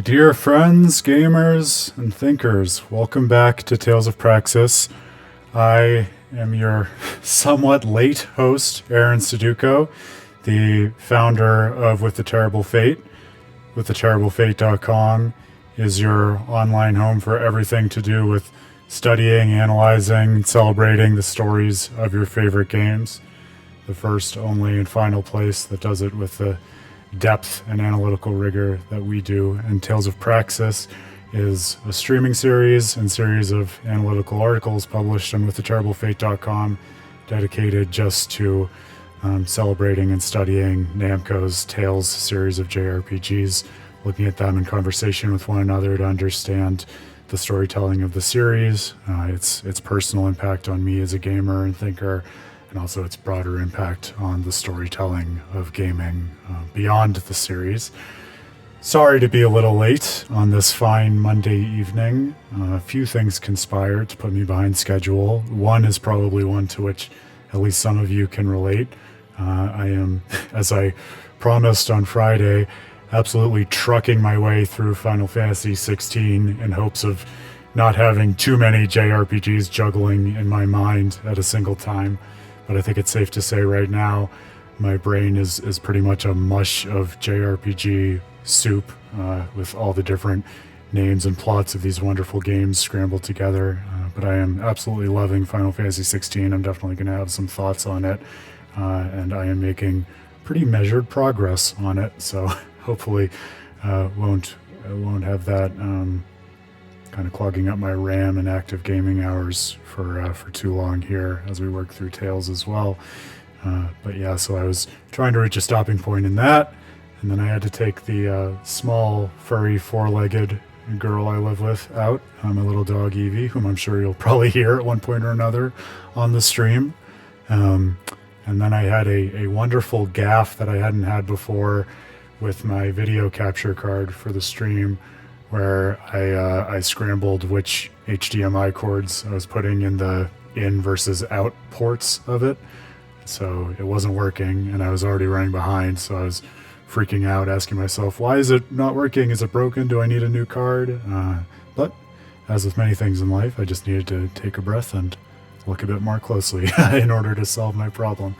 Dear friends, gamers, and thinkers, welcome back to Tales of Praxis. I am your somewhat late host, Aaron Suduko, the founder of With the Terrible Fate. WithTheTerribleFate.com is your online home for everything to do with studying, analyzing, celebrating the stories of your favorite games. The first, only, and final place that does it with the depth and analytical rigor that we do. And Tales of Praxis is a streaming series and series of analytical articles published on WithTheTerribleFate.com dedicated just to celebrating and studying Namco's Tales series of JRPGs, looking at them in conversation with one another to understand the storytelling of the series, its personal impact on me as a gamer and thinker, and also its broader impact on the storytelling of gaming beyond the series. Sorry to be a little late on this fine Monday evening. A few things conspired to put me behind schedule. One is probably one to which at least some of you can relate. I am, as I promised on Friday, absolutely trucking my way through Final Fantasy 16 in hopes of not having too many JRPGs juggling in my mind at a single time. But I think it's safe to say right now, my brain is pretty much a mush of JRPG soup with all the different names and plots of these wonderful games scrambled together. But I am absolutely loving Final Fantasy 16. I'm definitely going to have some thoughts on it. And I am making pretty measured progress on it. So hopefully won't have that kind of clogging up my RAM and active gaming hours for too long here as we work through Tales as well. But yeah, so I was trying to reach a stopping point in that, and then I had to take the small, furry, four-legged girl I live with out, my little dog Evie, whom I'm sure you'll probably hear at one point or another on the stream. And then I had a wonderful gaffe that I hadn't had before with my video capture card for the stream, where I scrambled which HDMI cords I was putting in the in versus out ports of it. So it wasn't working, and I was already running behind, so I was freaking out, asking myself, why is it not working? Is it broken? Do I need a new card? But as with many things in life, I just needed to take a breath and look a bit more closely in order to solve my problem.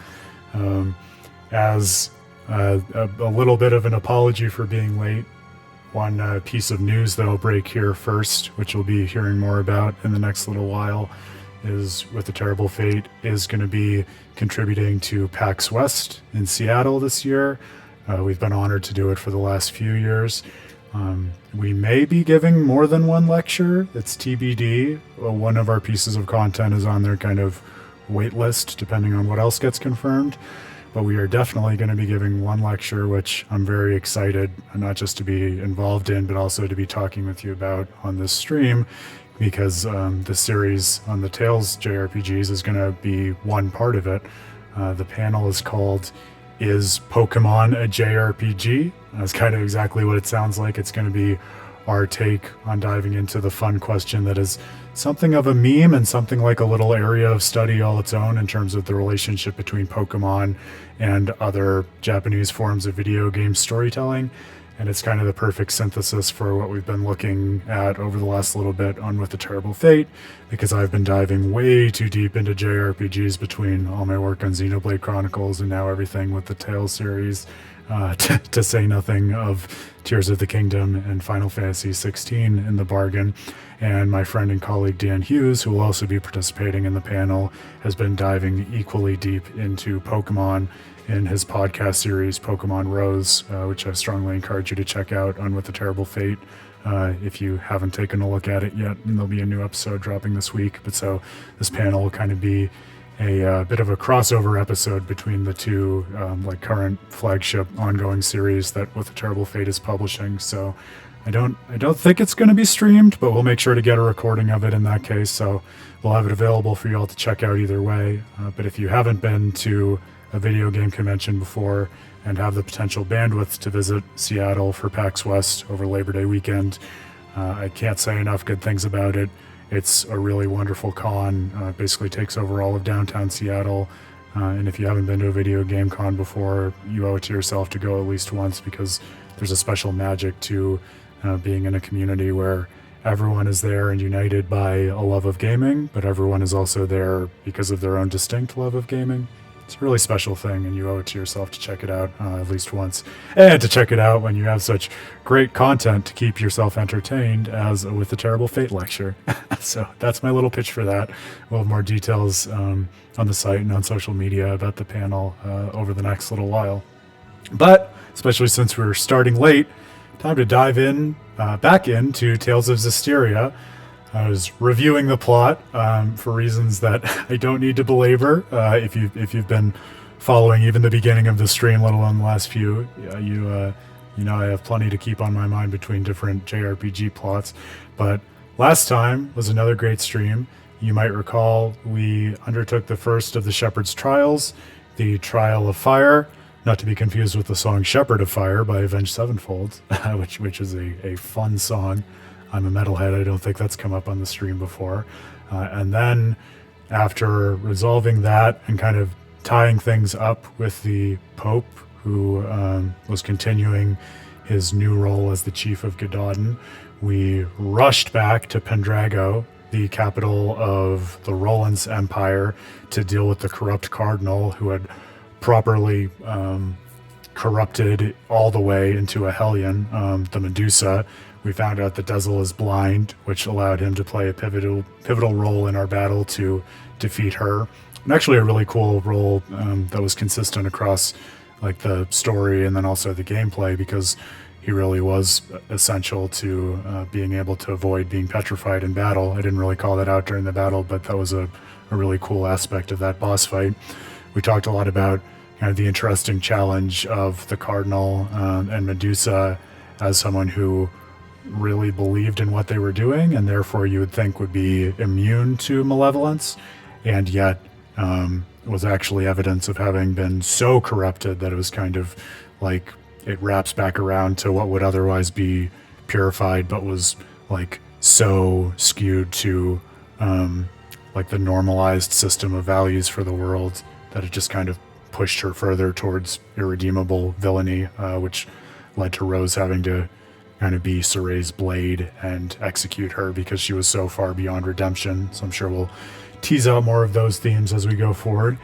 As a little bit of an apology for being late, one piece of news that I'll break here first, which we'll be hearing more about in the next little while, is With the Terrible Fate is going to be contributing to PAX West in Seattle this year. We've been honored to do it for the last few years. We may be giving more than one lecture. It's TBD. One of our pieces of content is on their kind of wait list, depending on what else gets confirmed. But we are definitely going to be giving one lecture, which I'm very excited, not just to be involved in, but also to be talking with you about on this stream, because the series on the Tales JRPGs is going to be one part of it. The panel is called Is Pokemon a JRPG? That's kind of exactly what it sounds like. It's going to be our take on diving into the fun question that is something of a meme and something like a little area of study all its own in terms of the relationship between Pokemon and other Japanese forms of video game storytelling. And it's kind of the perfect synthesis for what we've been looking at over the last little bit on With the Terrible Fate, because I've been diving way too deep into JRPGs between all my work on Xenoblade Chronicles and now everything with the Tales series, to say nothing of Tears of the Kingdom and Final Fantasy 16 in the bargain. And my friend and colleague Dan Hughes, who will also be participating in the panel, has been diving equally deep into Pokemon in his podcast series, Pokemon Rose, which I strongly encourage you to check out on With the Terrible Fate if you haven't taken a look at it yet. And there'll be a new episode dropping this week. But so this panel will kind of be a bit of a crossover episode between the two like current flagship ongoing series that With the Terrible Fate is publishing. So I don't think it's going to be streamed, but we'll make sure to get a recording of it in that case. So we'll have it available for you all to check out either way. But if you haven't been to a video game convention before and have the potential bandwidth to visit Seattle for PAX West over Labor Day weekend, I can't say enough good things about it. It's a really wonderful con. Basically takes over all of downtown Seattle. And if you haven't been to a video game con before, you owe it to yourself to go at least once, because there's a special magic to being in a community where everyone is there and united by a love of gaming, but everyone is also there because of their own distinct love of gaming. It's a really special thing, and you owe it to yourself to check it out at least once, and to check it out when you have such great content to keep yourself entertained as with the Terrible Fate lecture. So that's my little pitch for that. We'll have more details on the site and on social media about the panel over the next little while. But especially since we're starting late, time to dive in back into Tales of Zestiria. I was reviewing the plot for reasons that I don't need to belabor. If you've been following even the beginning of the stream, let alone the last few, you know I have plenty to keep on my mind between different JRPG plots. But last time was another great stream. You might recall we undertook the first of the Shepherd's Trials, the Trial of Fire, not to be confused with the song Shepherd of Fire by Avenged Sevenfold, which is a fun song. I'm a metalhead. I don't think that's come up on the stream before. And then after resolving that and kind of tying things up with the Pope, who was continuing his new role as the chief of Gododdin, we rushed back to Pendrago, the capital of the Rollins Empire, to deal with the corrupt cardinal who had properly corrupted all the way into a Hellion, the Medusa. We found out that Dezel is blind, which allowed him to play a pivotal role in our battle to defeat her. And actually a really cool role that was consistent across like the story and then also the gameplay, because he really was essential to being able to avoid being petrified in battle. I didn't really call that out during the battle, but that was a really cool aspect of that boss fight. We talked a lot about kind of the interesting challenge of the Cardinal and Medusa as someone who really believed in what they were doing and therefore you would think would be immune to malevolence, and yet was actually evidence of having been so corrupted that it was kind of like it wraps back around to what would otherwise be purified but was like so skewed to like the normalized system of values for the world that it just kind of pushed her further towards irredeemable villainy, which led to Rose having to kind of be Sorey's blade and execute her because she was so far beyond redemption. So I'm sure we'll tease out more of those themes as we go forward.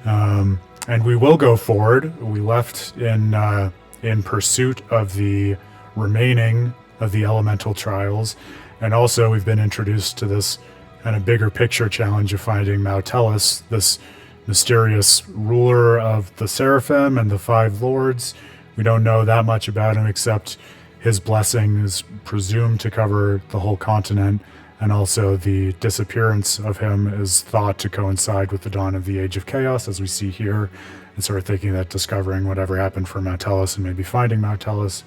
And we will go forward. We left in pursuit of the remaining of the elemental trials. And also we've been introduced to this kind of bigger picture challenge of finding Mautellus, this mysterious ruler of the Seraphim and the Five Lords. We don't know that much about him except his blessing is presumed to cover the whole continent, and also the disappearance of him is thought to coincide with the dawn of the Age of Chaos, as we see here, and so we're thinking that discovering whatever happened for Mautellus and maybe finding Mautellus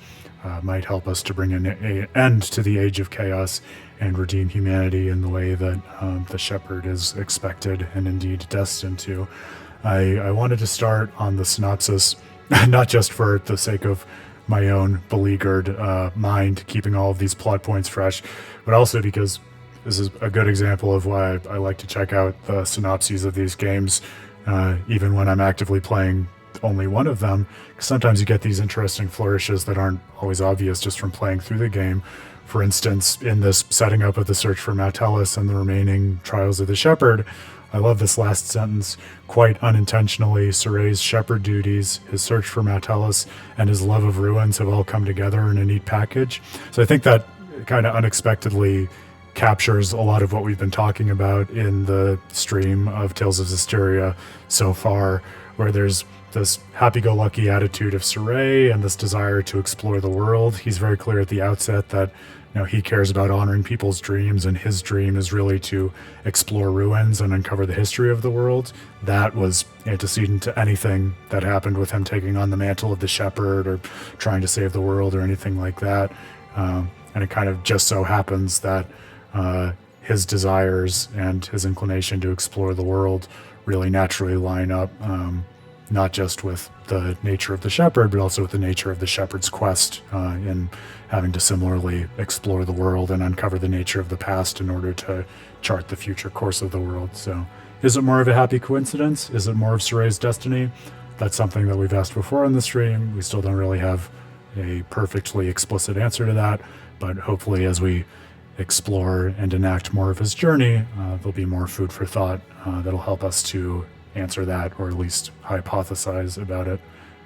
might help us to bring an end to the Age of Chaos and redeem humanity in the way that the Shepherd is expected and indeed destined to. I wanted to start on the synopsis, not just for the sake of my own beleaguered mind, keeping all of these plot points fresh, but also because this is a good example of why I like to check out the synopses of these games, even when I'm actively playing only one of them, because sometimes you get these interesting flourishes that aren't always obvious just from playing through the game. For instance, in this setting up of the search for Mautellus and the remaining trials of the Shepherd, I love this last sentence. Quite unintentionally, Sorey's shepherd duties, his search for Mautellus, and his love of ruins have all come together in a neat package. So I think that kind of unexpectedly captures a lot of what we've been talking about in the stream of Tales of Zestiria so far, where there's this happy-go-lucky attitude of Sorey and this desire to explore the world. He's very clear at the outset that he cares about honoring people's dreams, and his dream is really to explore ruins and uncover the history of the world. That was antecedent to anything that happened with him taking on the mantle of the Shepherd or trying to save the world or anything like that. And it kind of just so happens that his desires and his inclination to explore the world really naturally line up, not just with the nature of the Shepherd, but also with the nature of the Shepherd's quest in having to similarly explore the world and uncover the nature of the past in order to chart the future course of the world. So is it more of a happy coincidence? Is it more of Sorey's destiny? That's something that we've asked before on the stream. We still don't really have a perfectly explicit answer to that, but hopefully as we explore and enact more of his journey, there'll be more food for thought that'll help us to answer that, or at least hypothesize about it.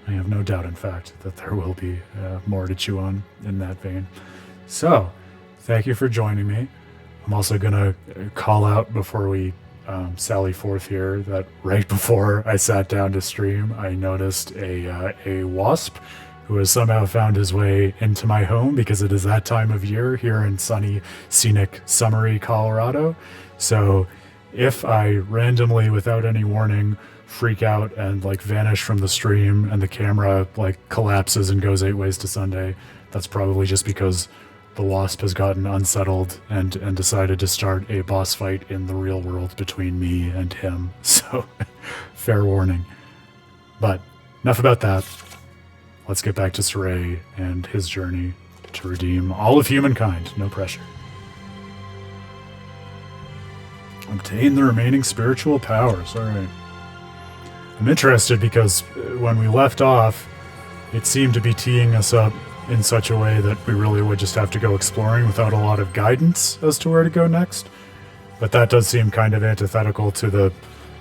I have no doubt, in fact, that there will be more to chew on in that vein. So, thank you for joining me. I'm also going to call out before we sally forth here that right before I sat down to stream, I noticed a wasp who has somehow found his way into my home because it is that time of year here in sunny, scenic, summery Colorado. So if I randomly, without any warning, freak out and like vanish from the stream and the camera like collapses and goes 8 ways to Sunday, that's probably just because the wasp has gotten unsettled and decided to start a boss fight in the real world between me and him. So fair warning. But enough about that. Let's get back to Sorey and his journey to redeem all of humankind. No pressure. Obtain the remaining spiritual powers. All right. I'm interested because when we left off, it seemed to be teeing us up in such a way that we really would just have to go exploring without a lot of guidance as to where to go next. But that does seem kind of antithetical to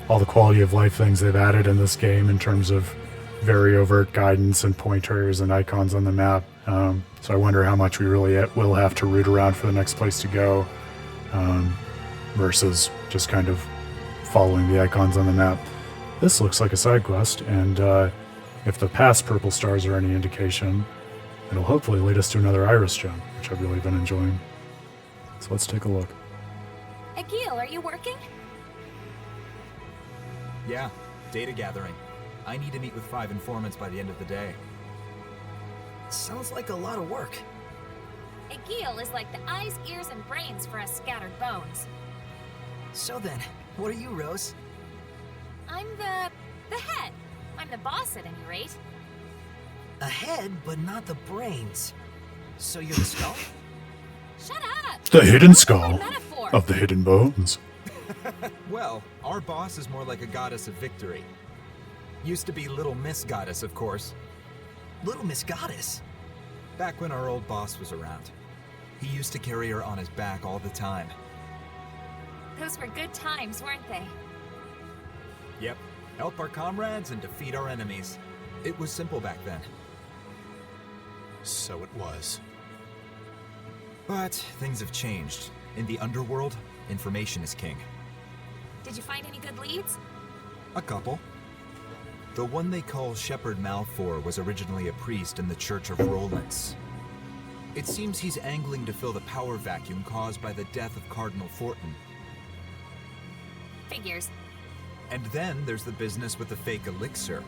all the quality of life things they've added in this game in terms of very overt guidance and pointers and icons on the map. So I wonder how much we really will have to root around for the next place to go versus just kind of following the icons on the map. This looks like a side quest, and if the past purple stars are any indication, it'll hopefully lead us to another iris gem, which I've really been enjoying. So let's take a look. Akil, are you working? Yeah, data gathering. I need to meet with 5 informants by the end of the day. Sounds like a lot of work. Akil is like the eyes, ears, and brains for us scattered bones. So then, what are you, Rose? I'm the head. I'm the boss at any rate. A head, but not the brains. So you're the skull? Shut up! The hidden skull Metaphor. of the hidden bones. Well, our boss is more like a goddess of victory. Used to be Little Miss Goddess, of course. Little Miss Goddess? Back when our old boss was around. He used to carry her on his back all the time. Those were good times, weren't they? Yep. Help our comrades and defeat our enemies. It was simple back then. So it was. But things have changed. In the underworld, information is king. Did you find any good leads? A couple. The one they call Shepherd Malfour was originally a priest in the Church of Rollins. It seems he's angling to fill the power vacuum caused by the death of Cardinal Fortin. Figures. And then there's the business with the fake elixir.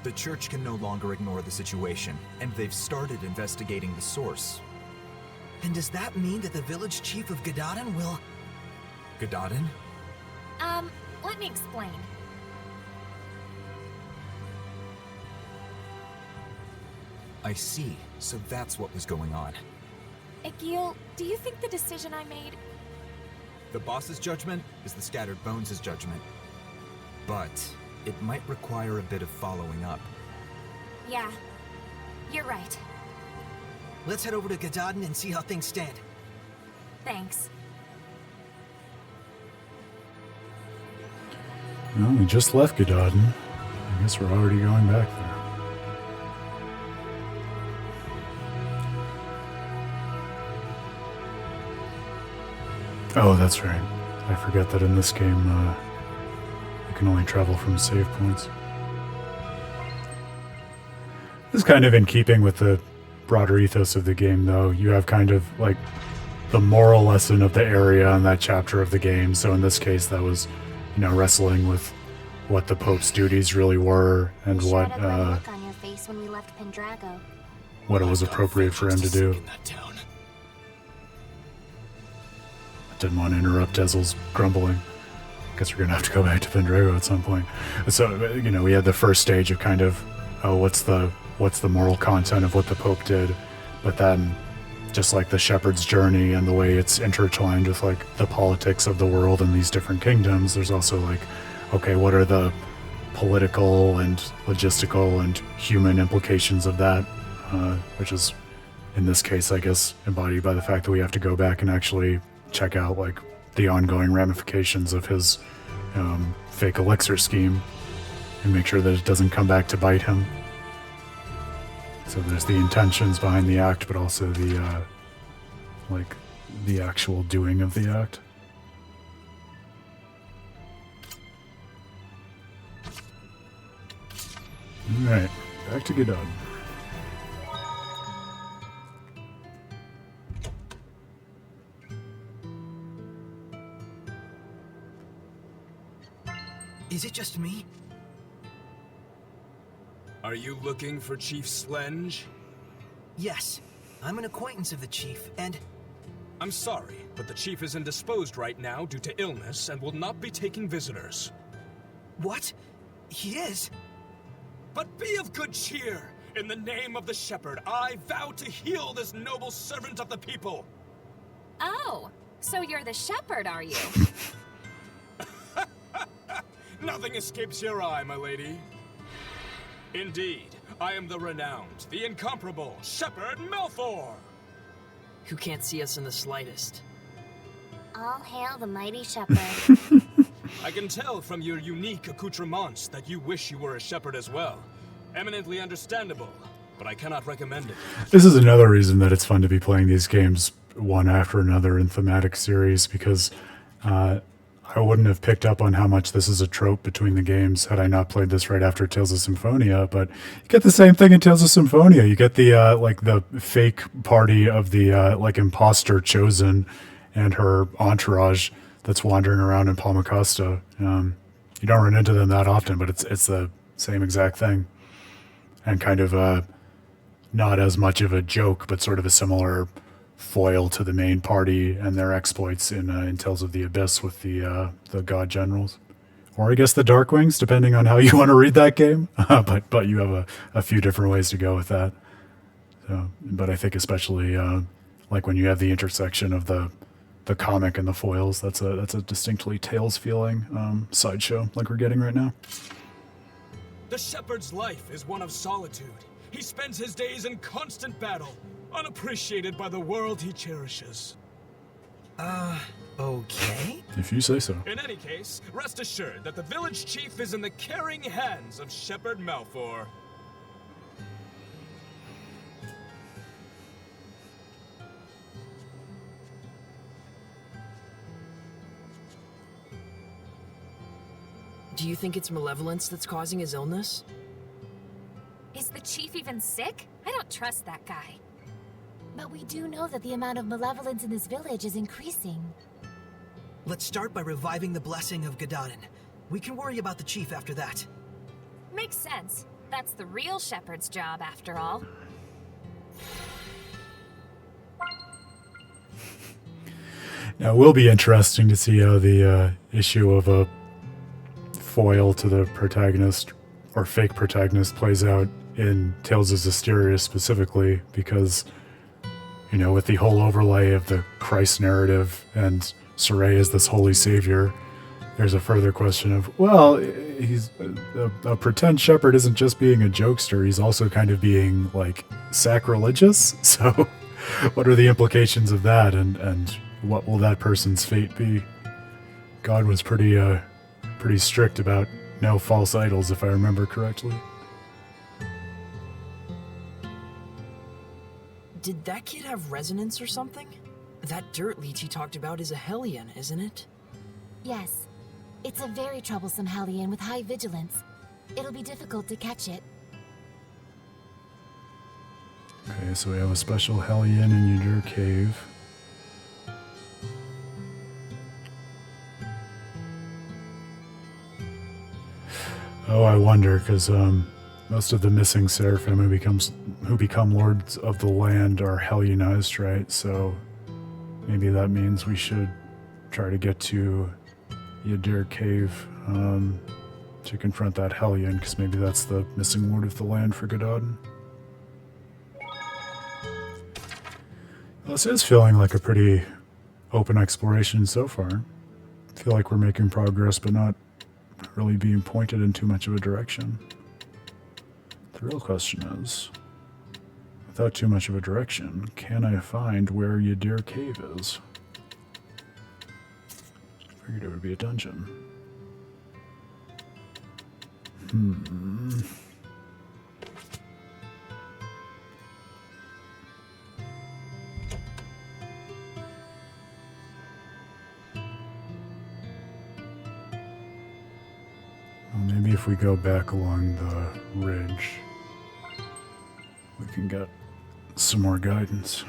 The church can no longer ignore the situation, and they've started investigating the source. And does that mean that the village chief of Gododdin will... Gododdin? Let me explain. I see. So that's what was going on. Akil, do you think the decision I made... The boss's judgment is the Scattered Bones' judgment. But it might require a bit of following up. Yeah, you're right. Let's head over to Gododdin and see how things stand. Thanks. Well, we just left Gododdin. I guess we're already going back there. Oh, that's right. I forget that in this game, you can only travel from save points. This is kind of in keeping with the broader ethos of the game, though. You have kind of, like, the moral lesson of the area in that chapter of the game. So in this case, that was, wrestling with what the Pope's duties really were and what look on your face when we left Pendrago. what it was appropriate for him to do. Didn't want to interrupt Ezel's grumbling. Guess we're gonna have to go back to Pendrago at some point. So, we had the first stage of kind of, what's the moral content of what the Pope did, but then just like the shepherd's journey and the way it's intertwined with like the politics of the world and these different kingdoms, there's also like, okay, what are the political and logistical and human implications of that, which is in this case, I guess, embodied by the fact that we have to go back and actually check out, like, the ongoing ramifications of his fake elixir scheme and make sure that it doesn't come back to bite him. So there's the intentions behind the act, but also the, like, the actual doing of the act. Alright, back to Gododdin. Is it just me? Are you looking for Chief Slenge? Yes. I'm an acquaintance of the chief, and... I'm sorry, but the Chief is indisposed right now due to illness and will not be taking visitors. What? He is? But be of good cheer! In the name of the Shepherd, I vow to heal this noble servant of the people! Oh, so you're the shepherd, are you? Nothing escapes your eye, my lady. Indeed, I am the renowned, the incomparable Shepherd Malfour! Who can't see us in the slightest. All hail the mighty shepherd. I can tell from your unique accoutrements that you wish you were a shepherd as well. Eminently understandable, but I cannot recommend it. This is another reason that it's fun to be playing these games one after another in thematic series, because I wouldn't have picked up on how much this is a trope between the games had I not played this right after Tales of Symphonia, but you get the same thing in Tales of Symphonia. You get the, like, the fake party of the, like, imposter chosen and her entourage that's wandering around in Palmacosta. You don't run into them that often, but it's the same exact thing. And kind of not as much of a joke, but sort of a similar foil to the main party and their exploits in Tales of the Abyss with the God Generals. Or I guess the Darkwings, depending on how you want to read that game. but you have a few different ways to go with that. So, but I think especially like when you have the intersection of the comic and the foils, that's a distinctly Tales feeling sideshow like we're getting right now. The Shepherd's life is one of solitude. He spends his days in constant battle, unappreciated by the world he cherishes. Okay? If you say so. In any case, rest assured that the village chief is in the caring hands of Shepherd Malfour. Do you think it's malevolence that's causing his illness? Is the chief even sick? I don't trust that guy. But we do know that the amount of malevolence in this village is increasing. Let's start by reviving the blessing of Gododdin. We can worry about the chief after that. Makes sense. That's the real shepherd's job, after all. Now, it will be interesting to see how the issue of a foil to the protagonist or fake protagonist plays out in Tales of Zestiria specifically, because, you know, with the whole overlay of the Christ narrative and Sorey as this holy savior, there's a further question of, well, he's a pretend shepherd isn't just being a jokester, he's also kind of being, like, sacrilegious. So what are the implications of that, and what will that person's fate be? God was pretty strict about no false idols, if I remember correctly. Did that kid have resonance or something? That dirt leech he talked about is a Hellion, isn't it? Yes. It's a very troublesome Hellion with high vigilance. It'll be difficult to catch it. Okay, so we have a special Hellion in Udir Cave. Oh, I wonder, because most of the missing Seraphim who become lords of the land are Hellionized, right? So maybe that means we should try to get to Udir Cave to confront that Hellion, because maybe that's the missing lord of the land for Gododdin. Well, this is feeling like a pretty open exploration so far. I feel like we're making progress, but not really being pointed in too much of a direction. The real question is, without too much of a direction, can I find where Yadir Cave is? Figured it would be a dungeon. Well, maybe if we go back along the ridge, we can get some more guidance.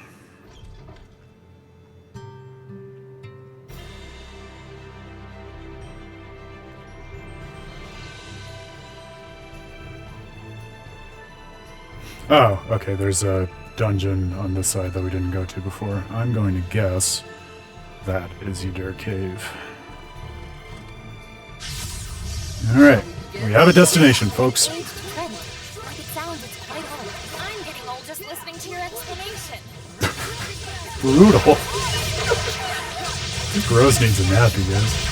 Oh, okay, there's a dungeon on this side that we didn't go to before. I'm going to guess that is Yadir Cave. Alright, we have a destination, folks. Like it sounds, it's quite old. I'm getting old just listening to your explanation. Brutal. I think Rose needs a nap, you guys.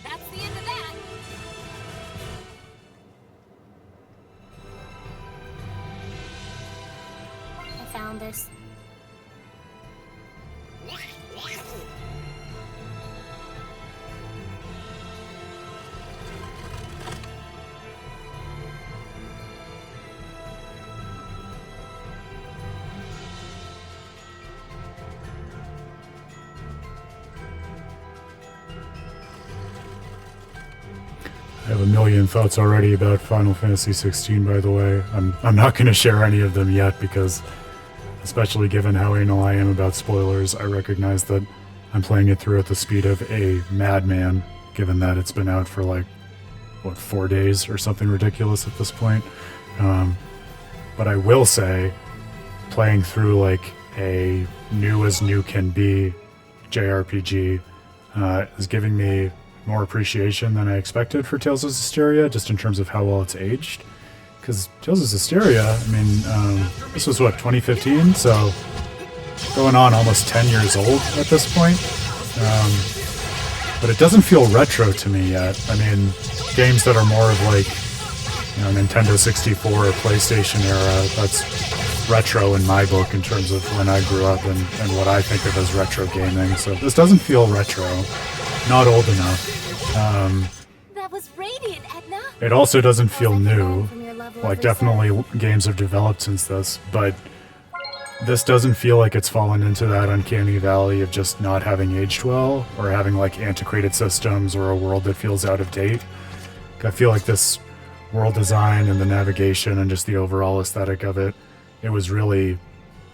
That's the end of that. I found this. I have a million thoughts already about Final Fantasy 16, by the way. I'm not going to share any of them yet because, especially given how anal I am about spoilers, I recognize that I'm playing it through at the speed of a madman, given that it's been out for like, 4 days or something ridiculous at this point. But I will say, playing through like a new as new can be JRPG is giving me more appreciation than I expected for Tales of Zestiria, just in terms of how well it's aged. Because Tales of Zestiria, I mean, this was what, 2015? So going on almost 10 years old at this point. But it doesn't feel retro to me yet. I mean, games that are more of like, Nintendo 64 or PlayStation era, that's retro in my book in terms of when I grew up and what I think of as retro gaming. So this doesn't feel retro. Not old enough. That was radiant, Edna. It also doesn't feel new. From your level Like, of definitely games have developed since this, but this doesn't feel like it's fallen into that uncanny valley of just not having aged well, or having, like, antiquated systems or a world that feels out of date. I feel like this world design and the navigation and just the overall aesthetic of it, it was really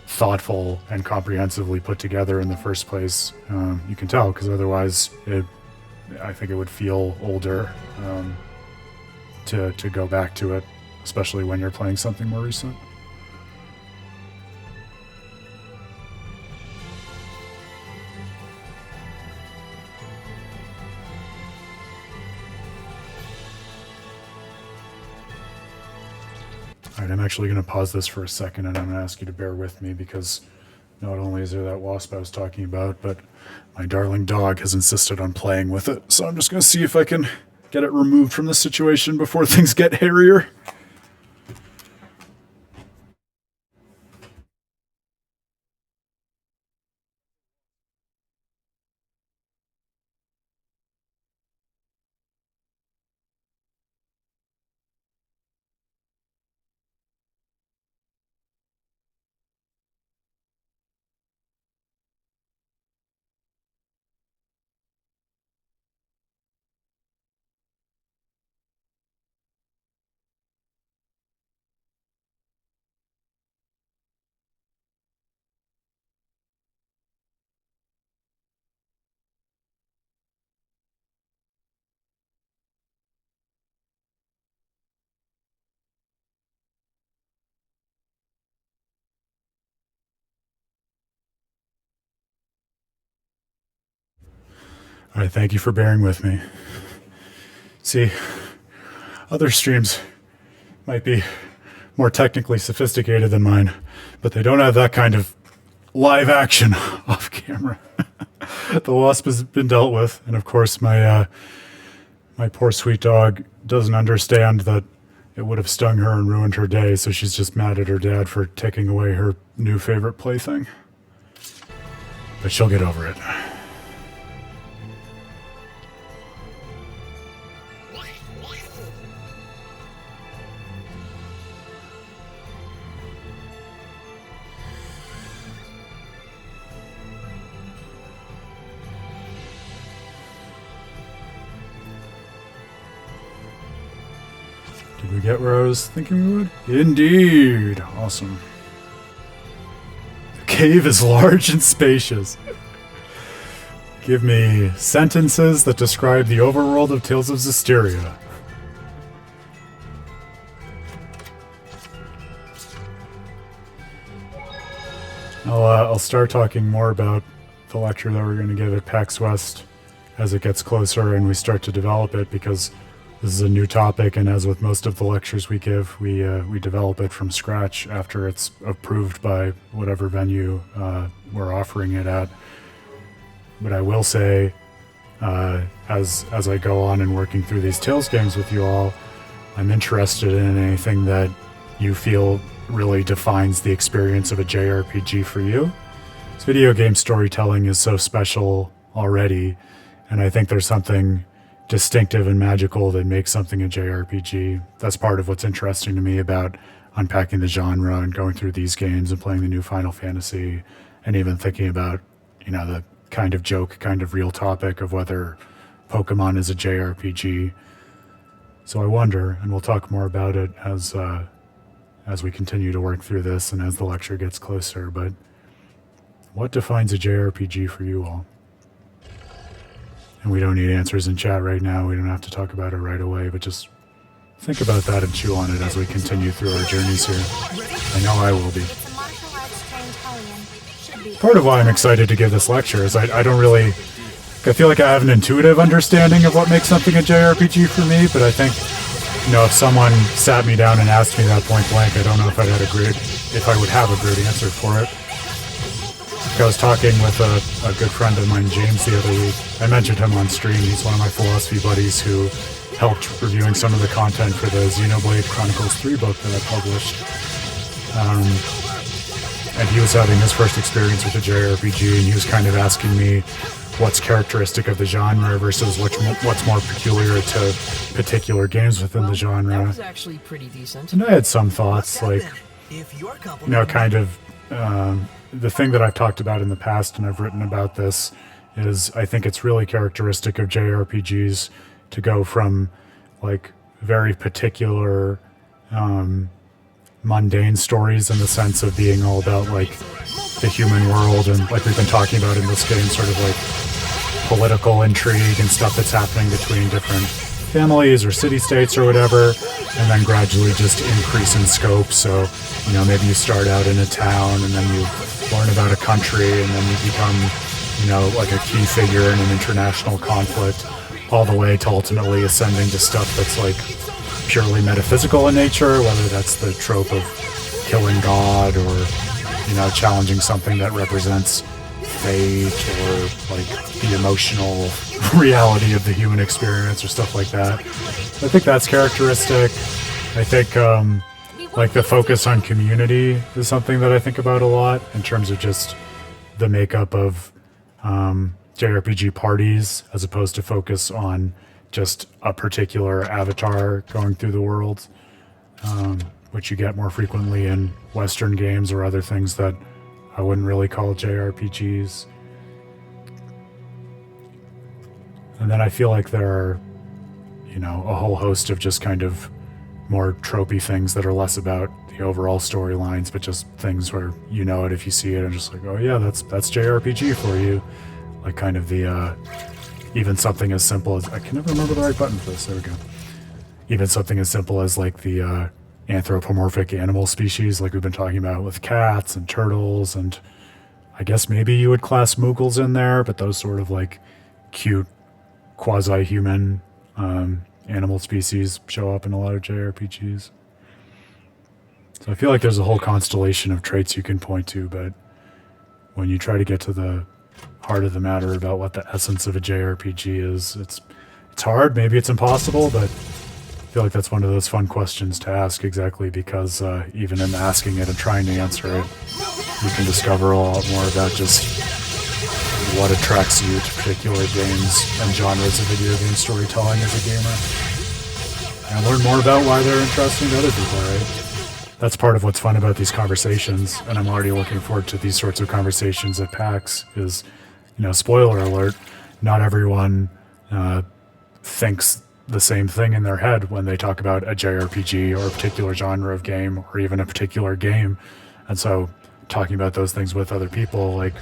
thoughtful and comprehensively put together in the first place. You can tell, because otherwise I think it would feel older to go back to it, especially when you're playing something more recent. Alright, I'm actually going to pause this for a second, and I'm going to ask you to bear with me, because not only is there that wasp I was talking about, but my darling dog has insisted on playing with it. So I'm just going to see if I can get it removed from the situation before things get hairier. Alright, thank you for bearing with me. See, other streams might be more technically sophisticated than mine, but they don't have that kind of live action off camera. The wasp has been dealt with, and of course my my poor sweet dog doesn't understand that it would have stung her and ruined her day, so she's just mad at her dad for taking away her new favorite plaything. But she'll get over it. Did we get where I was thinking we would? Indeed! Awesome. The cave is large and spacious. Give me sentences that describe the overworld of Tales of Zestiria. I'll start talking more about the lecture that we're going to give at PAX West as it gets closer and we start to develop it, because this is a new topic, and as with most of the lectures we give, we develop it from scratch after it's approved by whatever venue we're offering it at. But I will say, as I go on and working through these Tales games with you all, I'm interested in anything that you feel really defines the experience of a JRPG for you. This video game storytelling is so special already, and I think there's something distinctive and magical that makes something a JRPG. That's part of what's interesting to me about unpacking the genre and going through these games and playing the new Final Fantasy, and even thinking about, you know, the kind of joke, kind of real topic of whether Pokemon is a JRPG. So I wonder, and we'll talk more about it as we continue to work through this and as the lecture gets closer, but what defines a JRPG for you all? And we don't need answers in chat right now. We don't have to talk about it right away, but just think about that and chew on it as we continue through our journeys here. I know I will be. It's a martial arts trained hellion. Should be. Part of why I'm excited to give this lecture is I don't really... I feel like I have an intuitive understanding of what makes something a JRPG for me, but I think, you know, if someone sat me down and asked me that point blank, I don't know if if I would have a great answer for it. I was talking with a good friend of mine, James, the other week. I mentioned him on stream. He's one of my philosophy buddies who helped reviewing some of the content for the Xenoblade Chronicles 3 book that I published. And he was having his first experience with a JRPG, and he was kind of asking me what's characteristic of the genre versus what's more peculiar to particular games within the genre. That was actually pretty decent. And I had some thoughts, like, If you're you know, kind of... the thing that I've talked about in the past, and I've written about this, is I think it's really characteristic of JRPGs to go from like very particular mundane stories in the sense of being all about like the human world, and like we've been talking about in this game, sort of like political intrigue and stuff that's happening between different families or city-states or whatever, and then gradually just increase in scope. So, you know, maybe you start out in a town and then you learn about a country and then you become, you know, like a key figure in an international conflict, all the way to ultimately ascending to stuff that's like purely metaphysical in nature, whether that's the trope of killing God or, you know, challenging something that represents fate or like the emotional reality of the human experience or stuff like that. I think that's characteristic. I think like the focus on community is something that I think about a lot in terms of just the makeup of JRPG parties, as opposed to focus on just a particular avatar going through the world, which you get more frequently in Western games or other things that I wouldn't really call JRPGs. And then I feel like there are, you know, a whole host of just kind of more tropey things that are less about the overall storylines, but just things where you know it if you see it and just like, oh yeah, that's JRPG for you. Like kind of the, even something as simple as, I can never remember the right button for this, there we go. Even something as simple as like the anthropomorphic animal species like we've been talking about with cats and turtles, and I guess maybe you would class Moogles in there, but those sort of like cute quasi-human animal species show up in a lot of JRPGs. So I feel like there's a whole constellation of traits you can point to, but when you try to get to the heart of the matter about what the essence of a JRPG is. It's hard, maybe it's impossible, but I feel like that's one of those fun questions to ask, exactly because even in asking it and trying to answer it, you can discover a lot more about just what attracts you to particular games and genres of video game storytelling as a gamer. And learn more about why they're interesting to other people, right? That's part of what's fun about these conversations, and I'm already looking forward to these sorts of conversations at PAX, is, you know, spoiler alert, not everyone thinks the same thing in their head when they talk about a JRPG or a particular genre of game or even a particular game. And so talking about those things with other people, like,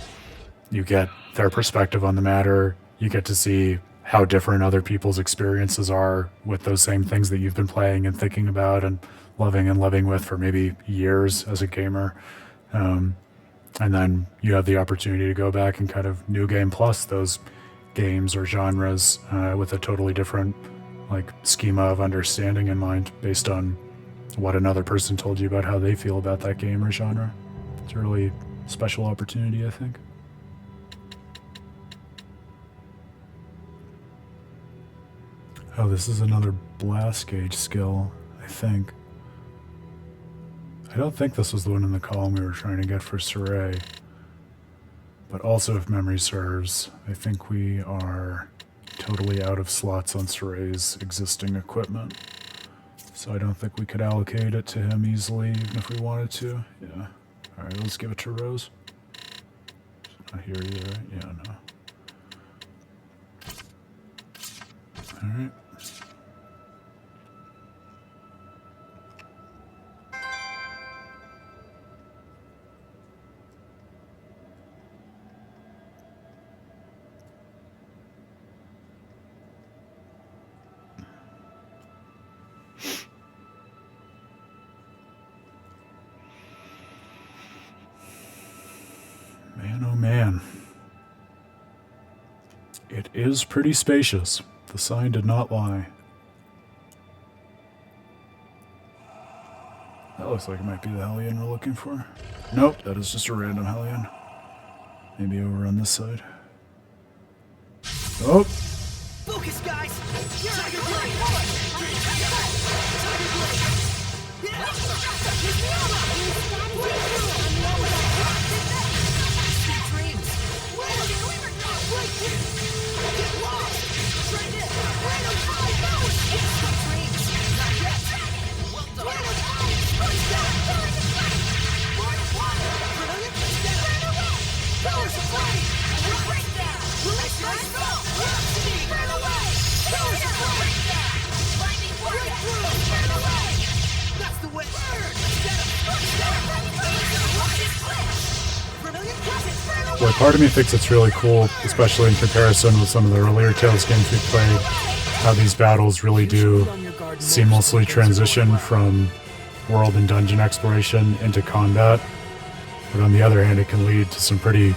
you get their perspective on the matter, you get to see how different other people's experiences are with those same things that you've been playing and thinking about and living with for maybe years as a gamer. And then you have the opportunity to go back and kind of new game plus those games or genres with a totally different like schema of understanding in mind based on what another person told you about how they feel about that game or genre. It's a really special opportunity, I think. Oh, this is another blast gauge skill, I think. I don't think this was the one in the column we were trying to get for Sorey. But also, if memory serves, I think we are totally out of slots on Sorey's existing equipment. So I don't think we could allocate it to him easily, even if we wanted to. Yeah. Alright, let's give it to Rose. She's not here either, right? Yeah, no. Alright. Man, oh man. It is pretty spacious. The sign did not lie. That looks like it might be the Hellion we're looking for. Nope, that is just a random Hellion. Maybe over on this side. Oh! Focus, guys! Tiger Blade! Well, part of me thinks it's really cool, especially in comparison with some of the earlier Tales games we played, how these battles really do seamlessly transition from world and dungeon exploration into combat. But on the other hand, it can lead to some pretty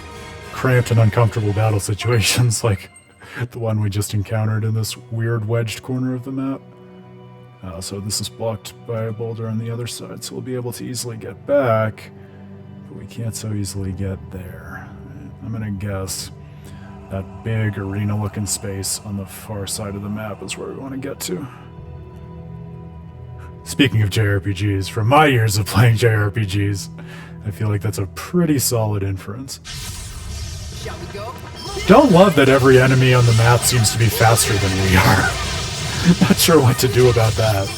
cramped and uncomfortable battle situations, like the one we just encountered in this weird wedged corner of the map. So this is blocked by a boulder on the other side, so we'll be able to easily get back, but we can't so easily get there. I'm gonna guess that big arena-looking space on the far side of the map is where we want to get to. Speaking of JRPGs, from my years of playing JRPGs, I feel like that's a pretty solid inference. Shall we go? Don't love that every enemy on the map seems to be faster than we are. Not sure what to do about that.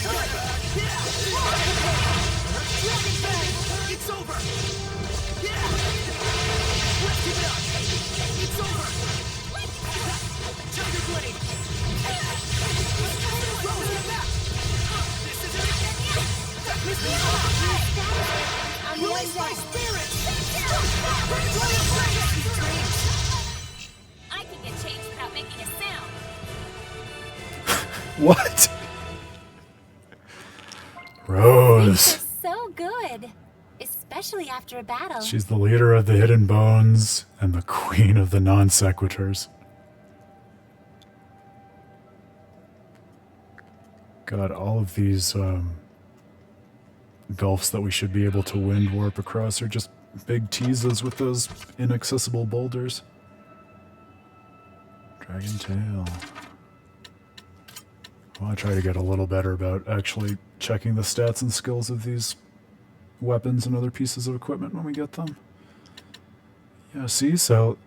It's over! Release my spirit! I can get changed without making a sound. What? Things Rose. are so good, especially after a battle. She's the leader of the Hidden Bones and the queen of the non sequiturs. God, all of these gulfs that we should be able to wind warp across are just big teases with those inaccessible boulders. Dragon tail. Well, I try to get a little better about actually checking the stats and skills of these weapons and other pieces of equipment when we get them. Yeah, see, so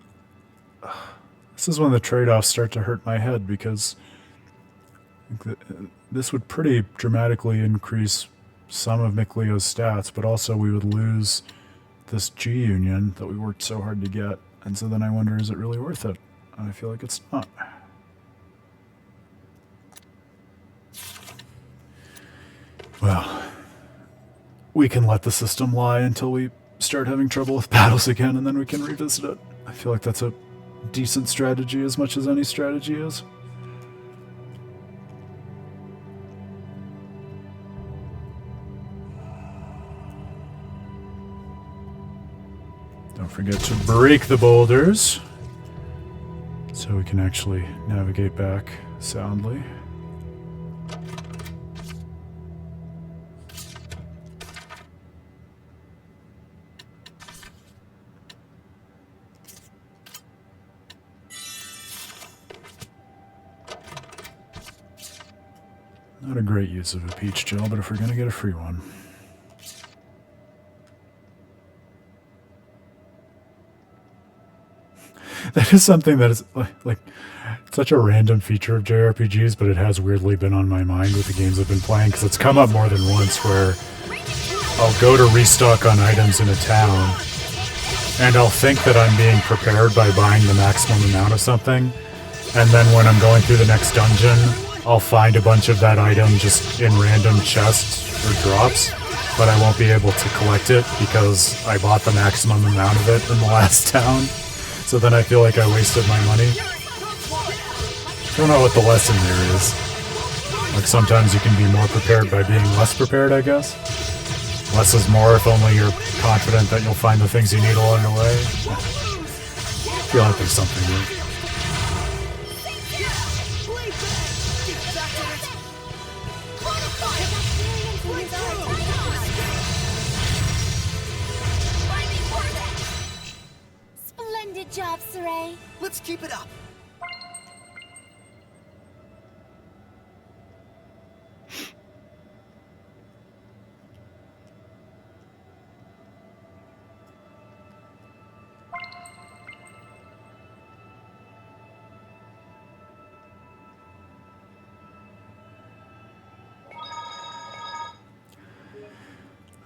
this is when the trade-offs start to hurt my head, because this would pretty dramatically increase some of McLeo's stats, but also we would lose this G union that we worked so hard to get. And so then I wonder, is it really worth it? And I feel like it's not. Well, we can let the system lie until we start having trouble with battles again, and then we can revisit it. I feel like that's a decent strategy as much as any strategy is. Don't forget to break the boulders so we can actually navigate back soundly. Not a great use of a peach gel, but if we're gonna get a free one. That is something that is like such a random feature of JRPGs, but it has weirdly been on my mind with the games I've been playing, because it's come up more than once where I'll go to restock on items in a town, and I'll think that I'm being prepared by buying the maximum amount of something, and then when I'm going through the next dungeon, I'll find a bunch of that item just in random chests or drops, but I won't be able to collect it because I bought the maximum amount of it in the last town. So then I feel like I wasted my money. Don't know what the lesson there is. Like, sometimes you can be more prepared by being less prepared, I guess. Less is more if only you're confident that you'll find the things you need along the way. I feel like there's something there. Splendid job, Sorey. Let's keep it up.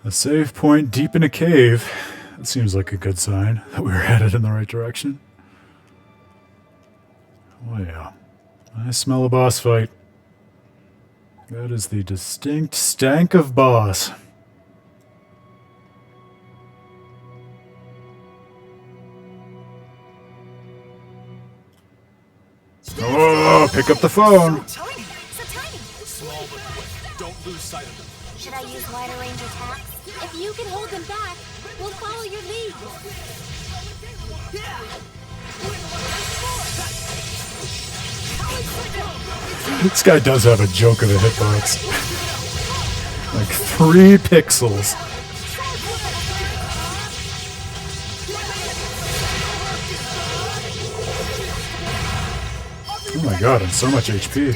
A save point deep in a cave. That seems like a good sign that we were headed in the right direction. Oh yeah. I smell a boss fight. That is the distinct stank of boss. Oh, pick up the phone. So tiny. Small but quick. Don't lose sight of them. Should I use wider range attacks? If you can hold them back, we'll follow your lead. This guy does have a joke of a hitbox. Like 3 pixels. Oh my god, and so much HP.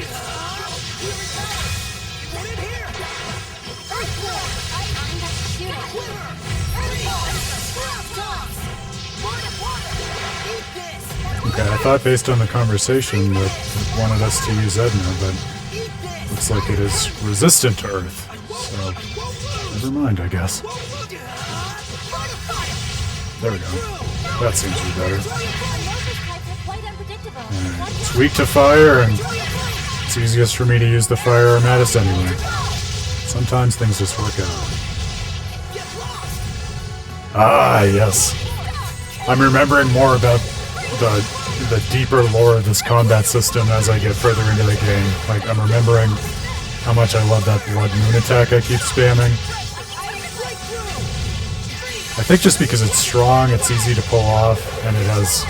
Okay, I thought based on the conversation that it wanted us to use Edna, but looks like it is resistant to Earth. So, never mind, I guess. There we go. That seems to be better. Alright, it's weak to fire, and it's easiest for me to use the fire armatus anyway. Sometimes things just work out. Ah, yes. I'm remembering more about the deeper lore of this combat system as I get further into the game. Like, I'm remembering how much I love that blood moon attack I keep spamming. I think just because it's strong, it's easy to pull off, and it has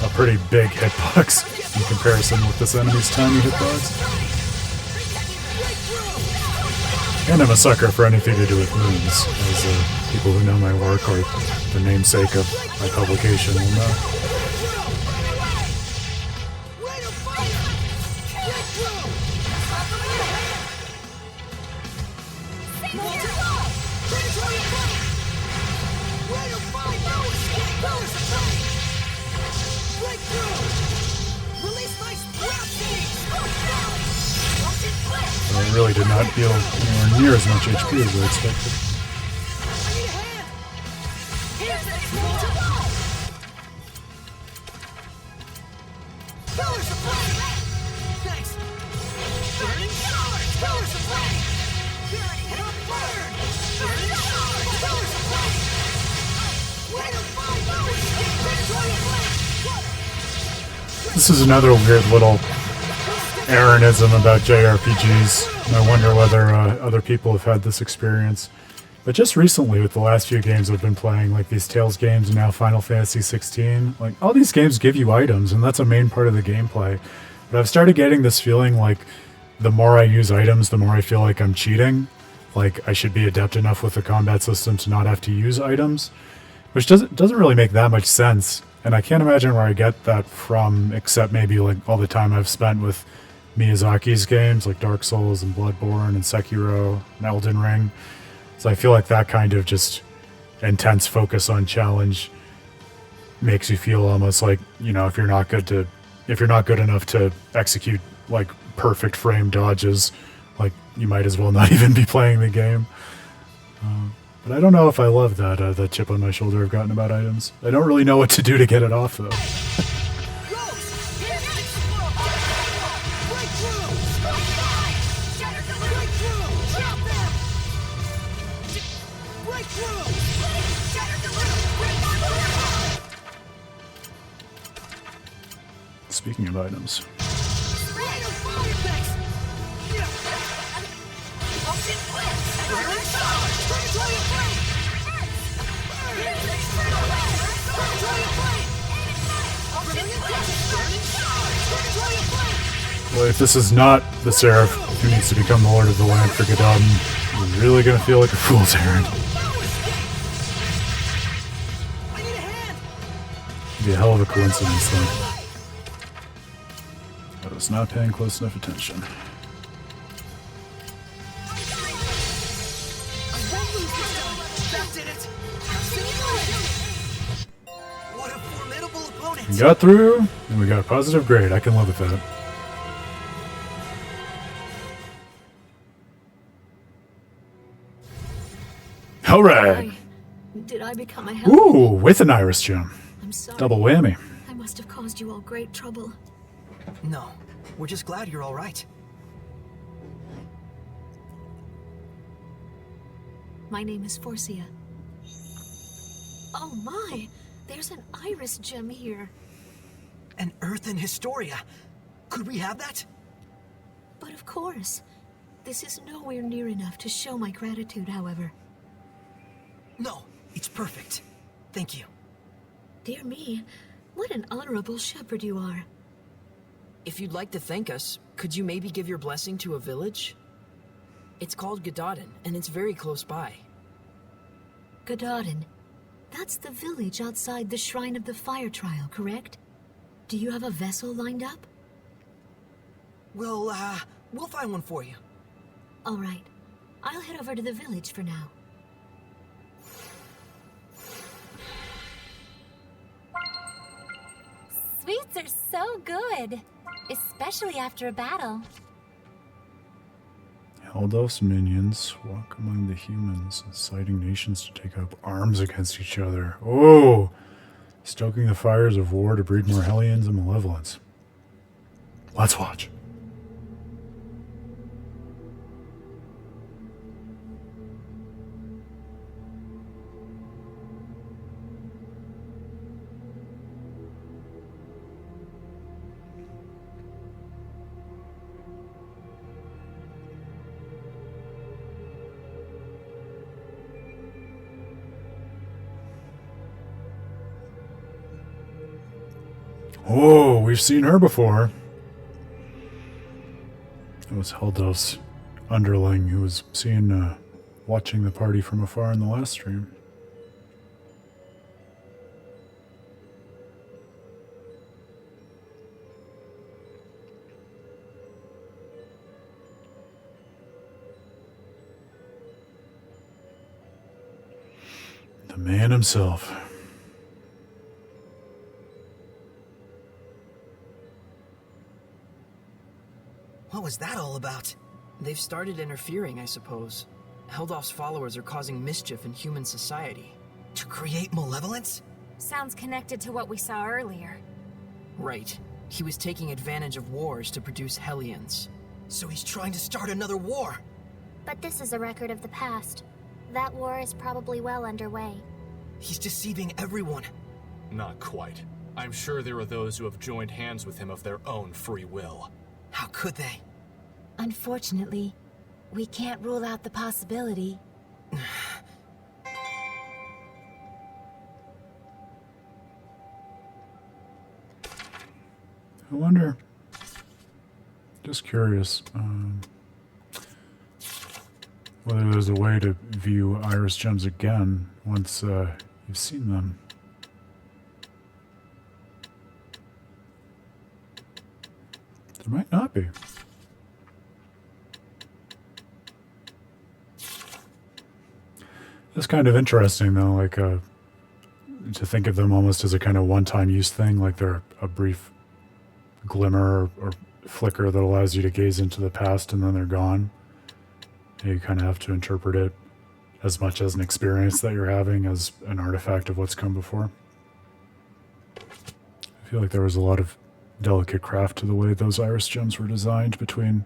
a pretty big hitbox in comparison with this enemy's tiny hitbox. And I'm a sucker for anything to do with moons, as people who know my work or the namesake of my publication will know. I really did not deal anywhere near as much HP as I expected. This is another weird little Aaronism about JRPGs. I wonder whether other people have had this experience. But just recently, with the last few games I've been playing, like these Tales games and now Final Fantasy 16, like all these games give you items, and that's a main part of the gameplay. But I've started getting this feeling like the more I use items, the more I feel like I'm cheating. Like I should be adept enough with the combat system to not have to use items, which doesn't really make that much sense. And I can't imagine where I get that from, except maybe like all the time I've spent with Miyazaki's games like Dark Souls and Bloodborne and Sekiro and Elden Ring. So I feel like that kind of just intense focus on challenge makes you feel almost like, you know, if you're not good enough to execute like perfect frame dodges, like you might as well not even be playing the game. But I don't know if I love that chip on my shoulder I've gotten about items. I don't really know what to do to get it off though. Speaking of items. Well, if this is not the Seraph who needs to become the Lord of the Land for Gododdin, you're really gonna feel like a fool's errand. It'd be a hell of a coincidence, though. I was not paying close enough attention. What a formidable opponent! We got through, and we got a positive grade. I can live with that. Alright! Did I become a help? Ooh, with an Iris gem. I'm sorry. Double whammy. I must have caused you all great trouble. No, we're just glad you're all right. My name is Forcia. Oh my! There's an Iris gem here. An Earthen Historia. Could we have that? But of course. This is nowhere near enough to show my gratitude, however. No, it's perfect. Thank you. Dear me, what an honorable shepherd you are. If you'd like to thank us, could you maybe give your blessing to a village? It's called Gododdin, and it's very close by. Gododdin. That's the village outside the Shrine of the Fire Trial, correct? Do you have a vessel lined up? We'll find one for you. All right. I'll head over to the village for now. Sweets are so good, especially after a battle. Haldolf's minions walk among the humans, inciting nations to take up arms against each other. Oh! Stoking the fires of war to breed more Hellions and malevolence. Let's watch. Oh, we've seen her before. It was Haldolf's underling who was seen watching the party from afar in the last stream. The man himself. What was that all about? They've started interfering, I suppose. Heldolf's followers are causing mischief in human society. To create malevolence? Sounds connected to what we saw earlier. Right. He was taking advantage of wars to produce Hellions. So he's trying to start another war. But this is a record of the past. That war is probably well underway. He's deceiving everyone. Not quite. I'm sure there are those who have joined hands with him of their own free will. How could they? Unfortunately, we can't rule out the possibility. I wonder. Just curious. Whether there's a way to view iris gems again once you've seen them. There might not be. It's kind of interesting though, like to think of them almost as a kind of one-time use thing, like they're a brief glimmer or flicker that allows you to gaze into the past and then they're gone. You kind of have to interpret it as much as an experience that you're having as an artifact of what's come before. I feel like there was a lot of delicate craft to the way those iris gems were designed, between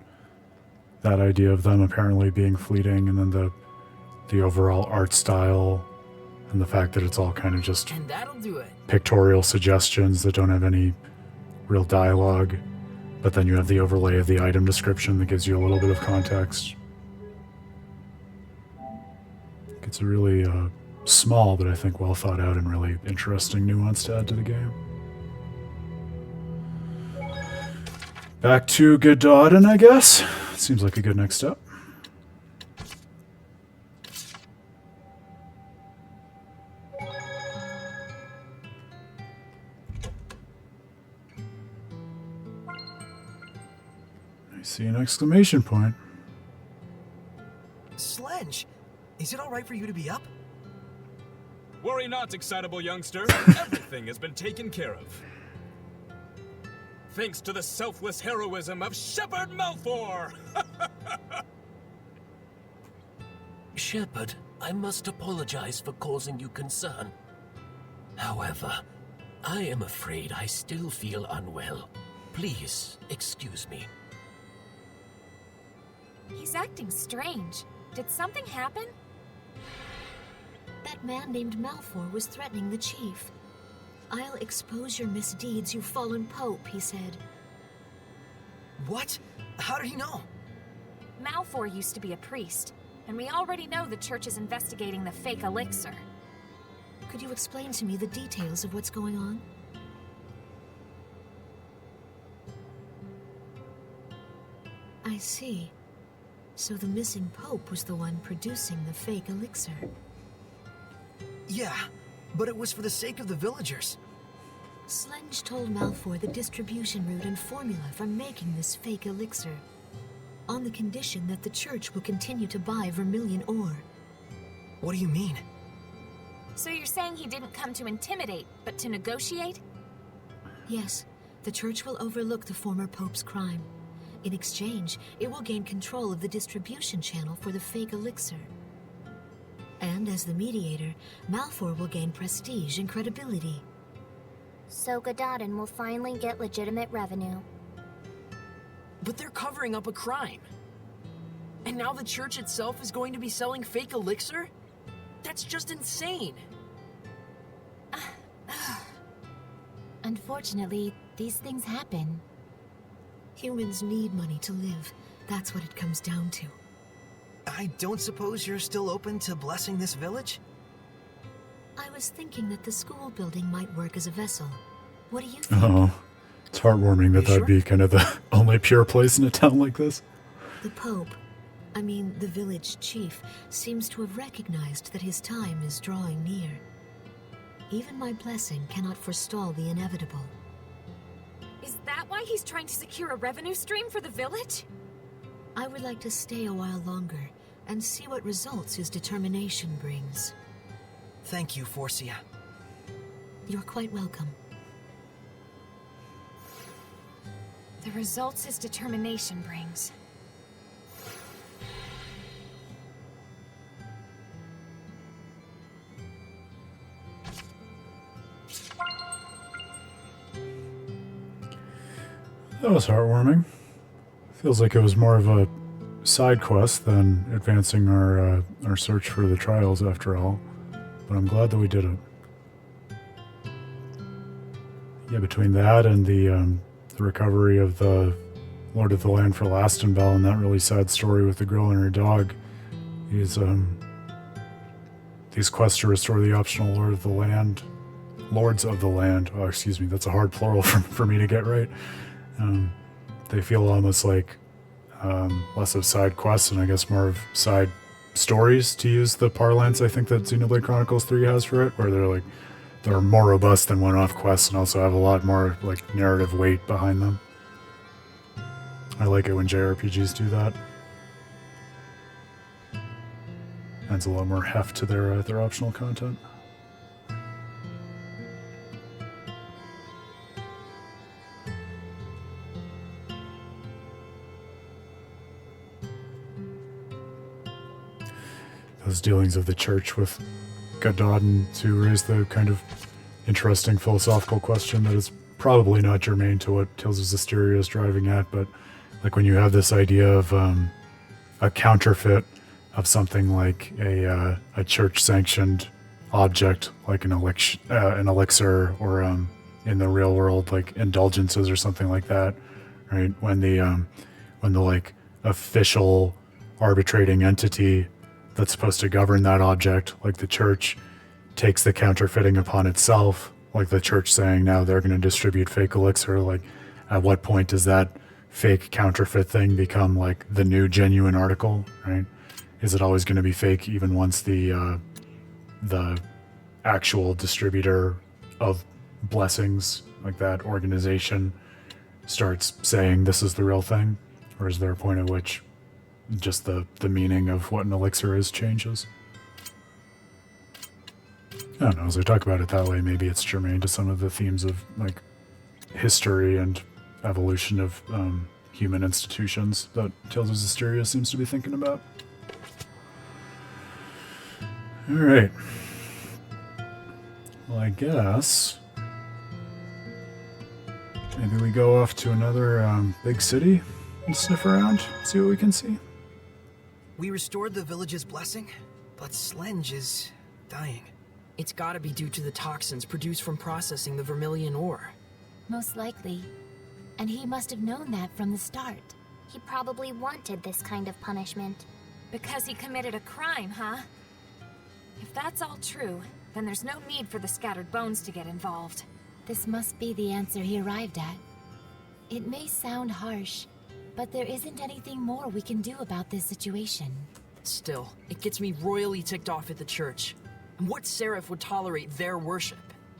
that idea of them apparently being fleeting and then the overall art style and the fact that it's all kind of just And that'll do it. pictorial suggestions that don't have any real dialogue, but then you have the overlay of the item description that gives you a little bit of context. It's a really small, but I think well thought out and really interesting nuance to add to the game. Back to Gododdin, I guess. Seems like a good next step. I see an exclamation point. Slenge, is it all right for you to be up? Worry not, excitable youngster. Everything has been taken care of. Thanks to the selfless heroism of Shepherd Malfour! Shepherd, I must apologize for causing you concern. However, I am afraid I still feel unwell. Please, excuse me. He's acting strange. Did something happen? That man named Malfour was threatening the chief. "I'll expose your misdeeds, you fallen pope," he said. What? How did he know? Malfour used to be a priest, and we already know the church is investigating the fake elixir. Could you explain to me the details of what's going on? I see. So the missing pope was the one producing the fake elixir. Yeah, but it was for the sake of the villagers. Slenge told Malfour the distribution route and formula for making this fake elixir, on the condition that the church will continue to buy vermilion ore. What do you mean? So you're saying he didn't come to intimidate, but to negotiate? Yes, the church will overlook the former pope's crime. In exchange, it will gain control of the distribution channel for the fake elixir. And as the mediator, Malfour will gain prestige and credibility. So Gododdin will finally get legitimate revenue. But they're covering up a crime. And now the church itself is going to be selling fake elixir? That's just insane. Unfortunately, these things happen. Humans need money to live. That's what it comes down to. I don't suppose you're still open to blessing this village? I was thinking that the school building might work as a vessel. What do you think? Oh, it's heartwarming that that'd be kind of the only pure place in a town like this. The Pope, I mean the village chief, seems to have recognized that his time is drawing near. Even my blessing cannot forestall the inevitable. Is that why he's trying to secure a revenue stream for the village? I would like to stay a while longer and see what results his determination brings. Thank you, Forcia. You're quite welcome. The results his determination brings. That was heartwarming. Feels like it was more of a side quest than advancing our search for the trials after all. But I'm glad that we did it. Yeah, between that and the recovery of the Lord of the Land for Lastenbell and that really sad story with the girl and her dog, these quests to restore the optional Lords of the Land. Oh, excuse me, that's a hard plural for me to get right. They feel almost like less of side quests and I guess more of side stories, to use the parlance I think that Xenoblade Chronicles 3 has for it, where they're more robust than one-off quests and also have a lot more like narrative weight behind them. I like it when JRPGs do that. Adds a lot more heft to their optional content. Those dealings of the church with Gododdin to raise the kind of interesting philosophical question that is probably not germane to what Tales of Zestiria is driving at, but like when you have this idea of a counterfeit of something like a church-sanctioned object, like an elixir, or in the real world, like indulgences or something like that, right? When the like official arbitrating entity that's supposed to govern that object, like the church, takes the counterfeiting upon itself, like the church saying now they're going to distribute fake elixir. Like, at what point does that fake counterfeit thing become like the new genuine article, right? Is it always going to be fake even once the actual distributor of blessings, like that organization, starts saying this is the real thing? Or is there a point at which just the meaning of what an elixir is changes? I don't know, as I talk about it that way, maybe it's germane to some of the themes of like history and evolution of human institutions that Tales of Zestiria seems to be thinking about. Alright. Well, I guess maybe we go off to another big city and sniff around, see what we can see. We restored the village's blessing, but Slenge is dying. It's gotta be due to the toxins produced from processing the vermilion ore. Most likely. And he must have known that from the start. He probably wanted this kind of punishment. Because he committed a crime, huh? If that's all true, then there's no need for the scattered bones to get involved. This must be the answer he arrived at. It may sound harsh, but there isn't anything more we can do about this situation. Still, it gets me royally ticked off at the church. What seraph would tolerate their worship?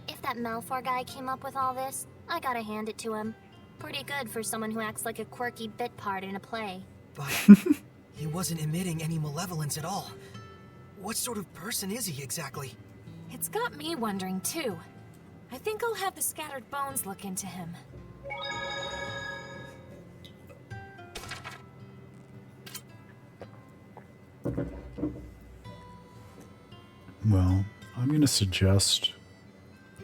If that Malfour guy came up with all this, I gotta hand it to him. Pretty good for someone who acts like a quirky bit part in a play. But he wasn't emitting any malevolence at all. What sort of person is he exactly? It's got me wondering too. I think I'll have the scattered bones look into him. Well, I'm going to suggest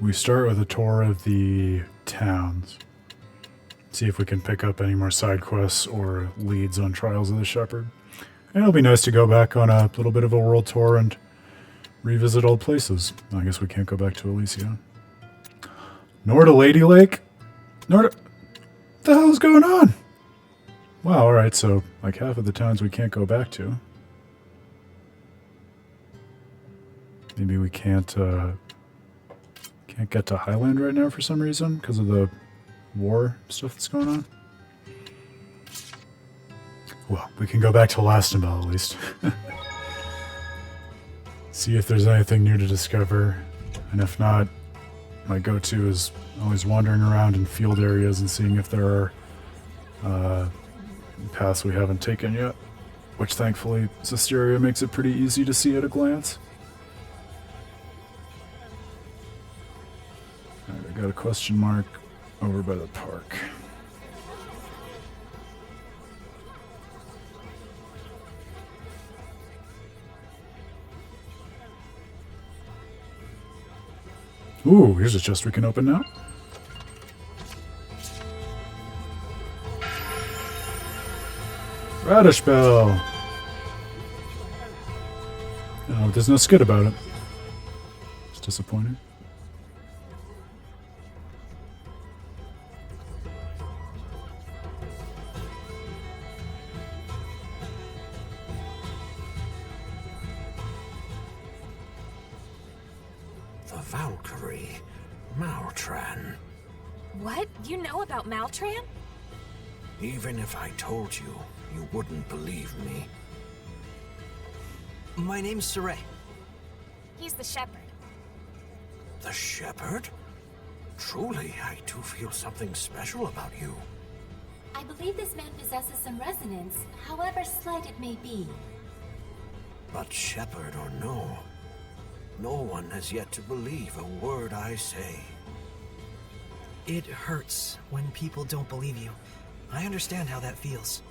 we start with a tour of the towns. See if we can pick up any more side quests or leads on Trials of the Shepherd. And it'll be nice to go back on a little bit of a world tour and revisit old places. I guess we can't go back to Elysia. Nor to Lady Lake? Nor to... What the hell is going on? Wow, alright, so like half of the towns we can't go back to. Maybe we can't get to Highland right now for some reason because of the war stuff that's going on. Well, we can go back to Lastenbell at least. See if there's anything new to discover, and if not, my go-to is always wandering around in field areas and seeing if there are paths we haven't taken yet, which thankfully Zestiria makes it pretty easy to see at a glance. got a question mark over by the park. Ooh, here's a chest we can open now. Radish Bell. Oh, there's no skid about it. It's disappointing. The Valkyrie. Maltran. What? You know about Maltran? Even if I told you, you wouldn't believe me. My name's Sorey. He's the shepherd. The Shepherd? Truly, I do feel something special about you. I believe this man possesses some resonance, however slight it may be. But Shepherd or no, no one has yet to believe a word I say. It hurts when people don't believe you. I understand how that feels.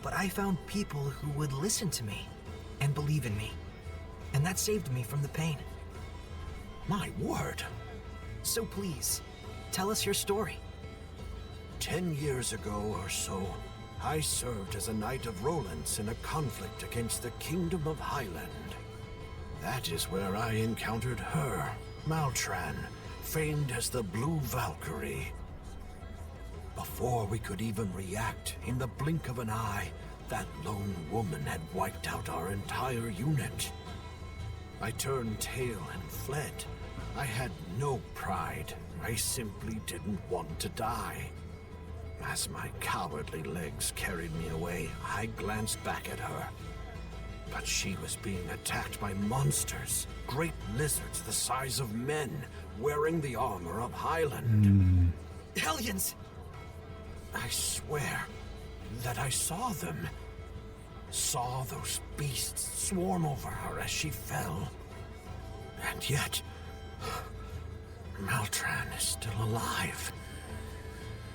But I found people who would listen to me and believe in me. And that saved me from the pain. My word! So please, tell us your story. 10 years ago or so, I served as a Knight of Rollins in a conflict against the Kingdom of Highland. That is where I encountered her, Maltran, famed as the Blue Valkyrie. Before we could even react, in the blink of an eye, that lone woman had wiped out our entire unit. I turned tail and fled. I had no pride. I simply didn't want to die. As my cowardly legs carried me away, I glanced back at her. But she was being attacked by monsters, great lizards the size of men, wearing the armor of Highland. Hellions! I swear that I saw them. Saw those beasts swarm over her as she fell. And yet, Maltran is still alive.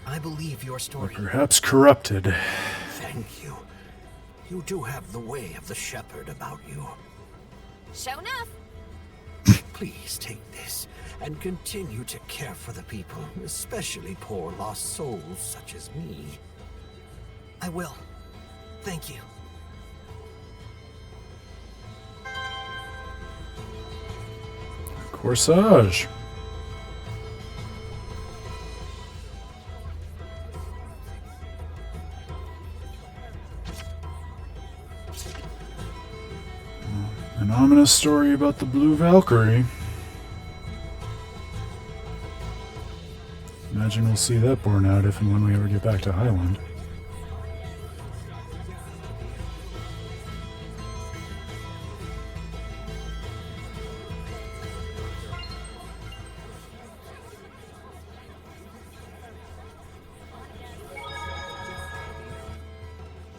I believe your Or story. perhaps corrupted. Thank you. You do have the way of the shepherd about you. Show enough. Please take this and continue to care for the people, especially poor lost souls such as me. I will. Thank you. Corsage. An ominous story about the Blue Valkyrie. Imagine we'll see that borne out if and when we ever get back to Highland.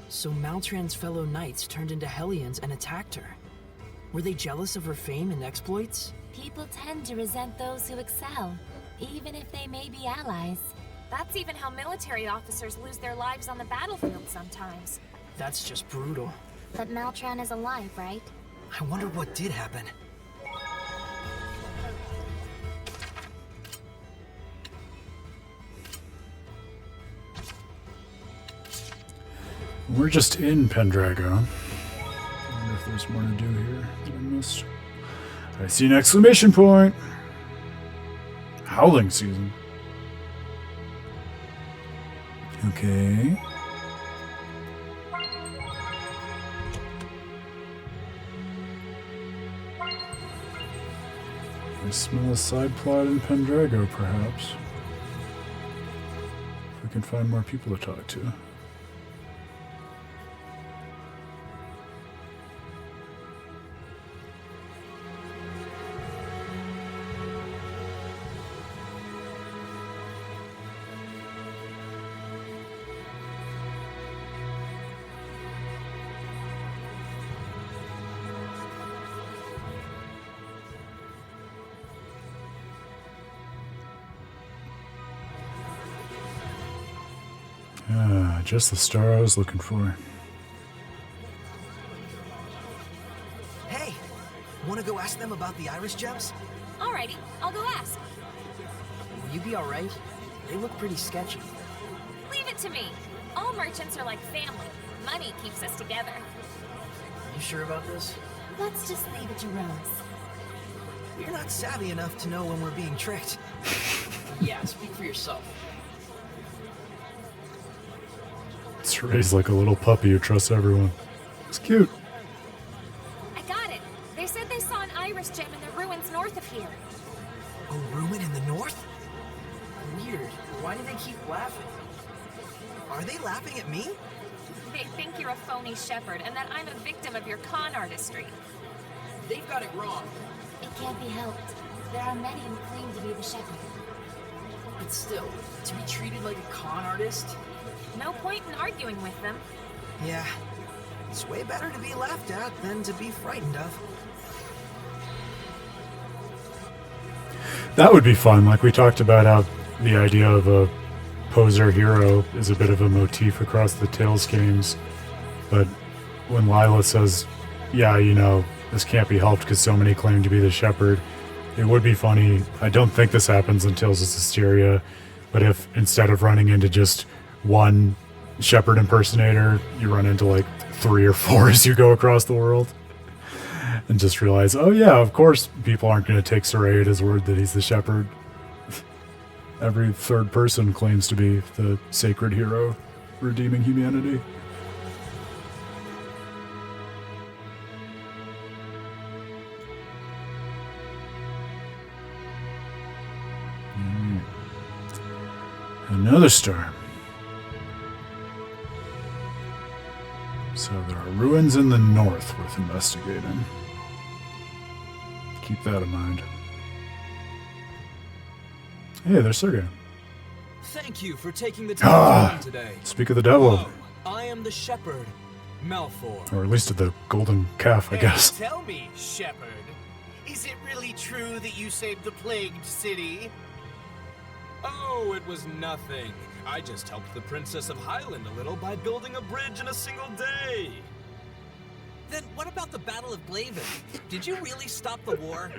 So Maltran's fellow knights turned into Hellions and attacked her. Were they jealous of her fame and exploits? People tend to resent those who excel, even if they may be allies. That's even how military officers lose their lives on the battlefield sometimes. That's just brutal. But Maltran is alive, right? I wonder what did happen. We're just in Pendragon. I wonder if there's more to do here that I missed. I see an exclamation point! Howling season. Okay. I smell a side plot in Pendrago, perhaps. If we can find more people to talk to. just the star I was looking for. Hey, wanna go ask them about the iris gems? Alrighty, I'll go ask. Will you be alright? They look pretty sketchy. Leave it to me. All merchants are like family. Money keeps us together. You sure about this? Let's just leave it to Rose. You're not savvy enough to know when we're being tricked. Yeah, speak for yourself. Sorey's like a little puppy who trusts everyone. It's cute. I got it. They said they saw an iris gem in the ruins north of here. A ruin in the north? Weird. Why do they keep laughing? Are they laughing at me? They think you're a phony shepherd and that I'm a victim of your con artistry. They've got it wrong. It can't be helped. There are many who claim to be the shepherd. But still, to be treated like a con artist? No point in arguing with them. Yeah. It's way better to be laughed at than to be frightened of. That would be fun. Like we talked about how the idea of a poser hero is a bit of a motif across the Tales games. But when Lila says, yeah, you know, this can't be helped because so many claim to be the shepherd, it would be funny. I don't think this happens in Tales of Hysteria, but if instead of running into just one shepherd impersonator, you run into like 3 or 4 as you go across the world. And just realize, oh yeah, of course people aren't going to take Sorey at his word that he's the shepherd. Every third person claims to be the sacred hero redeeming humanity. Another star. So there are ruins in the north worth investigating. Keep that in mind. Hey, there's Sergey. Thank you for taking the time to come today. Speak of the devil. Hello, I am the shepherd, Malfoy. Or at least of the golden calf, I guess. Tell me, shepherd, is it really true that you saved the plagued city? Oh, it was nothing. I just helped the Princess of Highland a little by building a bridge in a single day. Then what about the Battle of Glaven? Did you really stop the war?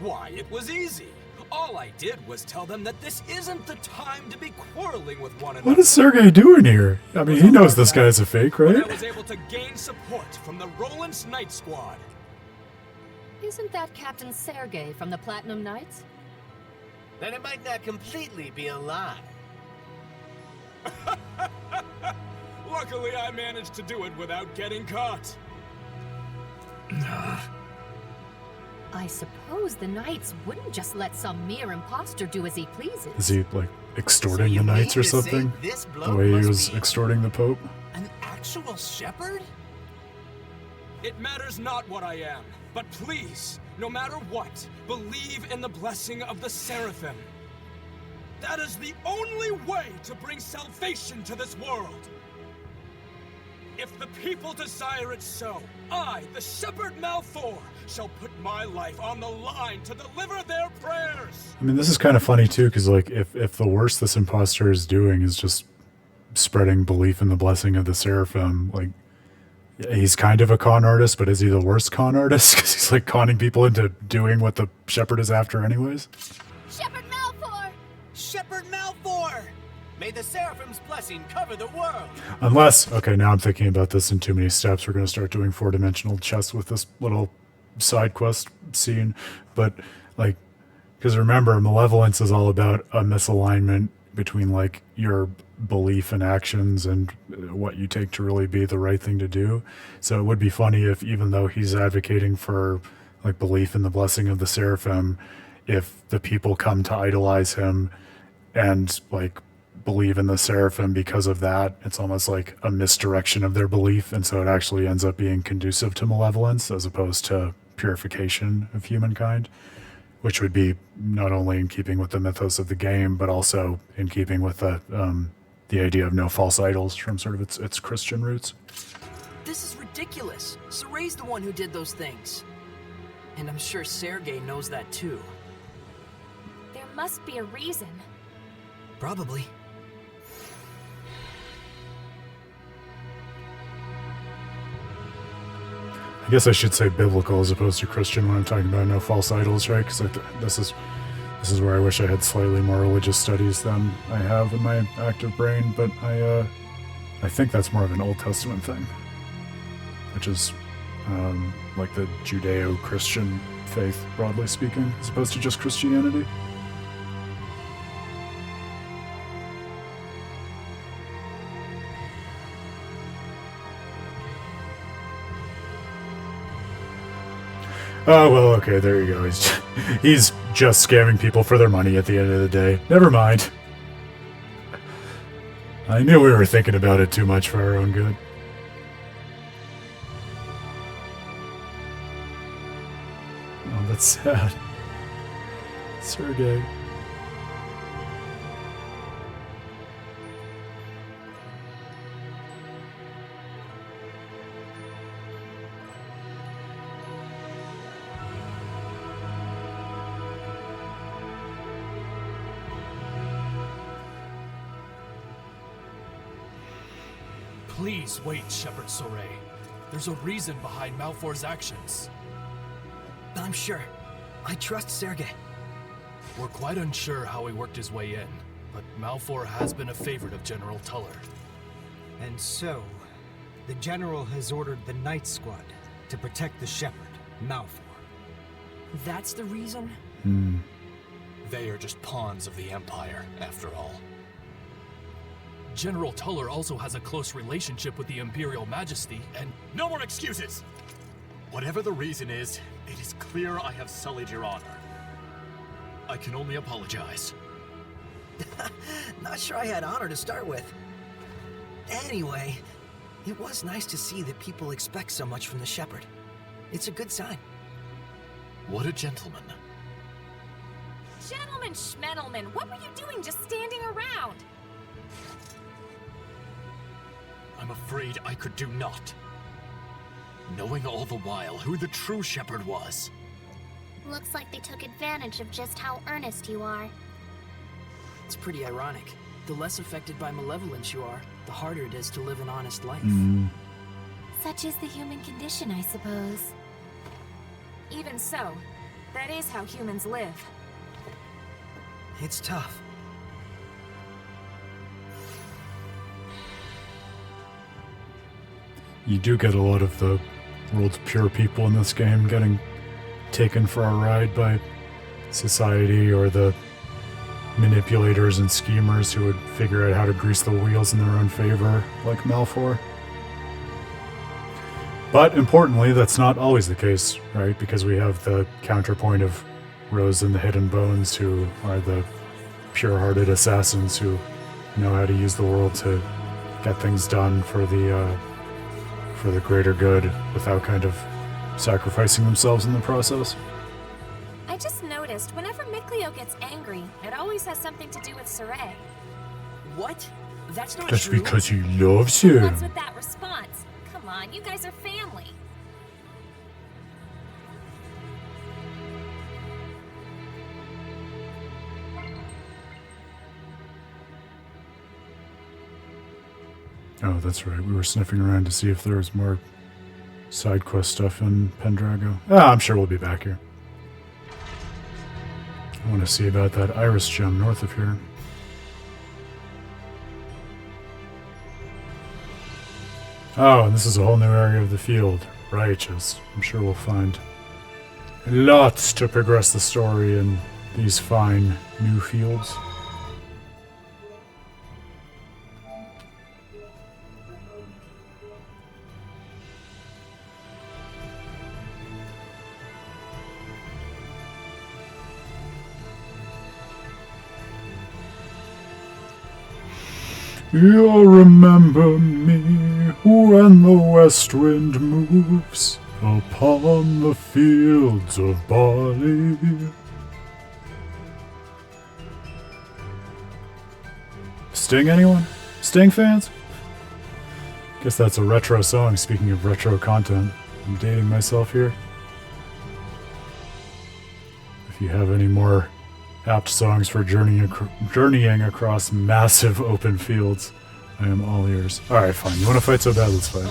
Why, it was easy. All I did was tell them that this isn't the time to be quarreling with one another. What is Sergey doing here? I mean, he knows this guy's a fake, But right? I was able to gain support from the Roland's Night Squad. Isn't that Captain Sergey from the Platinum Knights? Then it might not completely be a lie. Luckily, I managed to do it without getting caught. I suppose the Knights wouldn't just let some mere imposter do as he pleases. Is he, like, extorting So you the knights mean or to say something? this The bloke way he must was be extorting the Pope? an actual shepherd? It matters not what I am, but please, no matter what, believe in the blessing of the Seraphim. That is the only way to bring salvation to this world. If the people desire it so, I, the Shepherd Malfoy, shall put my life on the line to deliver their prayers. I mean, this is kind of funny, too, because, like, if the worst this imposter is doing is just spreading belief in the blessing of the Seraphim, like, he's kind of a con artist, but is he the worst con artist? Because he's, like, conning people into doing what the Shepherd is after anyways? Shepherd Malfoy! Shepherd Malfoy! May the Seraphim's blessing cover the world! Unless, okay, now I'm thinking about this in too many steps. We're going to start doing 4-dimensional chess with this little side quest scene. But, like, because remember, malevolence is all about a misalignment between, like, your belief and actions and what you take to really be the right thing to do. So it would be funny if, even though he's advocating for, like, belief in the blessing of the Seraphim, if the people come to idolize him and, like, believe in the Seraphim because of that, it's almost like a misdirection of their belief, and so it actually ends up being conducive to malevolence as opposed to purification of humankind, which would be not only in keeping with the mythos of the game, but also in keeping with the idea of no false idols from sort of its Christian roots. This is ridiculous. Sorey's the one who did those things. And I'm sure Sergey knows that too. There must be a reason. Probably. I guess I should say biblical as opposed to Christian when I'm talking about no false idols, right? Because this is where I wish I had slightly more religious studies than I have in my active brain, but I think that's more of an Old Testament thing, which is like the Judeo-Christian faith, broadly speaking, as opposed to just Christianity. Oh, well, okay, there you go. He's just scamming people for their money at the end of the day. Never mind. I knew we were thinking about it too much for our own good. Oh, that's sad. Sergey. Please wait, Shepherd Sorey. There's a reason behind Malfor's actions. I'm sure. I trust Sergey. We're quite unsure how he worked his way in, but Malfor has been a favorite of General Tuller. And so, the General has ordered the Night Squad to protect the Shepherd, Malfor. That's the reason? They are just pawns of the Empire, after all. General Tuller also has a close relationship with the Imperial Majesty, and— No more excuses! Whatever the reason is, it is clear I have sullied your honor. I can only apologize. Not sure I had honor to start with. Anyway, it was nice to see that people expect so much from the Shepherd. It's a good sign. What a gentleman. Gentleman Schmendelman, what were you doing just standing around? I'm afraid I could do naught. Knowing all the while who the true Shepherd was. Looks like they took advantage of just how earnest you are. It's pretty ironic. The less affected by malevolence you are, the harder it is to live an honest life. Such is the human condition, I suppose. Even so, that is how humans live. It's tough. You do get a lot of the world's pure people in this game getting taken for a ride by society or the manipulators and schemers who would figure out how to grease the wheels in their own favor, like Malfor. But importantly, that's not always the case, right? Because we have the counterpoint of Rose and the Hidden Bones, who are the pure-hearted assassins who know how to use the world to get things done for the greater good without kind of sacrificing themselves in the process. I just noticed whenever Mikleo gets angry, it always has something to do with Sorey. What? That's not That's true. because he loves him. What's with that response? Come on, you guys are family. Oh, that's right. We were sniffing around to see if there was more side quest stuff in Pendrago. I'm sure we'll be back here. I want to see about that iris gem north of here. Oh, and this is a whole new area of the field. Righteous. I'm sure we'll find lots to progress the story in these fine new fields. You'll remember me when the west wind moves upon the fields of barley. Sting, anyone? Sting fans? Guess that's a retro song, speaking of retro content. I'm dating myself here. If you have any more apt songs for journeying across massive open fields, I am all ears. Alright, fine. You want to fight so bad? Let's fight.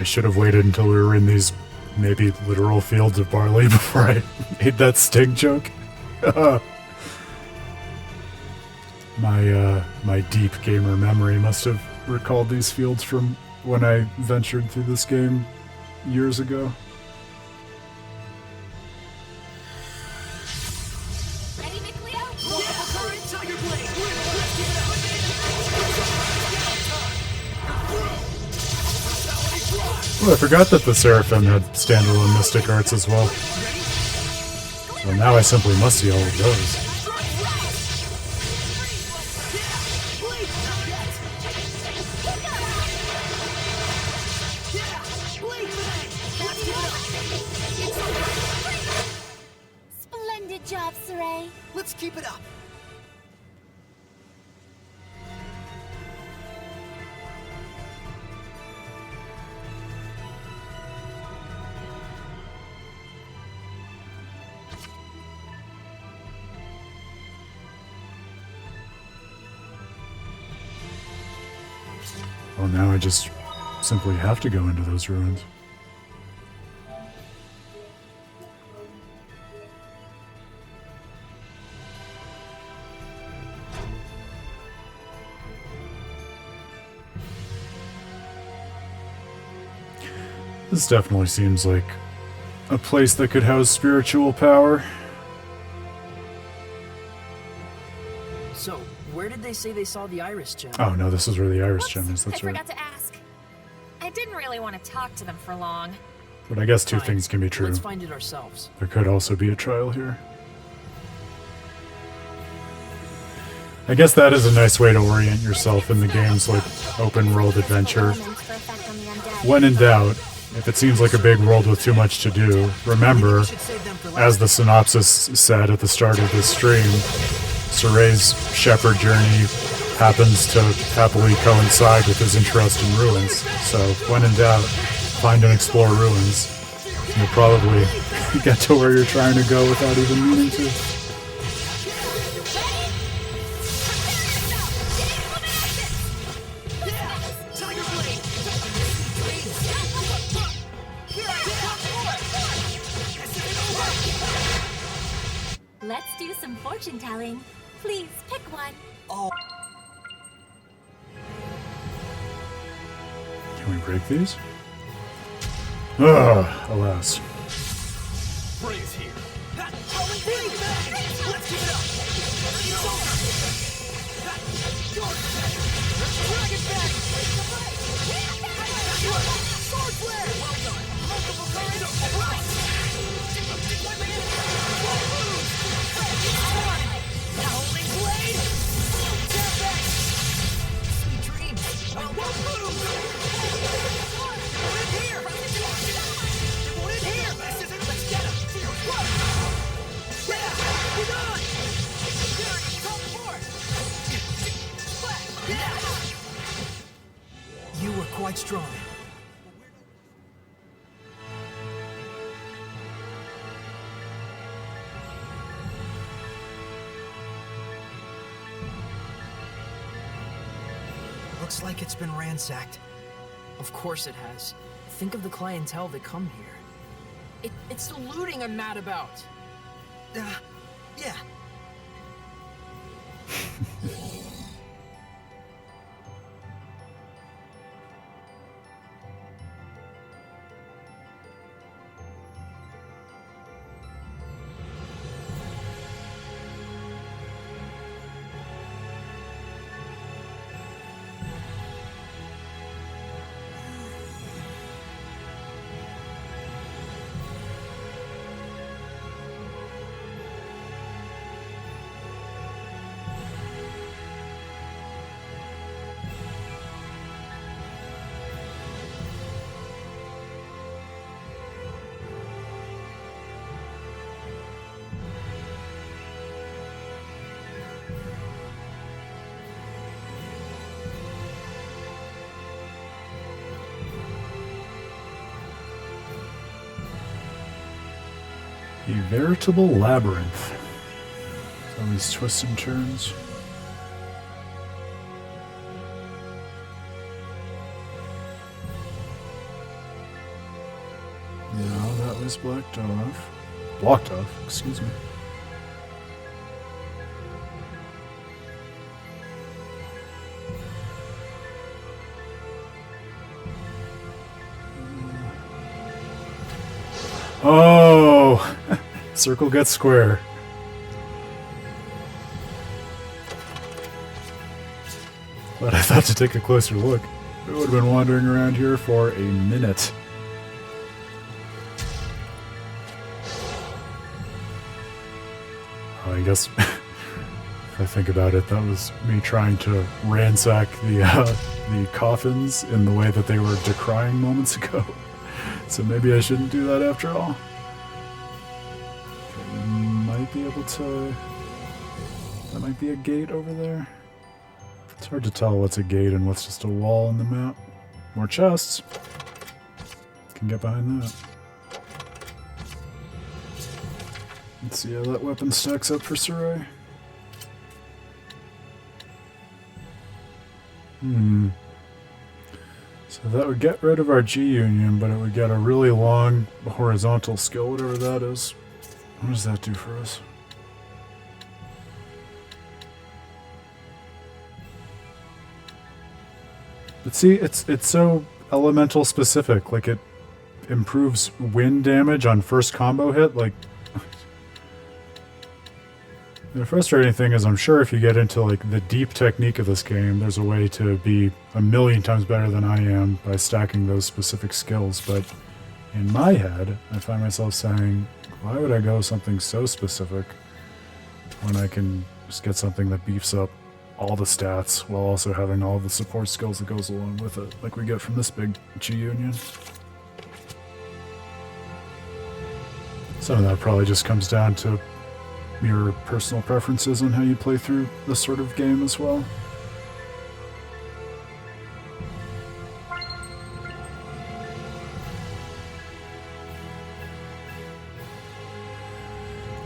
I should have waited until we were in these maybe literal fields of barley before I made that Sting joke. My deep gamer memory must have recalled these fields from when I ventured through this game years ago. Oh, I forgot that the Seraphim had standalone mystic arts as well. So now I simply must see all of those. Splendid job, Sorey. Let's keep it up. Well, now I just simply have to go into those ruins. This definitely seems like a place that could house spiritual power. So, where did they say they saw the Iris Gem? Oh no, this is where the Iris Gem is, that's I right. forgot to ask. I didn't really want to talk to them for long. But I guess two Fine. things can be true. Let's find it ourselves. There could also be a trial here. I guess that is a nice way to orient yourself in the game's like open world adventure. When in doubt, if it seems like a big world with too much to do, remember, as the synopsis said at the start of this stream, Sorey's shepherd journey happens to happily coincide with his interest in ruins. So, when in doubt, find and explore ruins. You'll probably get to where you're trying to go without even meaning to. Let's do some fortune telling. Please pick one. Can we break these? Ugh, alas. Freeze here. Let's keep it up. Dragon back. Sword flare. Well done. Multiple currents. Howling blade. Tap back. Sweet dreams. Won't move. In here. In here. Let's get him. Yeah. Get on. Come forth. Yeah. You were quite strong. Looks like it's been ransacked. Of course it has. Think of the clientele that come here. It's the looting I'm mad about. Yeah. A veritable labyrinth. All these twists and turns. is blocked off. Blocked off, excuse me. Oh! Circle gets square. But I thought to take a closer look. I would have been wandering around here for a minute. Oh, I guess, if I think about it, that was me trying to ransack the coffins in the way that they were decrying moments ago. So maybe I shouldn't do that after all. Okay, we might be able to... That might be a gate over there. It's hard to tell what's a gate and what's just a wall on the map. More chests. Can get behind that. Let's see how that weapon stacks up for Sorey. So that would get rid of our G-Union, but it would get a really long horizontal skill, whatever that is. What does that do for us? But see, it's so elemental specific. Like, it improves wind damage on first combo hit. Like, the frustrating thing is I'm sure if you get into, like, the deep technique of this game, there's a way to be a million times better than I am by stacking those specific skills. But in my head, I find myself saying, why would I go something so specific when I can just get something that beefs up all the stats while also having all the support skills that goes along with it, like we get from this big G-Union. Some of that probably just comes down to your personal preferences on how you play through this sort of game as well.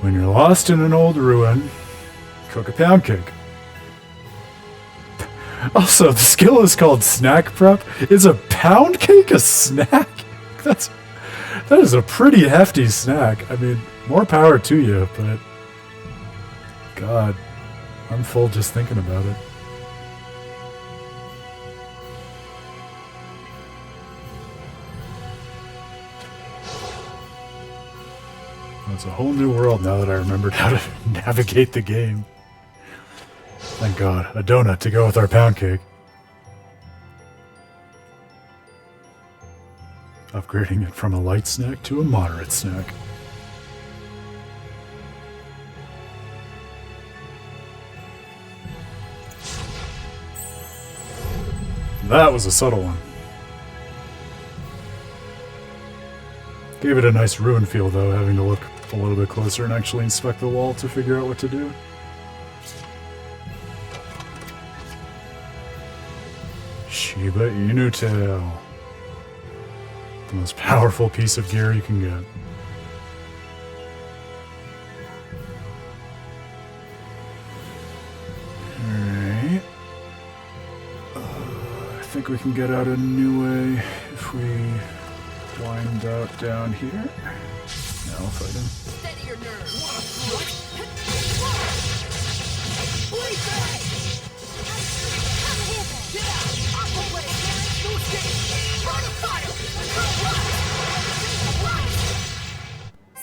When you're lost in an old ruin, cook a pound cake. Also, the skill is called Snack Prep. Is a pound cake a snack? That is a pretty hefty snack. I mean, more power to you, but God, I'm full just thinking about it. Well, it's a whole new world now that I remembered how to navigate the game. Thank God, a donut to go with our pound cake. Upgrading it from a light snack to a moderate snack. That was a subtle one. Gave it a nice ruin feel though, having to look a little bit closer and actually inspect the wall to figure out what to do. Shiba Inu Tail. The most powerful piece of gear you can get. Alright. I think we can get out a new way if we wind out down here. Now I'll fight him. Steady your nerves.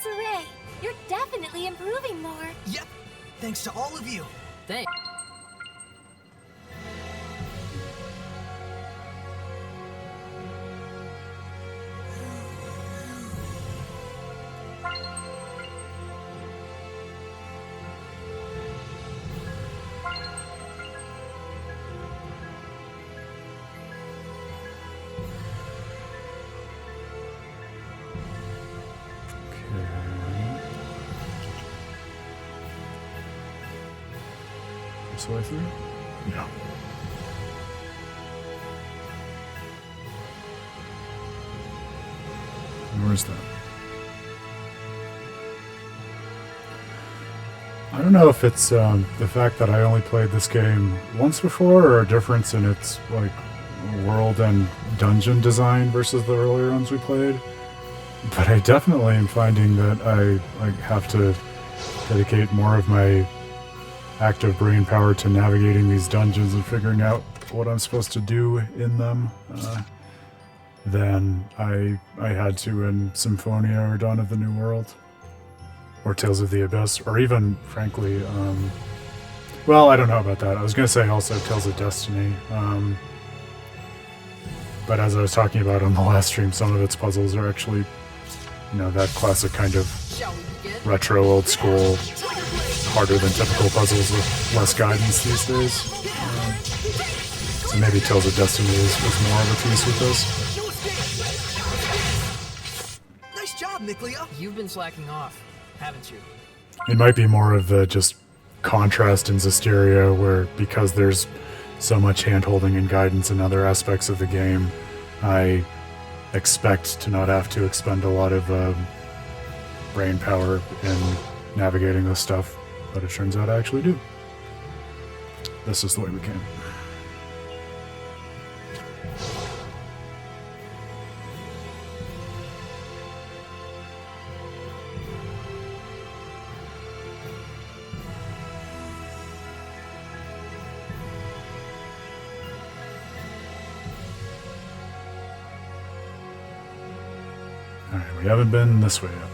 Sorey, you're definitely improving more. Yep, thanks to all of you. Thanks. This way through? No. Where's that? I don't know if it's the fact that I only played this game once before, or a difference in its like world and dungeon design versus the earlier ones we played. But I definitely am finding that I have to dedicate more of my active brain power to navigating these dungeons and figuring out what I'm supposed to do in them than I had to in Symphonia or Dawn of the New World or Tales of the Abyss, or even, frankly, well, I don't know about that. I was going to say also Tales of Destiny, but as I was talking about on the last stream, some of its puzzles are actually, you know, that classic kind of retro, old school, harder than typical puzzles with less guidance these days. So maybe Tales of Destiny is more of a piece with this. Nice job, Nicleo. You've been slacking off, haven't you? It might be more of the just contrast in Zestiria, where because there's so much hand-holding and guidance in other aspects of the game, I expect to not have to expend a lot of brain power in navigating this stuff, but it turns out I actually do. This is the way we came. Alright, we haven't been this way yet.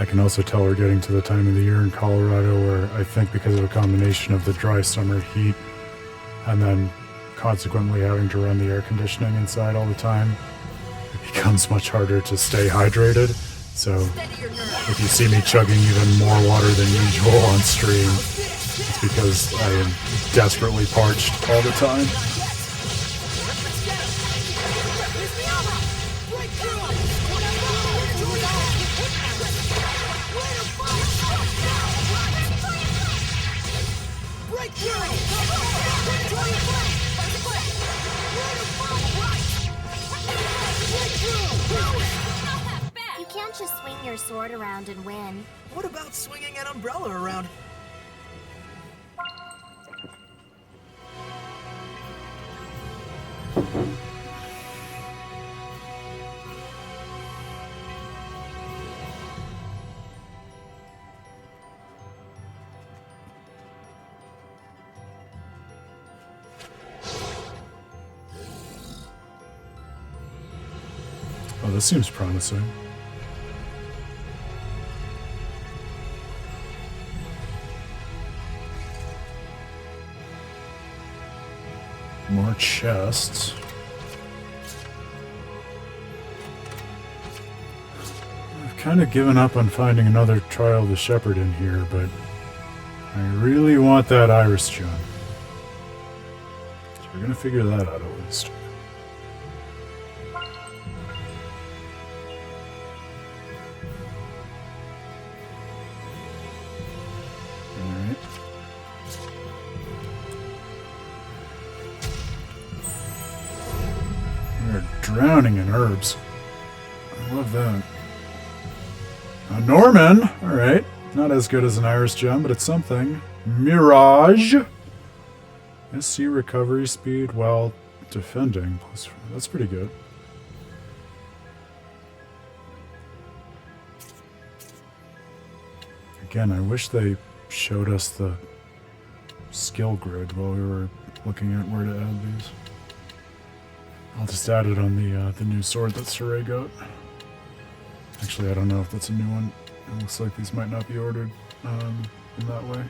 I can also tell we're getting to the time of the year in Colorado where I think because of a combination of the dry summer heat and then consequently having to run the air conditioning inside all the time, it becomes much harder to stay hydrated. So if you see me chugging even more water than usual on stream, it's because I am desperately parched all the time. You can't just swing your sword around and win. What about swinging an umbrella around? Oh, this seems promising. More chests. I've kind of given up on finding another Trial of the Shepherd in here, but I really want that Iris gem. So we're gonna figure that out at least. Drowning in herbs. I love that. A Norman! Alright. Not as good as an Iris gem, but it's something. Mirage! SC recovery speed while defending. That's pretty good. Again, I wish they showed us the skill grid while we were looking at where to add these. I'll just add it on the new sword that Sorey got. Actually, I don't know if that's a new one. It looks like these might not be ordered in that way.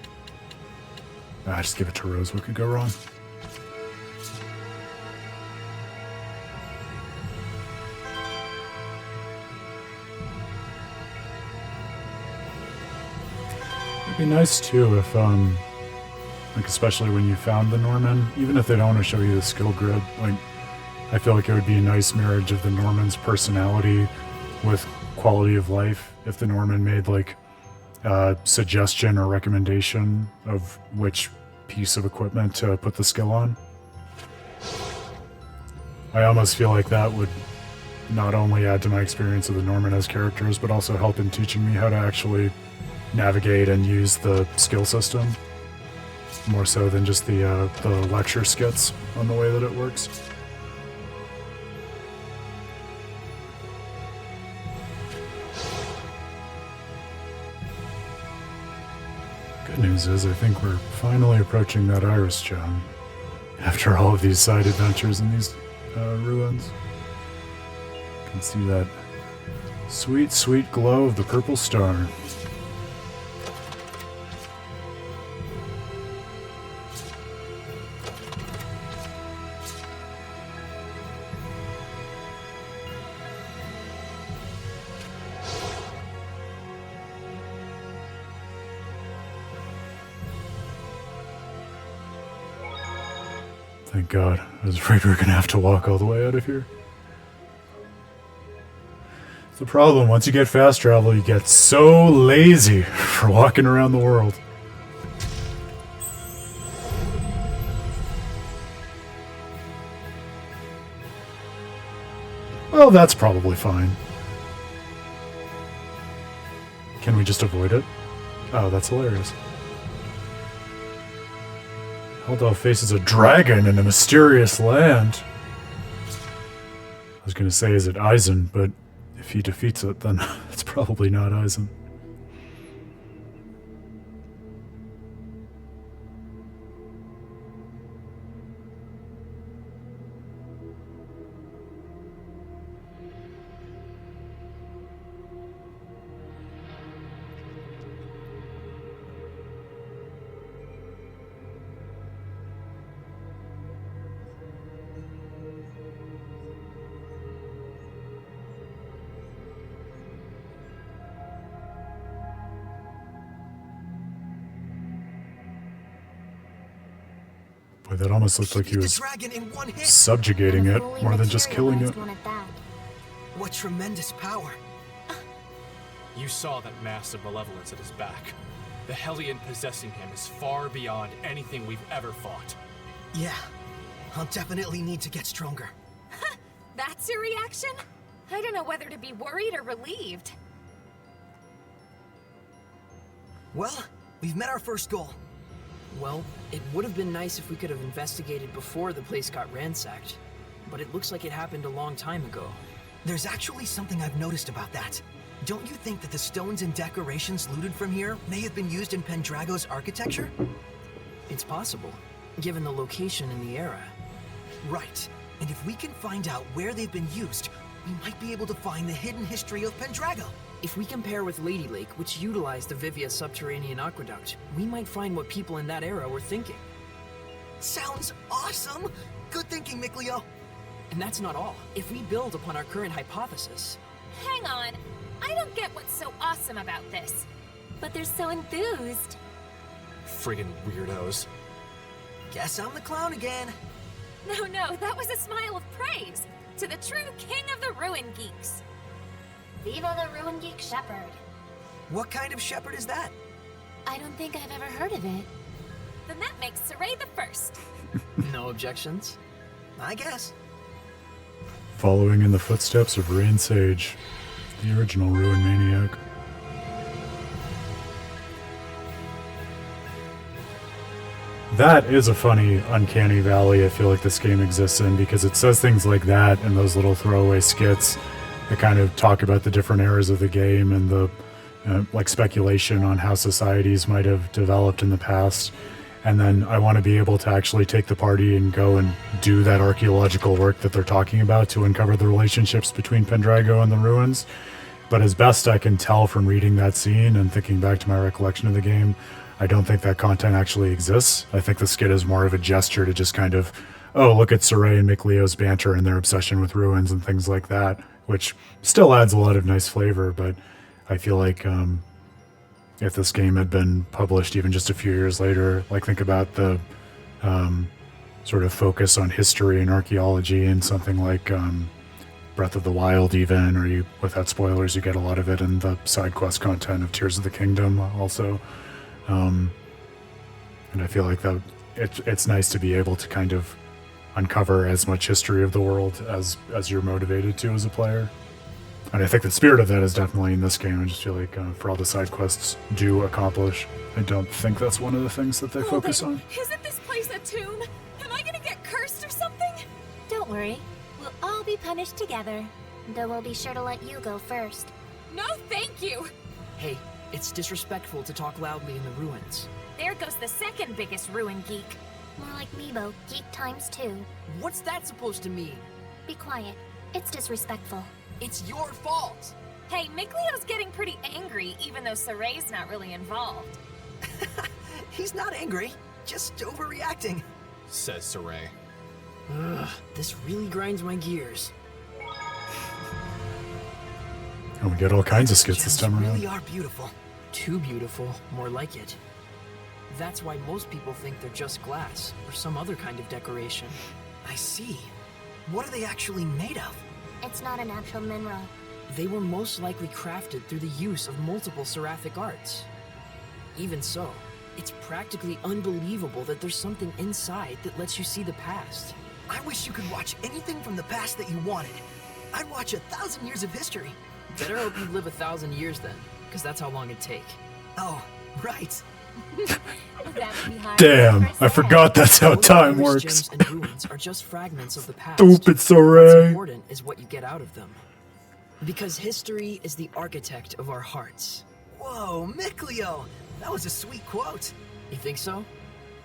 Just give it to Rose. What could go wrong? It'd be nice too if, like especially when you found the Norman, even if they don't want to show you the skill grid, like I feel like it would be a nice marriage of the Norman's personality with quality of life if the Norman made like a suggestion or recommendation of which piece of equipment to put the skill on. I almost feel like that would not only add to my experience of the Norman as characters, but also help in teaching me how to actually navigate and use the skill system, more so than just the lecture skits on the way that it works. Good news is I think we're finally approaching that iris gem after all of these side adventures in these ruins. You can see that sweet, sweet glow of the purple star. Thank God. I was afraid we were going to have to walk all the way out of here. It's the problem. Once you get fast travel, you get so lazy for walking around the world. Well, that's probably fine. Can we just avoid it? Oh, that's hilarious. Haldal faces a dragon in a mysterious land. I was going to say, is it Eisen? But if he defeats it, then it's probably not Eisen. Boy, that almost looked like he was subjugating it more than just killing it. What tremendous power. You saw that massive malevolence at his back. The Hellion possessing him is far beyond anything we've ever fought. Yeah, I'll definitely need to get stronger. That's your reaction? I don't know whether to be worried or relieved. Well, we've met our first goal. Well, it would have been nice if we could have investigated before the place got ransacked. But it looks like it happened a long time ago. There's actually something I've noticed about that. Don't you think that the stones and decorations looted from here may have been used in Pendrago's architecture? It's possible, given the location and the era. Right. And if we can find out where they've been used, we might be able to find the hidden history of Pendrago. If we compare with Lady Lake, which utilized the Vivia subterranean aqueduct, we might find what people in that era were thinking. Sounds awesome! Good thinking, Mikleo. And that's not all. If we build upon our current hypothesis... Hang on. I don't get what's so awesome about this. But they're so enthused. Friggin' weirdos. Guess I'm the clown again. No, that was a smile of praise to the true king of the Ruin Geeks. Viva the Ruin Geek Shepherd. What kind of shepherd is that? I don't think I've ever heard of it. Then that makes Sorey the first. No objections? I guess. Following in the footsteps of Rain Sage, the original Ruin Maniac. That is a funny, uncanny valley I feel like this game exists in, because it says things like that in those little throwaway skits that kind of talk about the different eras of the game and the like speculation on how societies might have developed in the past. And then I want to be able to actually take the party and go and do that archaeological work that they're talking about to uncover the relationships between Pendrago and the ruins. But as best I can tell from reading that scene and thinking back to my recollection of the game, I don't think that content actually exists. I think the skit is more of a gesture to just kind of, oh, look at Sorey and Mikleo's banter and their obsession with ruins and things like that, which still adds a lot of nice flavor. But I feel like if this game had been published even just a few years later, like think about the sort of focus on history and archaeology and something like Breath of the Wild even, or you, without spoilers, you get a lot of it in the side quest content of Tears of the Kingdom also. And I feel like that it's nice to be able to kind of uncover as much history of the world as you're motivated to as a player. And I think the spirit of that is definitely in this game. I just feel like for all the side quests do accomplish, I don't think that's one of the things that they focus on. Isn't this place a tomb? Am I gonna get cursed or something? Don't worry. We'll all be punished together. Though we'll be sure to let you go first. No, thank you! Hey, it's disrespectful to talk loudly in the ruins. There goes the second biggest ruin geek. More like Meebo, geek times 2. What's that supposed to mean? Be quiet. It's disrespectful. It's your fault! Hey, Miklio's getting pretty angry, even though Sorey's not really involved. He's not angry, just overreacting. Says Sorey. Ugh, this really grinds my gears. And we get all kinds of skits this time around. Really are beautiful. Too beautiful, more like it. That's why most people think they're just glass, or some other kind of decoration. I see. What are they actually made of? It's not a natural mineral. They were most likely crafted through the use of multiple seraphic arts. Even so, it's practically unbelievable that there's something inside that lets you see the past. I wish you could watch anything from the past that you wanted. I'd watch 1,000 years of history. Better hope you live 1,000 years then, because that's how long it'd take. Oh, right. Damn, I forgot that's how time All the works. gems and ruins are just fragments of the past. Stupid What's Sorey. important is what you get out of them. Because history is the architect of our hearts. Whoa, Miklio! That was a sweet quote. You think so?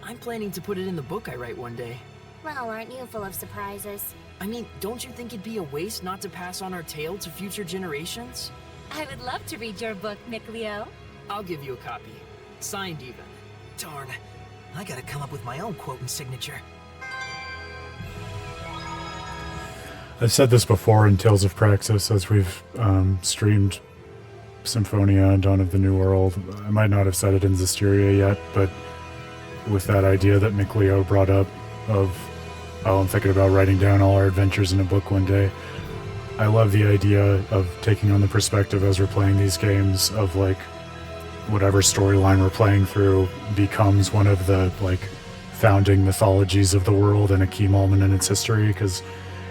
I'm planning to put it in the book I write one day. Well, aren't you full of surprises? I mean, don't you think it'd be a waste not to pass on our tale to future generations? I would love to read your book, Miklio. I'll give you a copy. Signed even. Darn. I gotta come up with my own quote and signature. I've said this before in Tales of Praxis as we've streamed Symphonia and Dawn of the New World. I might not have said it in Zestiria yet, but with that idea that Miklio brought up of, oh, I'm thinking about writing down all our adventures in a book one day. I love the idea of taking on the perspective as we're playing these games of like whatever storyline we're playing through becomes one of the like founding mythologies of the world and a key moment in its history, because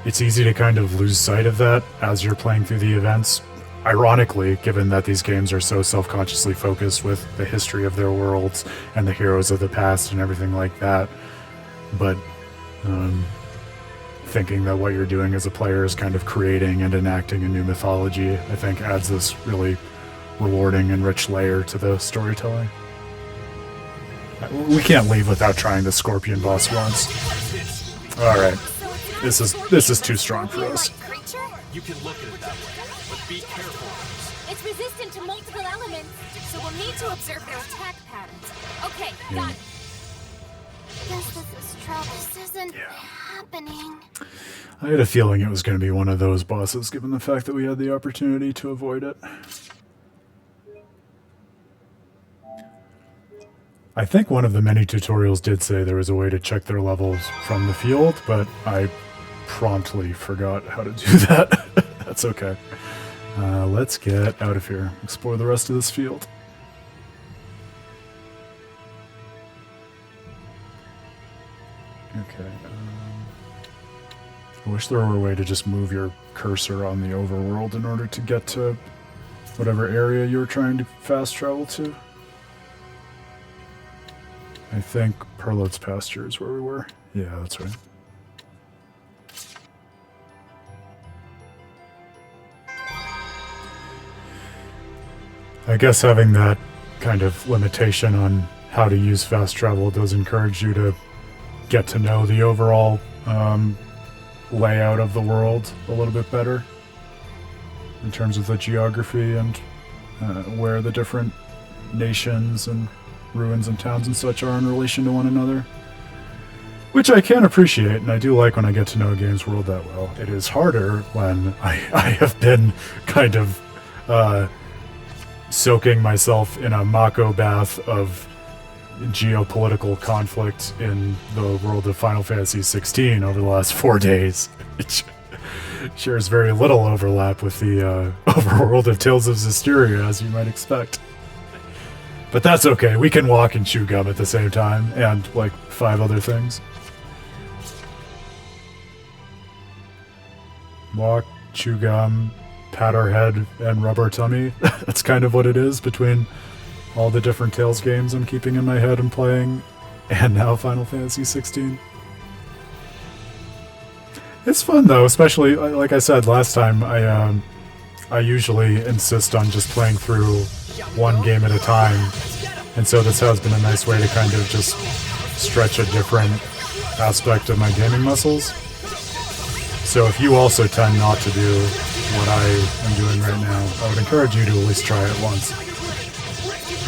it's easy to kind of lose sight of that as you're playing through the events. Ironically, given that these games are so self-consciously focused with the history of their worlds and the heroes of the past and everything like that. But thinking that what you're doing as a player is kind of creating and enacting a new mythology, I think adds this really rewarding and rich layer to the storytelling. We can't leave without trying the Scorpion boss once. Alright. This is too strong for us. You can look at it that way, but be careful. It's resistant to multiple elements, so we'll need to observe their attack patterns. Okay, got it. Guess this is trouble. This isn't happening. I had a feeling it was going to be one of those bosses, given the fact that we had the opportunity to avoid it. I think one of the many tutorials did say there was a way to check their levels from the field, but I promptly forgot how to do that. That's okay. Let's get out of here. Explore the rest of this field. Okay. I wish there were a way to just move your cursor on the overworld in order to get to whatever area you were trying to fast travel to. I think Perlot's pasture is where we were. Yeah, that's right. I guess having that kind of limitation on how to use fast travel does encourage you to get to know the overall layout of the world a little bit better in terms of the geography and where the different nations and ruins and towns and such are in relation to one another, which I can appreciate, and I do like when I get to know a game's world that well. It is harder when I have been kind of soaking myself in a Mako bath of geopolitical conflict in the world of Final Fantasy XVI over the last 4 days, which shares very little overlap with the overworld of Tales of Zestiria, as you might expect. But that's okay, we can walk and chew gum at the same time, and, like, 5 other things. Walk, chew gum, pat our head, and rub our tummy. That's kind of what it is between all the different Tales games I'm keeping in my head and playing, and now Final Fantasy 16. It's fun though, especially, like I said last time, I usually insist on just playing through one game at a time, and so this has been a nice way to kind of just stretch a different aspect of my gaming muscles. So if you also tend not to do what I am doing right now, I would encourage you to at least try it once.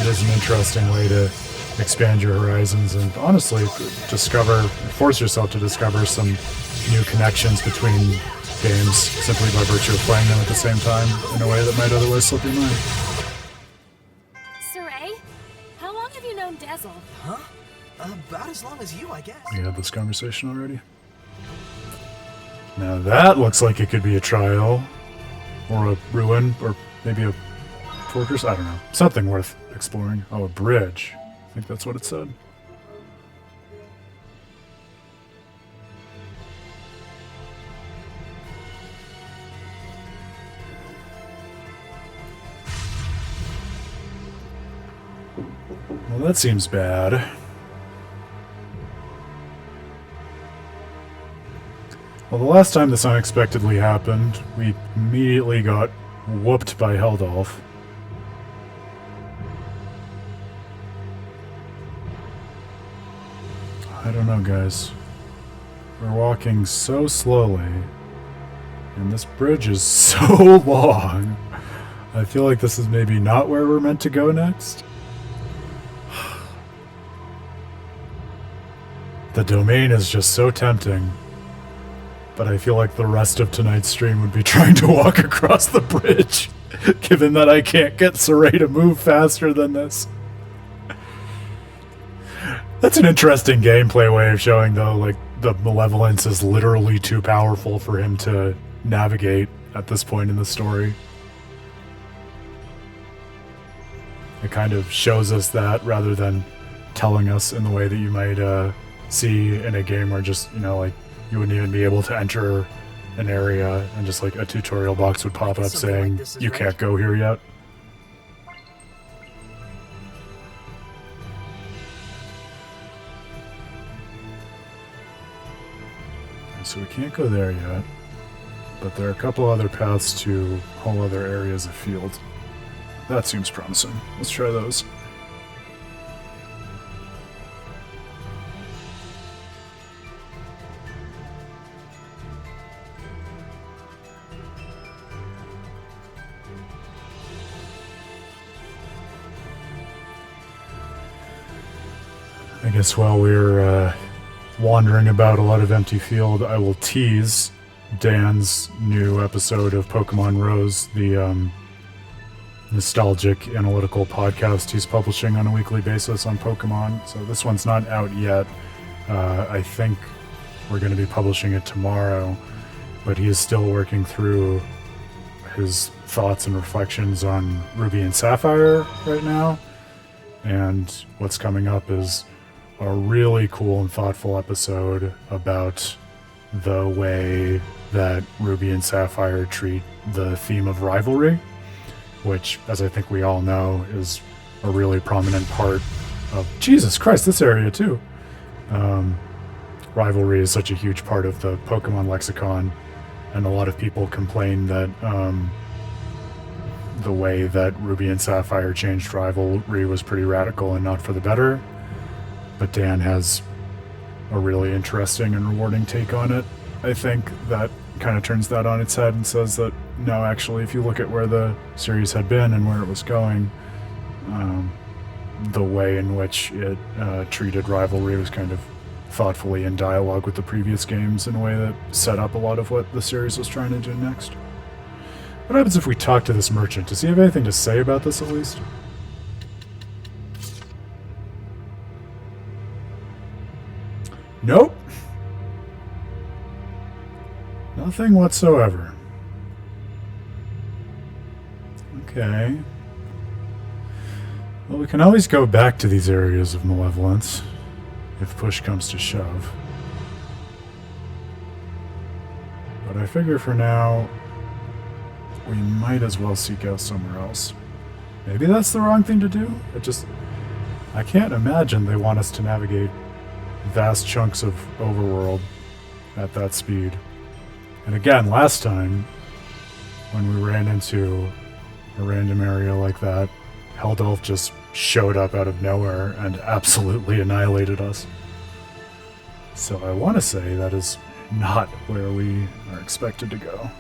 It is an interesting way to expand your horizons and honestly force yourself to discover some new connections between games simply by virtue of playing them at the same time in a way that might otherwise slip your mind. Sorey, how long have you known Dazzle? Huh? About as long as you, I guess. We had this conversation already. Now that looks like it could be a trial, or a ruin, or maybe a fortress, I don't know. Something worth exploring. Oh, a bridge. I think that's what it said. Well, that seems bad. Well, the last time this unexpectedly happened, we immediately got whooped by Heldolf. I don't know, guys. We're walking so slowly, and this bridge is so long. I feel like this is maybe not where we're meant to go next. The domain is just so tempting, but I feel like the rest of tonight's stream would be trying to walk across the bridge, given that I can't get Sorey to move faster than this. That's an interesting gameplay way of showing, though, like, the malevolence is literally too powerful for him to navigate at this point in the story. It kind of shows us that rather than telling us in the way that you might see in a game where just, you know, like, you wouldn't even be able to enter an area and just like a tutorial box would pop up saying, you can't go here yet. So we can't go there yet, but there are a couple other paths to whole other areas of field. That seems promising. Let's try those. I guess while we're wandering about a lot of empty field, I will tease Dan's new episode of Pokemon Rose, the nostalgic analytical podcast he's publishing on a weekly basis on Pokemon. So this one's not out yet. I think we're going to be publishing it tomorrow, but he is still working through his thoughts and reflections on Ruby and Sapphire right now. And what's coming up is a really cool and thoughtful episode about the way that Ruby and Sapphire treat the theme of rivalry, which, as I think we all know, is a really prominent part of... Jesus Christ, this area too! Rivalry is such a huge part of the Pokemon lexicon, and a lot of people complain that the way that Ruby and Sapphire changed rivalry was pretty radical and not for the better. But Dan has a really interesting and rewarding take on it. I think that kind of turns that on its head and says that, no, actually, if you look at where the series had been and where it was going, the way in which it treated rivalry was kind of thoughtfully in dialogue with the previous games in a way that set up a lot of what the series was trying to do next. What happens if we talk to this merchant? Does he have anything to say about this, at least? Nope. Nothing whatsoever. Okay. Well, we can always go back to these areas of malevolence, if push comes to shove. But I figure for now, we might as well seek out somewhere else. Maybe that's the wrong thing to do? I can't imagine they want us to navigate vast chunks of overworld at that speed. And again, last time, when we ran into a random area like that, Heldolf just showed up out of nowhere and absolutely annihilated us. So I want to say that is not where we are expected to go.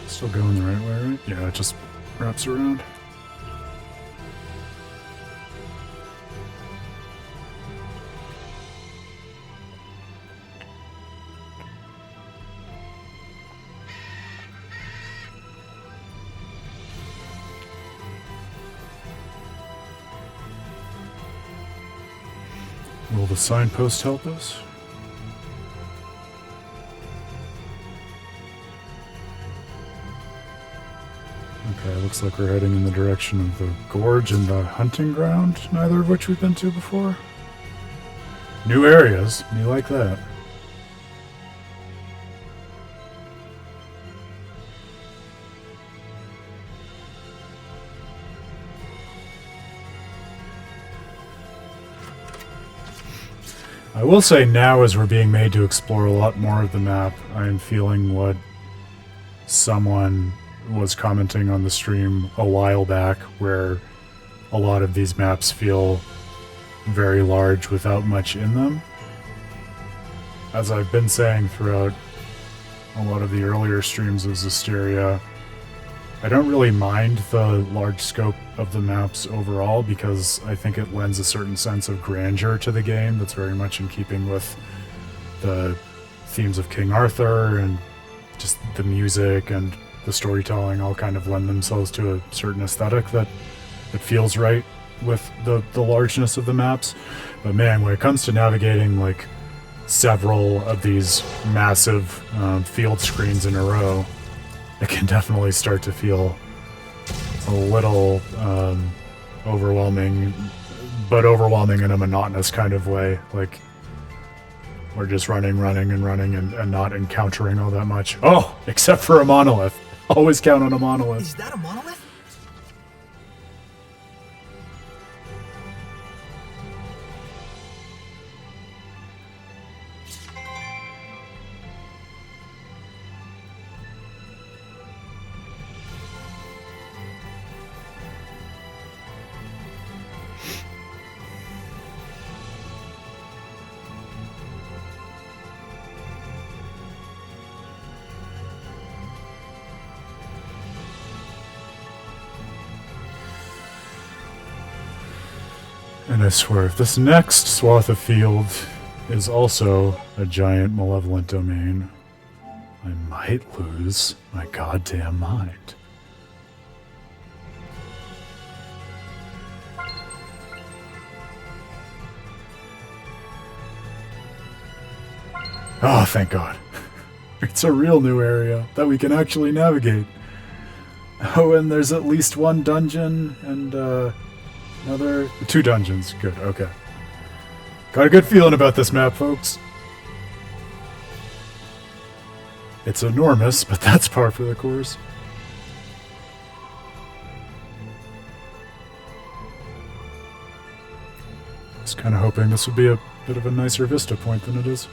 Still going the right way, right? Yeah, it just wraps around. Will the signpost help us? Okay, looks like we're heading in the direction of the gorge and the hunting ground, neither of which we've been to before. New areas, me like that. I will say now, as we're being made to explore a lot more of the map, I am feeling what someone was commenting on the stream a while back, where a lot of these maps feel very large without much in them. As I've been saying throughout a lot of the earlier streams of Zestiria, I don't really mind the large scope of the maps overall, because I think it lends a certain sense of grandeur to the game that's very much in keeping with the themes of King Arthur, and just the music and the storytelling all kind of lend themselves to a certain aesthetic that feels right with the largeness of the maps. But man, when it comes to navigating like several of these massive field screens in a row, it can definitely start to feel a little overwhelming, but overwhelming in a monotonous kind of way. Like, we're just running and not encountering all that much. Oh, except for a monolith. Always count on a monolith. Is that a monolith? And I swear, if this next swath of field is also a giant malevolent domain, I might lose my goddamn mind. Oh, thank God. It's a real new area that we can actually navigate. Oh, and there's at least one dungeon and, another... 2 dungeons. Good, okay. Got a good feeling about this map, folks. It's enormous, but that's par for the course. I was kind of hoping this would be a bit of a nicer vista point than it is.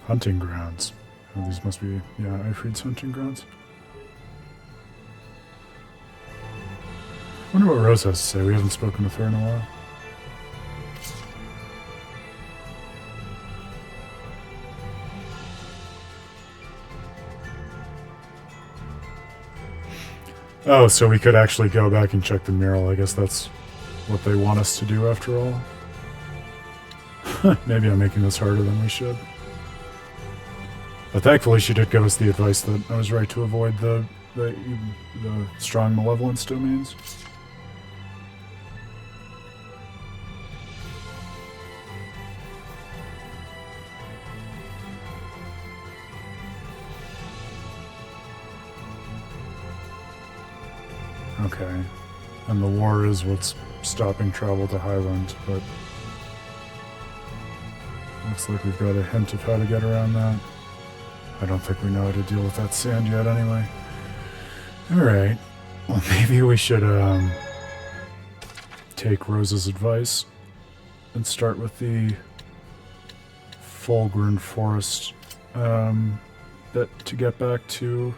Hunting grounds. Oh, these must be, yeah, Eifried's hunting grounds. I wonder what Rose has to say. We haven't spoken with her in a while. Oh, so we could actually go back and check the mural. I guess that's what they want us to do after all. Maybe I'm making this harder than we should. But thankfully she did give us the advice that I was right to avoid the strong malevolence domains. Okay. And the war is what's stopping travel to Highland, but looks like we've got a hint of how to get around that. I don't think we know how to deal with that sand yet anyway. Alright. Well, maybe we should take Rose's advice and start with the Fulgrim Forest bit to get back to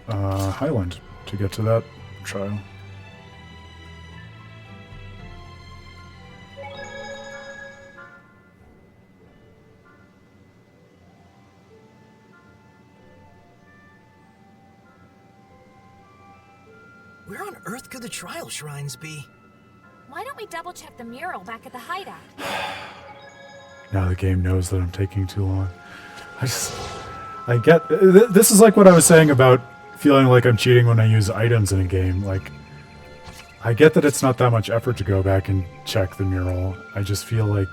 Highland, to get to that trial. Where on earth could the trial shrines be? Why don't we double check the mural back at the hideout? Now the game knows that I'm taking too long. I get... This is like what I was saying about feeling like I'm cheating when I use items in a game. Like, I get that it's not that much effort to go back and check the mural. I just feel like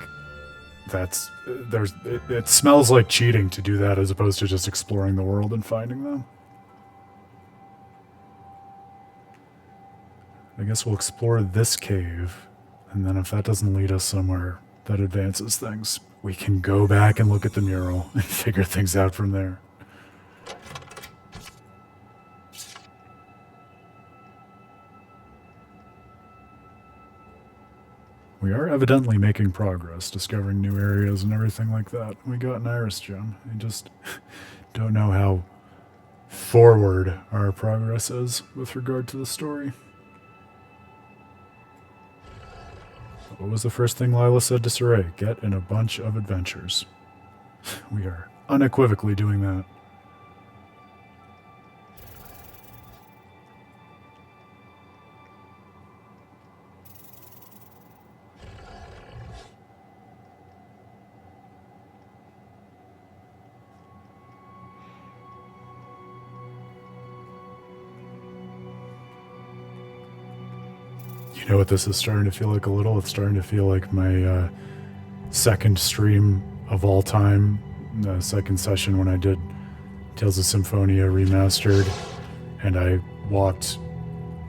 that's... It smells like cheating to do that as opposed to just exploring the world and finding them. I guess we'll explore this cave, and then if that doesn't lead us somewhere that advances things, we can go back and look at the mural and figure things out from there. We are evidently making progress, discovering new areas and everything like that. We got an iris gem. I just don't know how forward our progress is with regard to the story. What was the first thing Lila said to Sorey? Get in a bunch of adventures. We are unequivocally doing that. You know what this is starting to feel like a little? It's starting to feel like my second stream of all time, the second session when I did Tales of Symphonia Remastered, and I walked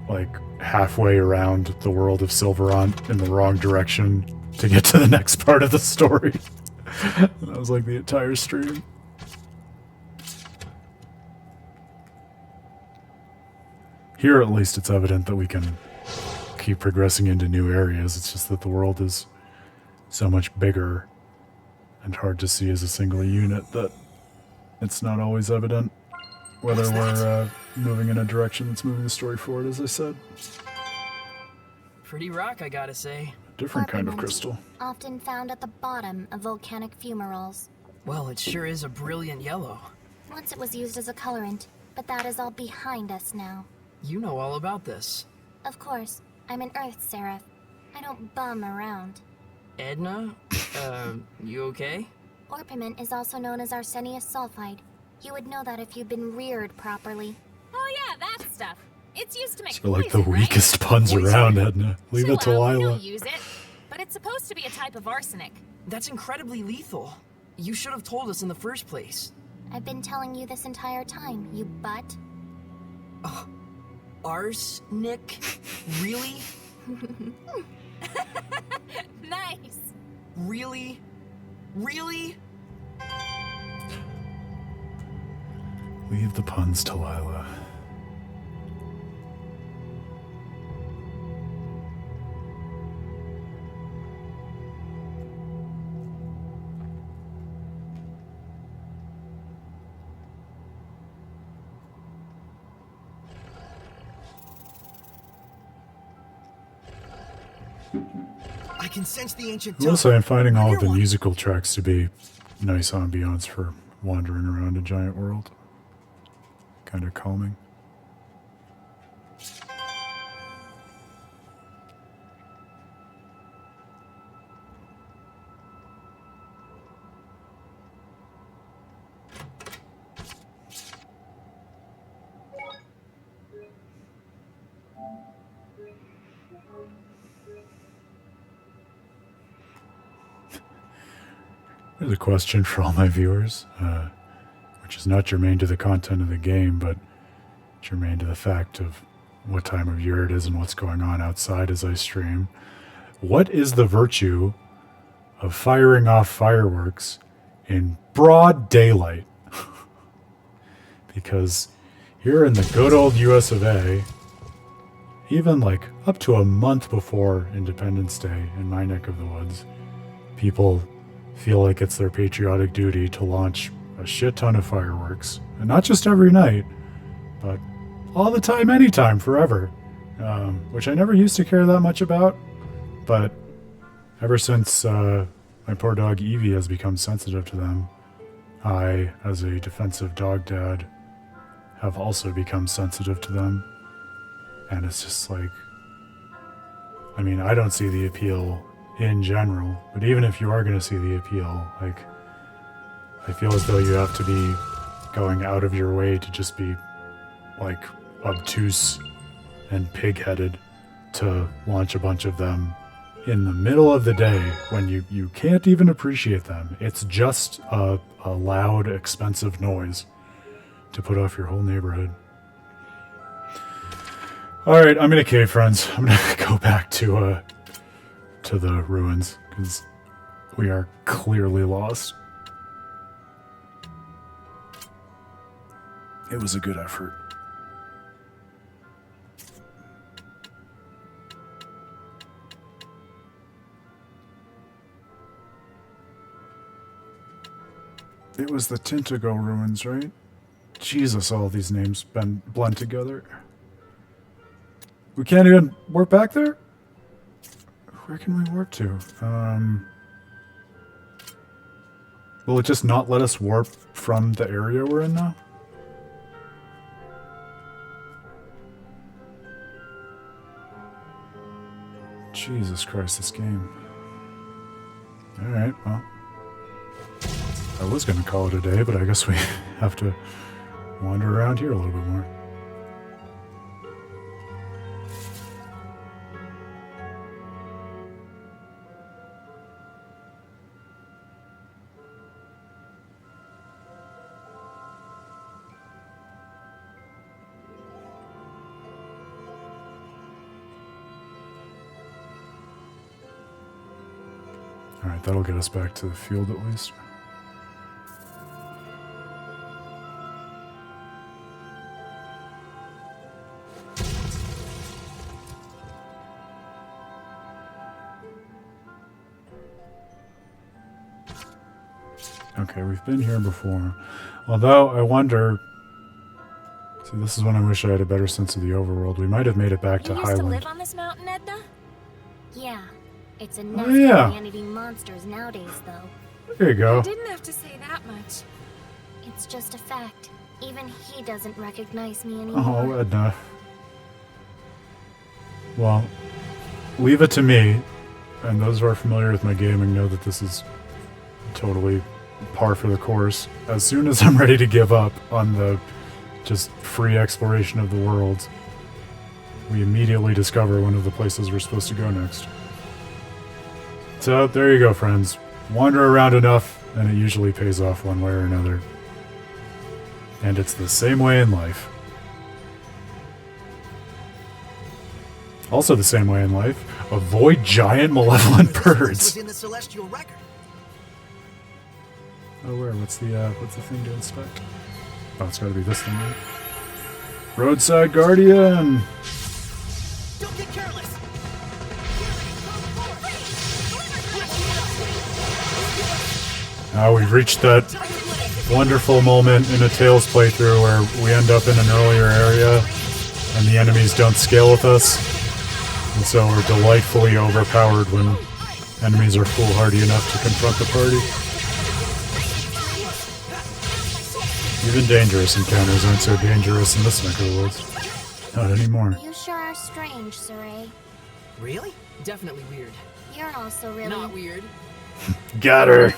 like halfway around the world of Silverant in the wrong direction to get to the next part of the story. That was like the entire stream. Here at least it's evident that we can keep progressing into new areas. It's just that the world is so much bigger and hard to see as a single unit that it's not always evident whether we're moving in a direction that's moving the story forward, as I said. Pretty rock, I gotta say. Different kind of crystal. Often found at the bottom of volcanic fumaroles. Well, it sure is a brilliant yellow. Once it was used as a colorant, but that is all behind us now. You know all about this. Of course. I'm an Earth Seraph. I don't bum around. Edna? You okay? Orpiment is also known as arsenious sulfide. You would know that if you'd been reared properly. Oh yeah, that stuff. It's used to make They're like poison, the weakest puns around, Edna. Leave it to We Lila. don't use it, but it's supposed to be a type of arsenic. That's incredibly lethal. You should have told us in the first place. I've been telling you this entire time, you butt. Oh, arsenic? Really? Nice. Really? Really? Leave the puns to Lila. I can sense the ancient I will say I'm finding all of the one. musical tracks to be nice ambiance for wandering around a giant world. Kind of calming. Here's a question for all my viewers, which is not germane to the content of the game, but germane to the fact of what time of year it is and what's going on outside as I stream. What is the virtue of firing off fireworks in broad daylight? Because here in the good old US of A, even like up to a month before Independence Day in my neck of the woods, people feel like it's their patriotic duty to launch a shit ton of fireworks. And not just every night, but all the time, anytime, forever. Which I never used to care that much about, but ever since my poor dog Evie has become sensitive to them, I, as a defensive dog dad, have also become sensitive to them. And it's just like, I mean, I don't see the appeal in general, but even if you are going to see the appeal, like, I feel as though you have to be going out of your way to just be, like, obtuse and pig-headed to launch a bunch of them in the middle of the day when you can't even appreciate them. It's just a loud, expensive noise to put off your whole neighborhood. Alright, I'm gonna cave, friends. I'm gonna go back to the ruins, because we are clearly lost. It was a good effort. It was the Tintago ruins, right? Jesus, all these names been blend together. We can't even warp back there? Where can we warp to? Will it just not let us warp from the area we're in now? Jesus Christ, this game. Alright, well. I was going to call it a day, but I guess we have to wander around here a little bit more. Alright, that'll get us back to the field at least. Okay, we've been here before. Although, I wonder... See, this is when I wish I had a better sense of the overworld. We might have made it back to Highland. You used to live on this mountain, Edna? Yeah. It's a nest Oh, yeah. of man-eating monsters nowadays, though. There you go. You didn't have to say that much. It's just a fact. Even he doesn't recognize me anymore. Oh, Edna. Well, leave it to me. And those who are familiar with my gaming know that this is totally par for the course. As soon as I'm ready to give up on the just free exploration of the world, we immediately discover one of the places we're supposed to go next. So, there you go, friends. Wander around enough, and it usually pays off one way or another. And it's the same way in life. Also the same way in life, avoid giant malevolent birds. Within the celestial record. Oh, where? What's the thing to inspect? Oh, it's gotta be this thing, right? Roadside Guardian! Don't get careless. Now we've reached that wonderful moment in a Tales playthrough where we end up in an earlier area and the enemies don't scale with us. And so we're delightfully overpowered when enemies are foolhardy enough to confront the party. Even dangerous encounters aren't so dangerous in this neck of the woods. Not anymore. You sure are strange, Sorey. Really? Definitely weird. You're also really... Not weird. Got her!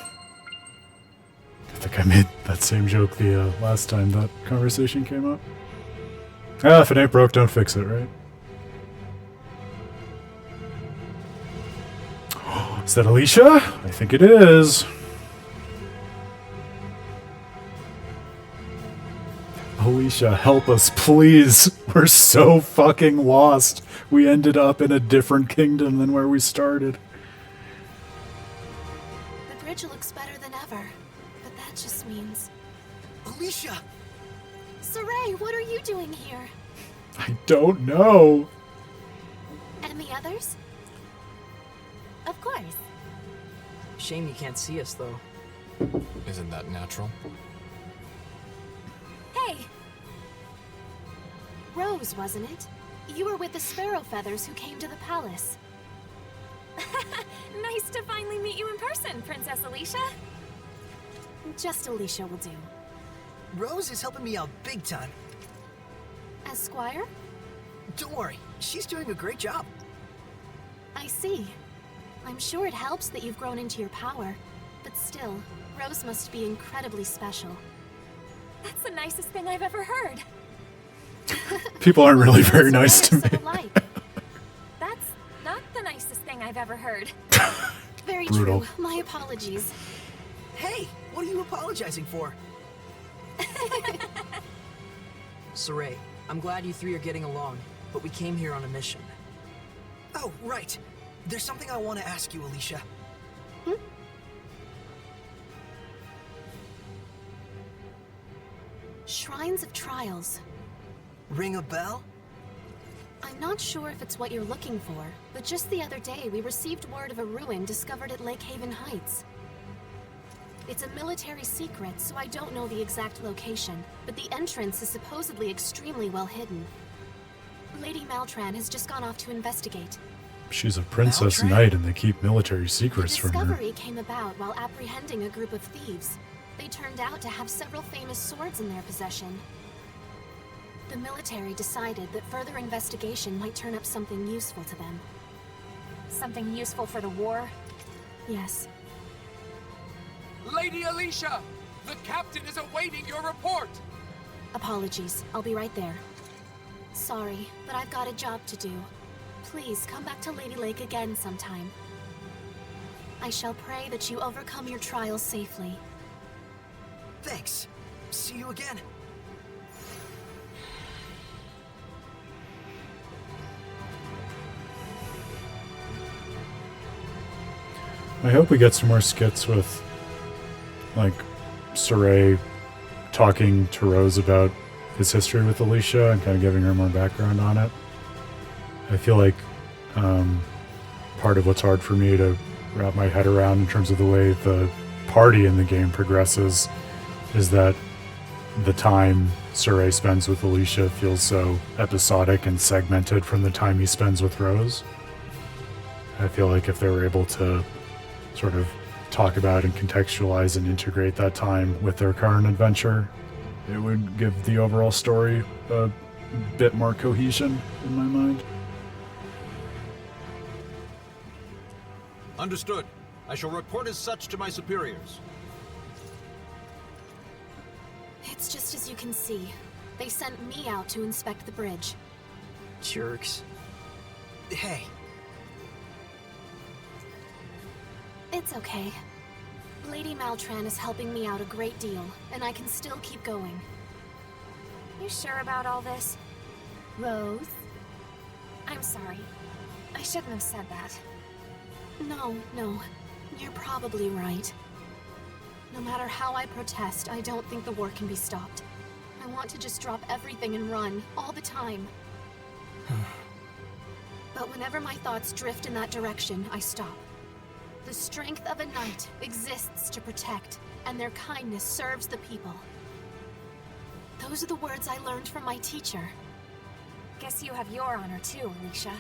I think I made that same joke the last time that conversation came up. Ah, if it ain't broke, don't fix it, right? Is that Alicia? I think it is. Alicia, help us, please. We're so fucking lost. We ended up in a different kingdom than where we started. The bridge looks better than ever, but that just means... Alicia! Sorey, what are you doing here? I don't know. And the others? Of course. Shame you can't see us, though. Isn't that natural? Hey! Rose, wasn't it? You were with the Sparrow Feathers who came to the palace. Nice to finally meet you in person, Princess Alicia. Just Alicia will do. Rose is helping me out big time. As Squire? Don't worry, she's doing a great job. I see. I'm sure it helps that you've grown into your power, but still, Rose must be incredibly special. That's the nicest thing I've ever heard. People aren't really very nice to me. That's not the nicest thing I've ever heard. Very Brutal. true. My apologies. Hey, what are you apologizing for? Sorey, I'm glad you three are getting along, but we came here on a mission. Oh, right. There's something I want to ask you, Alicia. Shrines of Trials. Ring a bell? I'm not sure if it's what you're looking for, but just the other day we received word of a ruin discovered at Lake Haven Heights. It's a military secret, so I don't know the exact location, but the entrance is supposedly extremely well hidden. Lady Maltran has just gone off to investigate. She's a princess Maltran? knight and they keep military The secrets from her. discovery came about while apprehending a group of thieves. They turned out to have several famous swords in their possession. The military decided that further investigation might turn up something useful to them. Something useful for the war? Yes. Lady Alicia! The captain is awaiting your report! Apologies. I'll be right there. Sorry, but I've got a job to do. Please come back to Lady Lake again sometime. I shall pray that you overcome your trials safely. Thanks. See you again. I hope we get some more skits with, like, Sorey talking to Rose about his history with Alicia and kind of giving her more background on it. I feel like part of what's hard for me to wrap my head around in terms of the way the party in the game progresses is that the time Sorey spends with Alicia feels so episodic and segmented from the time he spends with Rose. I feel like if they were able to sort of talk about and contextualize and integrate that time with their current adventure, it would give the overall story a bit more cohesion in my mind. Understood. I shall report as such to my superiors. It's just as you can see. They sent me out to inspect the bridge. Jerks. Hey. It's okay. Lady Maltran is helping me out a great deal, and I can still keep going. You sure about all this? Rose? I'm sorry. I shouldn't have said that. No. You're probably right. No matter how I protest, I don't think the war can be stopped. I want to just drop everything and run, all the time. But whenever my thoughts drift in that direction, I stop. The strength of a knight exists to protect, and their kindness serves the people. Those are the words I learned from my teacher. Guess you have your honor too, Alicia.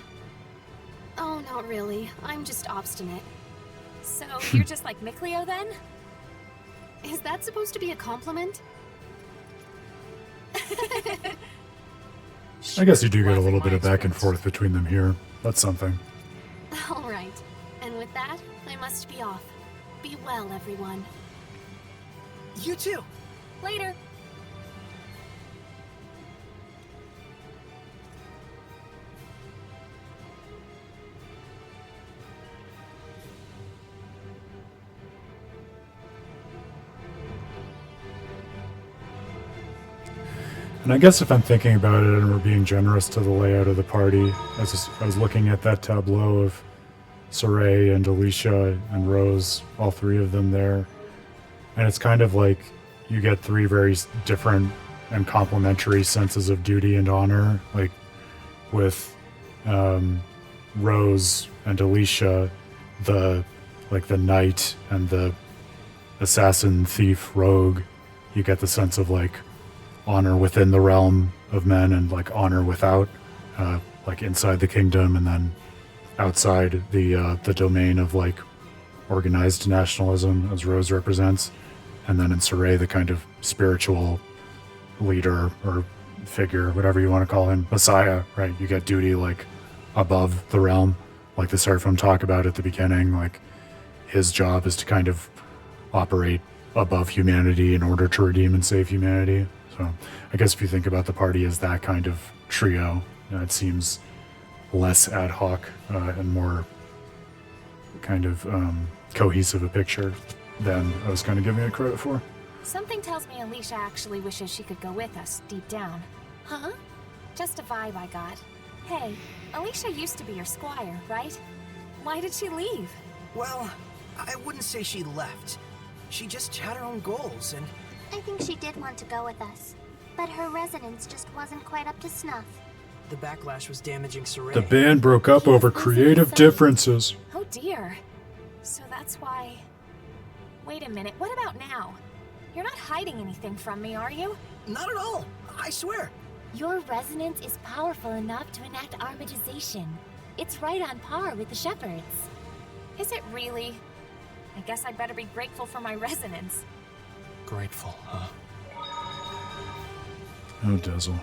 Oh, not really. I'm just obstinate. So, you're just like Mikleo then? Is that supposed to be a compliment? I guess you do get a little bit of back and forth between them here. That's something. All right. And with that, I must be off. Be well, everyone. You too. Later. And I guess if I'm thinking about it and we're being generous to the layout of the party, I was looking at that tableau of Sorey and Alicia and Rose, all three of them there. And it's kind of like you get three very different and complementary senses of duty and honor. Like with Rose and Alicia, the knight and the assassin, thief, rogue, you get the sense of like honor within the realm of men and like honor without, like inside the kingdom and then outside the domain of like organized nationalism, as Rose represents. And then in Sorey, the kind of spiritual leader or figure, whatever you want to call him, messiah, right? You get duty like above the realm, like the Seraphim talk about at the beginning. Like his job is to kind of operate above humanity in order to redeem and save humanity. So I guess if you think about the party as that kind of trio, it seems less ad hoc and more kind of cohesive a picture than I was kind of giving it credit for. Something tells me Alicia actually wishes she could go with us, deep down. Huh? Just a vibe I got. Hey, Alicia used to be your squire, right? Why did she leave? Well, I wouldn't say she left. She just had her own goals, and... I think she did want to go with us, but her resonance just wasn't quite up to snuff. The backlash was damaging Sorey. The band broke up over creative differences. Oh dear. So that's why... Wait a minute, what about now? You're not hiding anything from me, are you? Not at all, I swear. Your resonance is powerful enough to enact armatization. It's right on par with the Shepherds. Is it really? I guess I better be grateful for my resonance. Grateful, huh? Oh, Dazzle.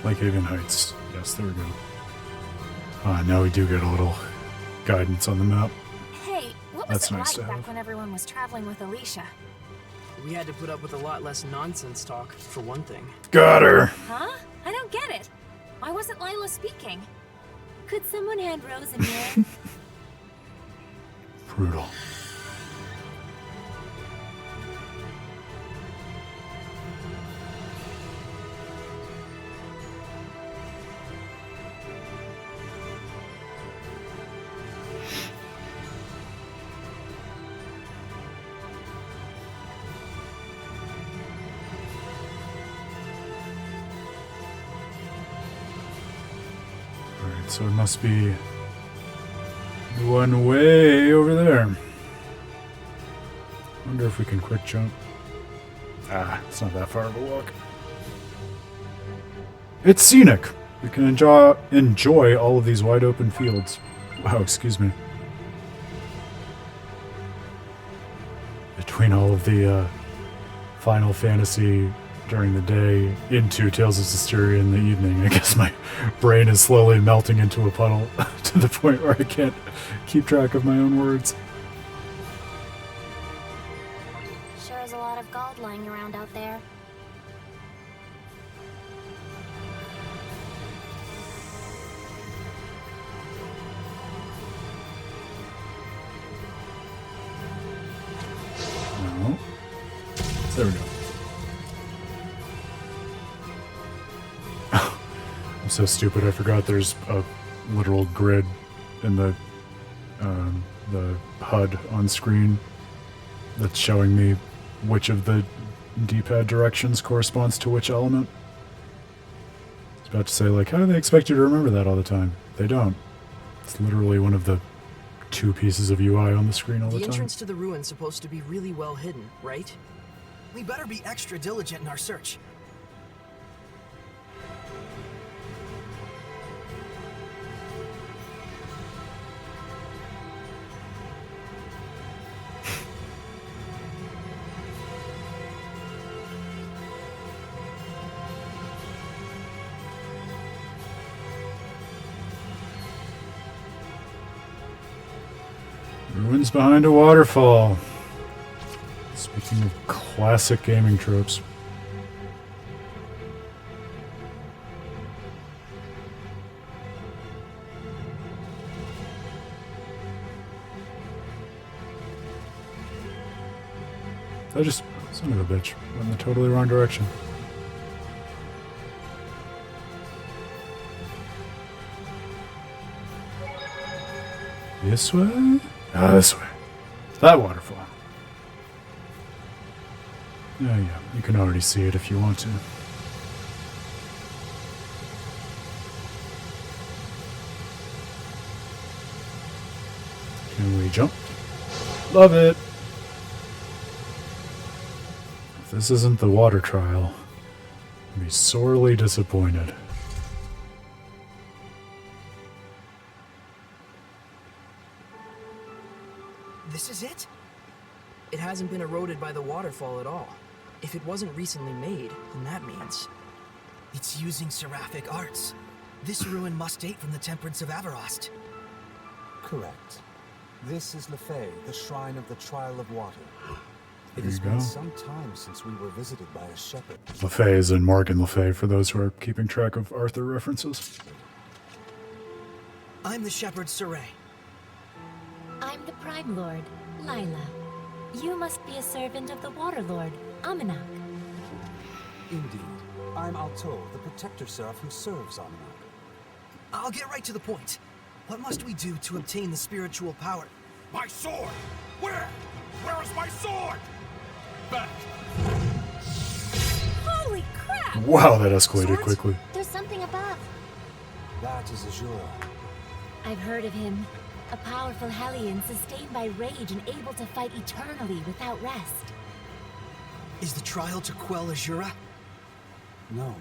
Lake Haven Heights. Yes, there we go. Now we do get a little guidance on the map. Hey, what was That's it nice like to back have. when everyone was traveling with Alicia? We had to put up with a lot less nonsense talk, for one thing. Got her! Huh? I don't get it. Why wasn't Lila speaking? Could someone hand Rose a mirror? Brutal. So it must be one way over there. Wonder if we can quick jump. It's not that far of a walk. It's scenic. We can enjoy all of these wide open fields. Wow, excuse me. Between all of the Final Fantasy during the day into Tales of Systeria in the evening, I guess my brain is slowly melting into a puddle to the point where I can't keep track of my own words. Sure is a lot of gold lying around out there. No. There we go. I'm so stupid. I forgot there's a literal grid in the HUD on screen that's showing me which of the D-pad directions corresponds to which element. I was about to say, like, how do they expect you to remember that all the time? They don't. It's literally one of the 2 pieces of UI on the screen all the The time. entrance to the ruin's supposed to be really well hidden, right? We better be extra diligent in our search. Ruins behind a waterfall. Speaking Classic gaming tropes. I just, son of a bitch, went in the totally wrong direction. This way? Ah, this way. That waterfall. Yeah, you can already see it if you want to. Can we jump? Love it! If this isn't the water trial, I'll be sorely disappointed. This is it? It hasn't been eroded by the waterfall at all. If it wasn't recently made, then that means... It's using seraphic arts. This ruin must date from the Temperance of Avarost. Correct. This is Lefay, the Shrine of the Trial of Water. It There has you been go. some time since we were visited by a shepherd. Lefay is in Morgan Le Fay, for those who are keeping track of Arthur references. I'm the shepherd Sorey. I'm the Prime Lord, Lila. You must be a servant of the Water Lord, Amanak. Indeed. I'm Alto, the protector seraph who serves Amanak. I'll get right to the point. What must we do to obtain the spiritual power? My sword! Where? Where is my sword? Back! Holy crap! Wow, that escalated Swords? quickly. There's something above. That is Azura. I've heard of him. A powerful Hellion sustained by rage and able to fight eternally without rest. Is the trial to quell Azura? No.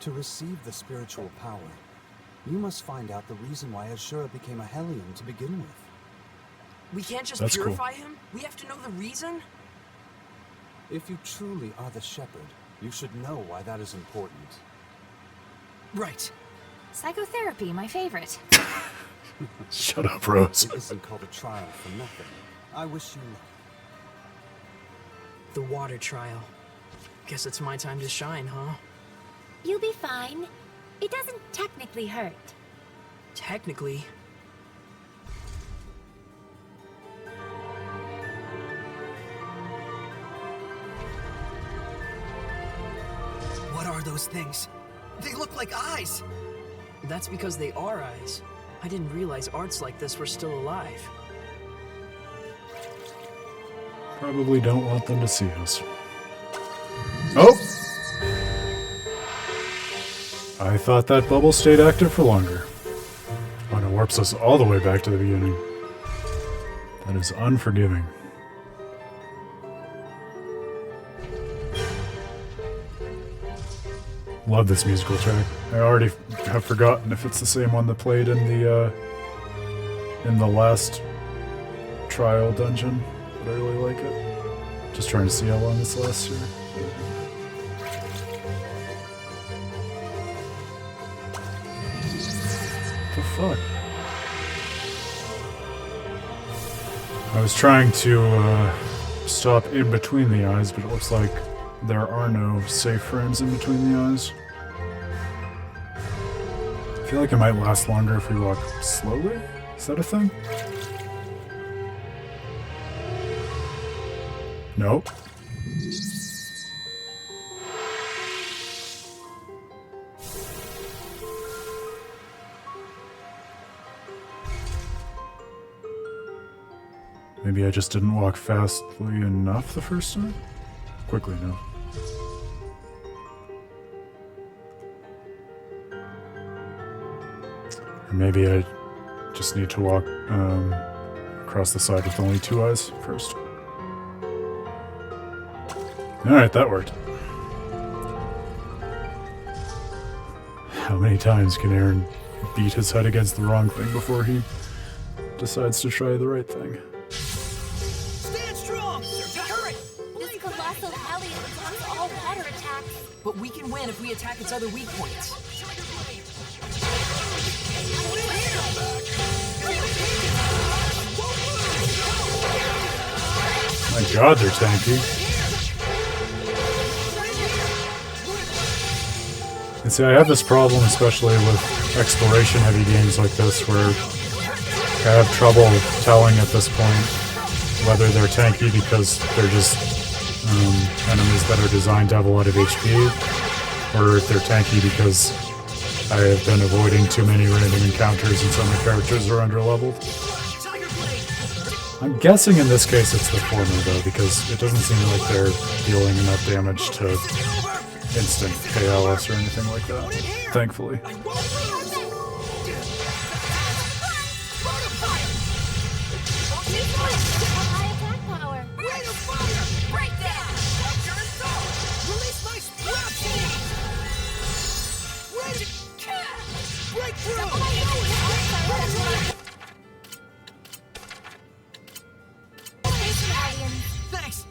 To receive the spiritual power, you must find out the reason why Azura became a Hellion to begin with. We can't just That's purify him? We have to know the reason? If you truly are the shepherd, you should know why that is important. Right. Psychotherapy, my favorite. Shut up, Rose. It isn't called a trial for nothing. I wish you luck. The water trial. Guess it's my time to shine, huh? You'll be fine. It doesn't technically hurt. Technically. What are those things? They look like eyes! That's because they are eyes. I didn't realize arts like this were still alive. Probably don't want them to see us. Oh! I thought that bubble stayed active for longer. Oh, and it warps us all the way back to the beginning. That is unforgiving. Love this musical track. I already have forgotten if it's the same one that played in the last trial dungeon, but I really like it. Just trying to see how long this lasts here. What the fuck? I was trying to stop in between the eyes, but it looks like there are no safe frames in between the eyes. I feel like it might last longer if we walk slowly. Is that a thing? Nope. Maybe I just didn't walk fastly enough the first time? Quickly enough. Or maybe I just need to walk across the side with only two eyes first. Alright, that worked. How many times can Aaron beat his head against the wrong thing before he decides to try the right thing? Stand strong! Hurry! This colossal Hellion blocks all water attacks. But we can win if we attack its other weak points. My god, they're tanky. And see, I have this problem especially with exploration-heavy games like this, where I have trouble telling at this point whether they're tanky because they're just enemies that are designed to have a lot of HP, or if they're tanky because I have been avoiding too many random encounters and so my characters are underleveled. I'm guessing in this case it's the former though, because it doesn't seem like they're dealing enough damage to instant KLS or anything like that, thankfully. Thanks!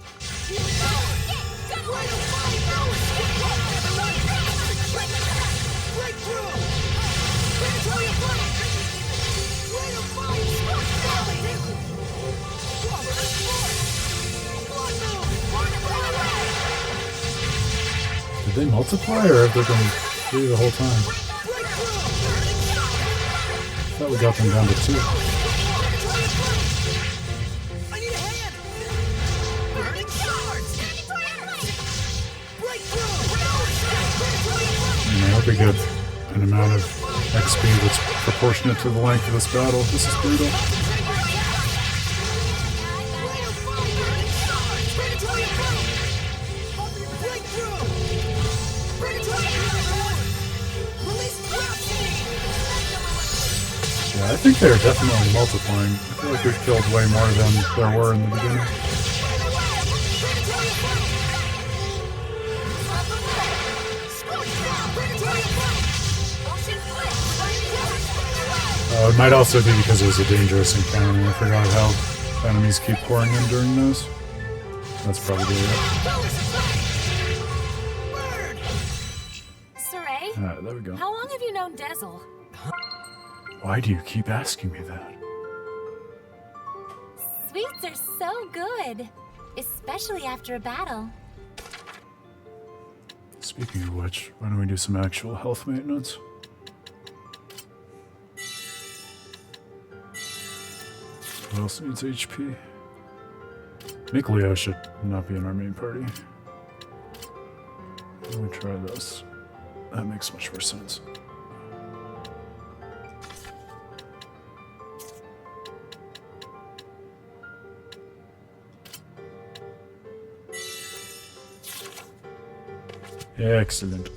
Did they multiply, or have they been 3 the whole time? I thought we got them down to 2. And I hope we get an amount of XP that's proportionate to the length of this battle. This is brutal. Yeah, I think they're definitely multiplying. I feel like we've killed way more than there were in the beginning. It might also be because it was a dangerous encounter. I forgot how enemies keep pouring in during those. That's probably it. Sorey? Alright, there we go. How long have you known Dezel? Why do you keep asking me that? Sweets are so good, especially after a battle. Speaking of which, why don't we do some actual health maintenance? Who else needs HP? Nicolio should not be in our main party. Let me try this. That makes much more sense. Excellent.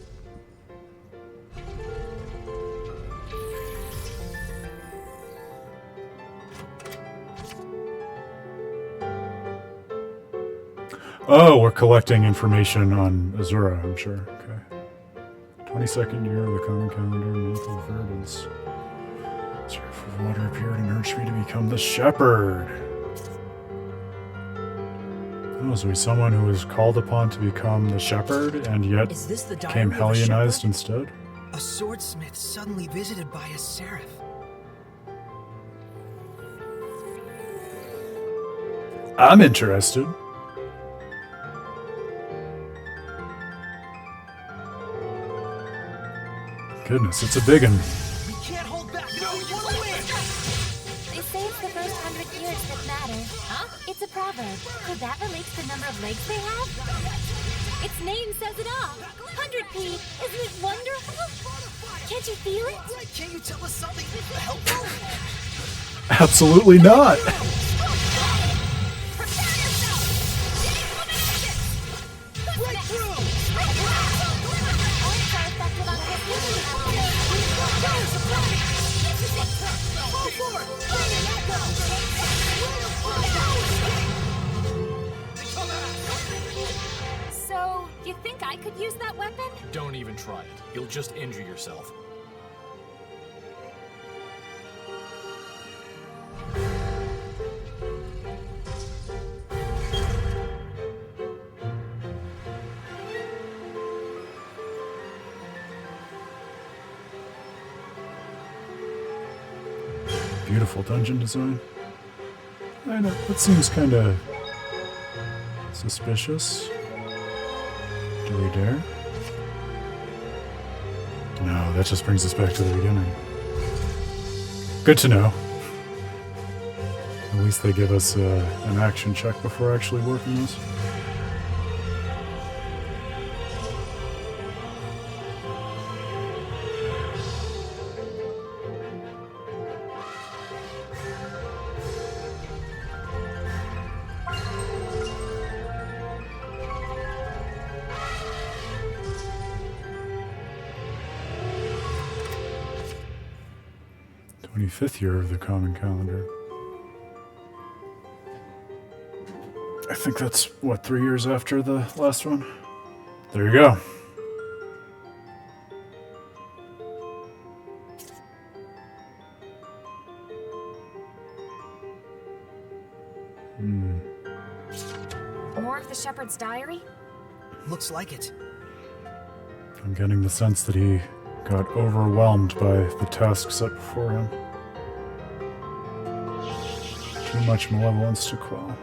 Oh, we're collecting information on Azura, I'm sure. Okay. 22nd year of the common calendar, month of verdance. Surf of water appeared and urged me to become the shepherd. Oh, so he's someone who was called upon to become the shepherd and yet became Helionized instead? A swordsmith suddenly visited by a seraph. I'm interested. Goodness, it's a big one. We can't hold back. No, you win. They say it's the first 100 years that matter. Huh? It's a proverb. Could that relate to the number of legs they have? Its name says it all. 100p. Isn't it wonderful? Can't you feel it? Can't you tell us something helpful? Absolutely not. So, you think I could use that weapon? Don't even try it. You'll just injure yourself. Beautiful dungeon design. I know, that seems kind of suspicious. Do we dare? that just brings us back to the beginning. Good to know. At least they give us an action check before actually working this. Fifth year of the Common Calendar. I think that's, what, 3 years after the last one? There you go. More of the Shepherd's diary? Looks like it. I'm getting the sense that he got overwhelmed by the task set before him. Too much malevolence to quell.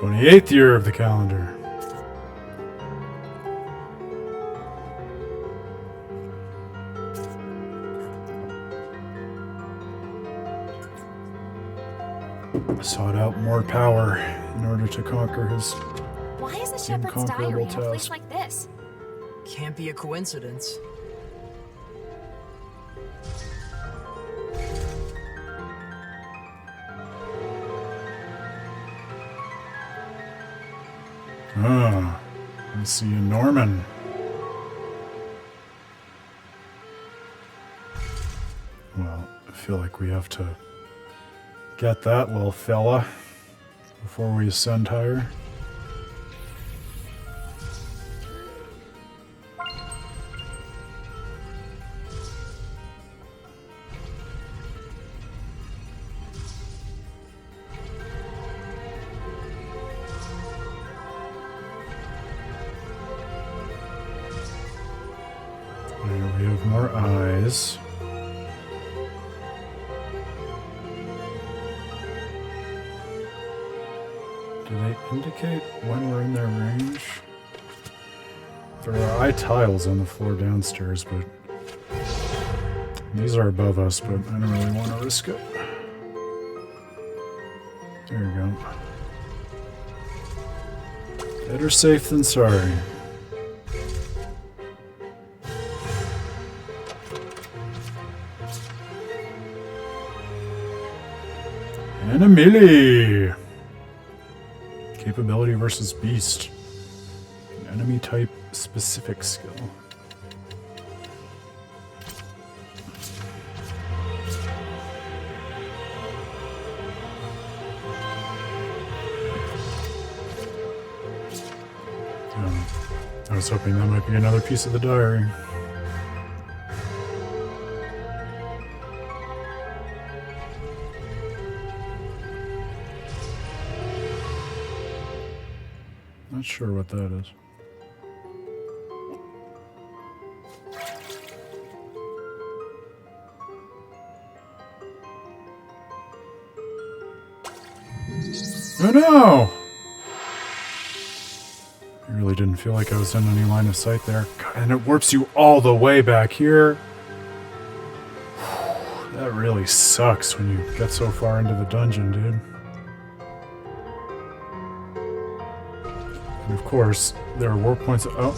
The 8th year of the calendar. Sought out more power in order to conquer his Why is the Shepherd's diary in a place task. like this? Can't be a coincidence. Ah, I see a Norman. Well, I feel like we have to get that little fella before we ascend higher. There we have more eyes. Do they indicate when we're in their range? There are eye tiles on the floor downstairs, but these are above us, but I don't really want to risk it. There you go. Better safe than sorry. And a melee! Capability versus beast. An enemy type specific skill. I was hoping that might be another piece of the diary. Not sure what that is. Oh no! I really didn't feel like I was in any line of sight there. God, and it warps you all the way back here. That really sucks when you get so far into the dungeon, dude. And of course, there are warp points. Oh.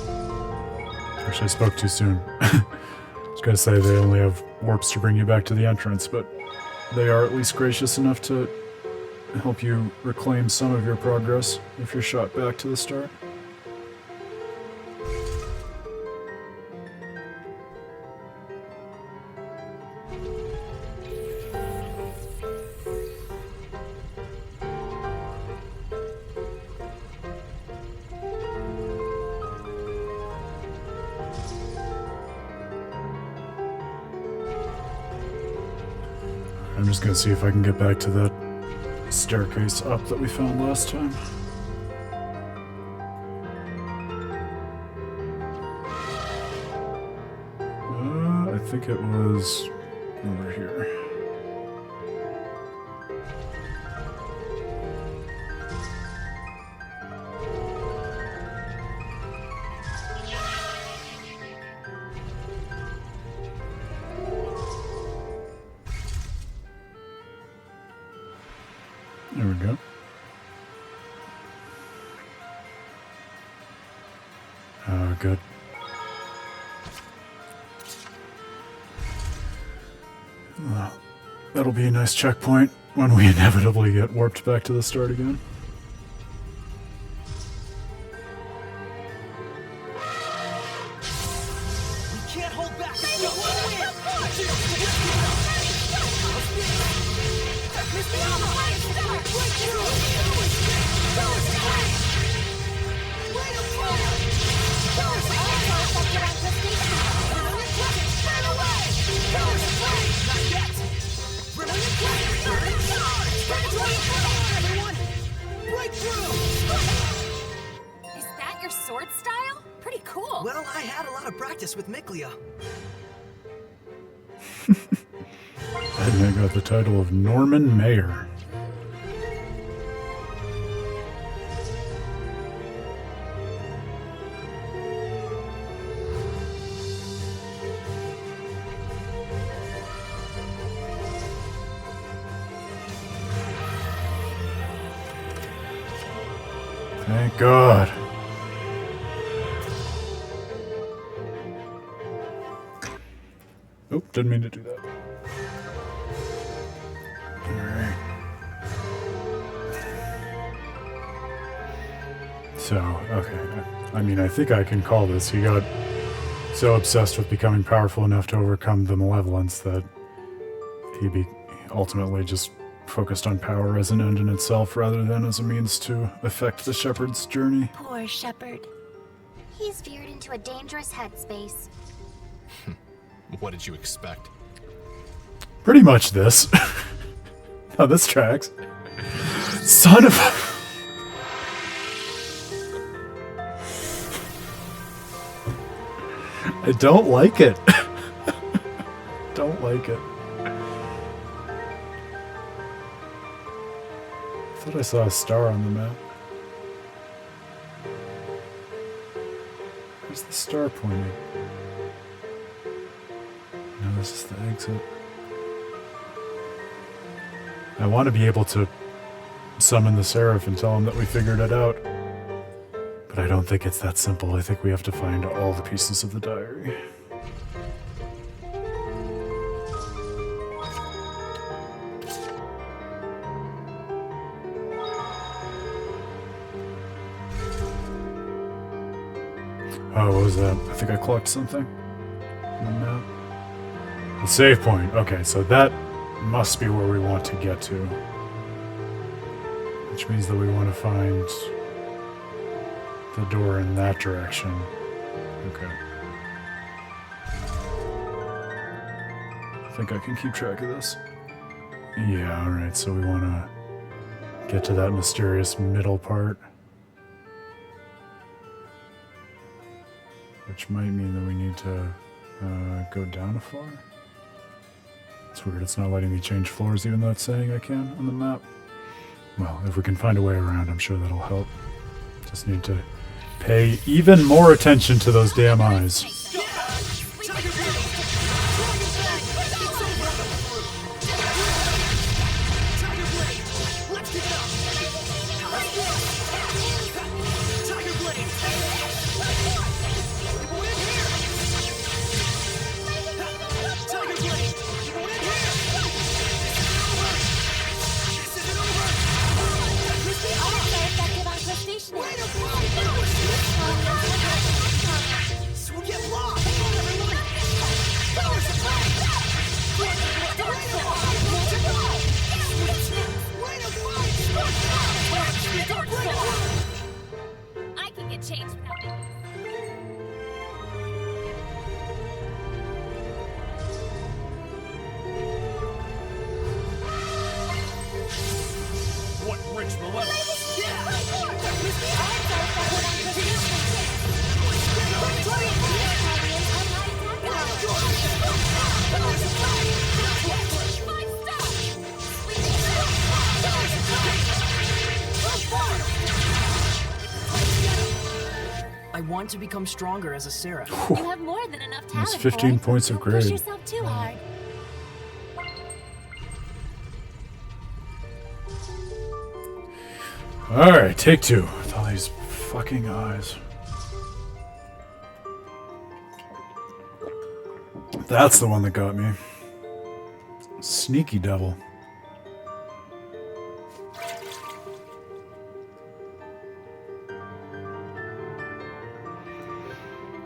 Actually, I spoke too soon. I was going to say they only have warps to bring you back to the entrance, but they are at least gracious enough to help you reclaim some of your progress if you're shot back to the start. I'm just gonna see if I can get back to that staircase up that we found last time. I think it was over here. There we go. Good. Well, that'll be a nice checkpoint when we inevitably get warped back to the start again. We can't hold back. Is that your sword style? Pretty cool. Well, I had a lot of practice with Miklia. And I got the title of Norman Mayor. Thank God. Oh, didn't mean to do that. Alright. So, okay. I mean, I think I can call this. He got so obsessed with becoming powerful enough to overcome the malevolence that he ultimately just focused on power as an end in itself rather than as a means to affect the shepherd's journey. Poor shepherd. He's veered into a dangerous headspace. What did you expect? Pretty much this. Oh, this tracks. Son of a... I don't like it. Don't like it. I thought I saw a star on the map. Where's the star pointing? No, this is the exit. I want to be able to summon the Seraph and tell him that we figured it out. But I don't think it's that simple. I think we have to find all the pieces of the diary. Oh, what was that? I think I clocked something on the map. The save point. Okay, so that must be where we want to get to. Which means that we want to find the door in that direction. Okay. I think I can keep track of this. Yeah, alright, so we want to get to that mysterious middle part. Which might mean that we need to go down a floor. It's weird, it's not letting me change floors even though it's saying I can on the map. Well, if we can find a way around, I'm sure that'll help. Just need to pay even more attention to those damn eyes. So we'll get I want to become stronger as a Seraph. You have more than enough talent. That's 15 points of Don't push grade. yourself too hard. Alright, take two. With all these fucking eyes. That's the one that got me. Sneaky devil.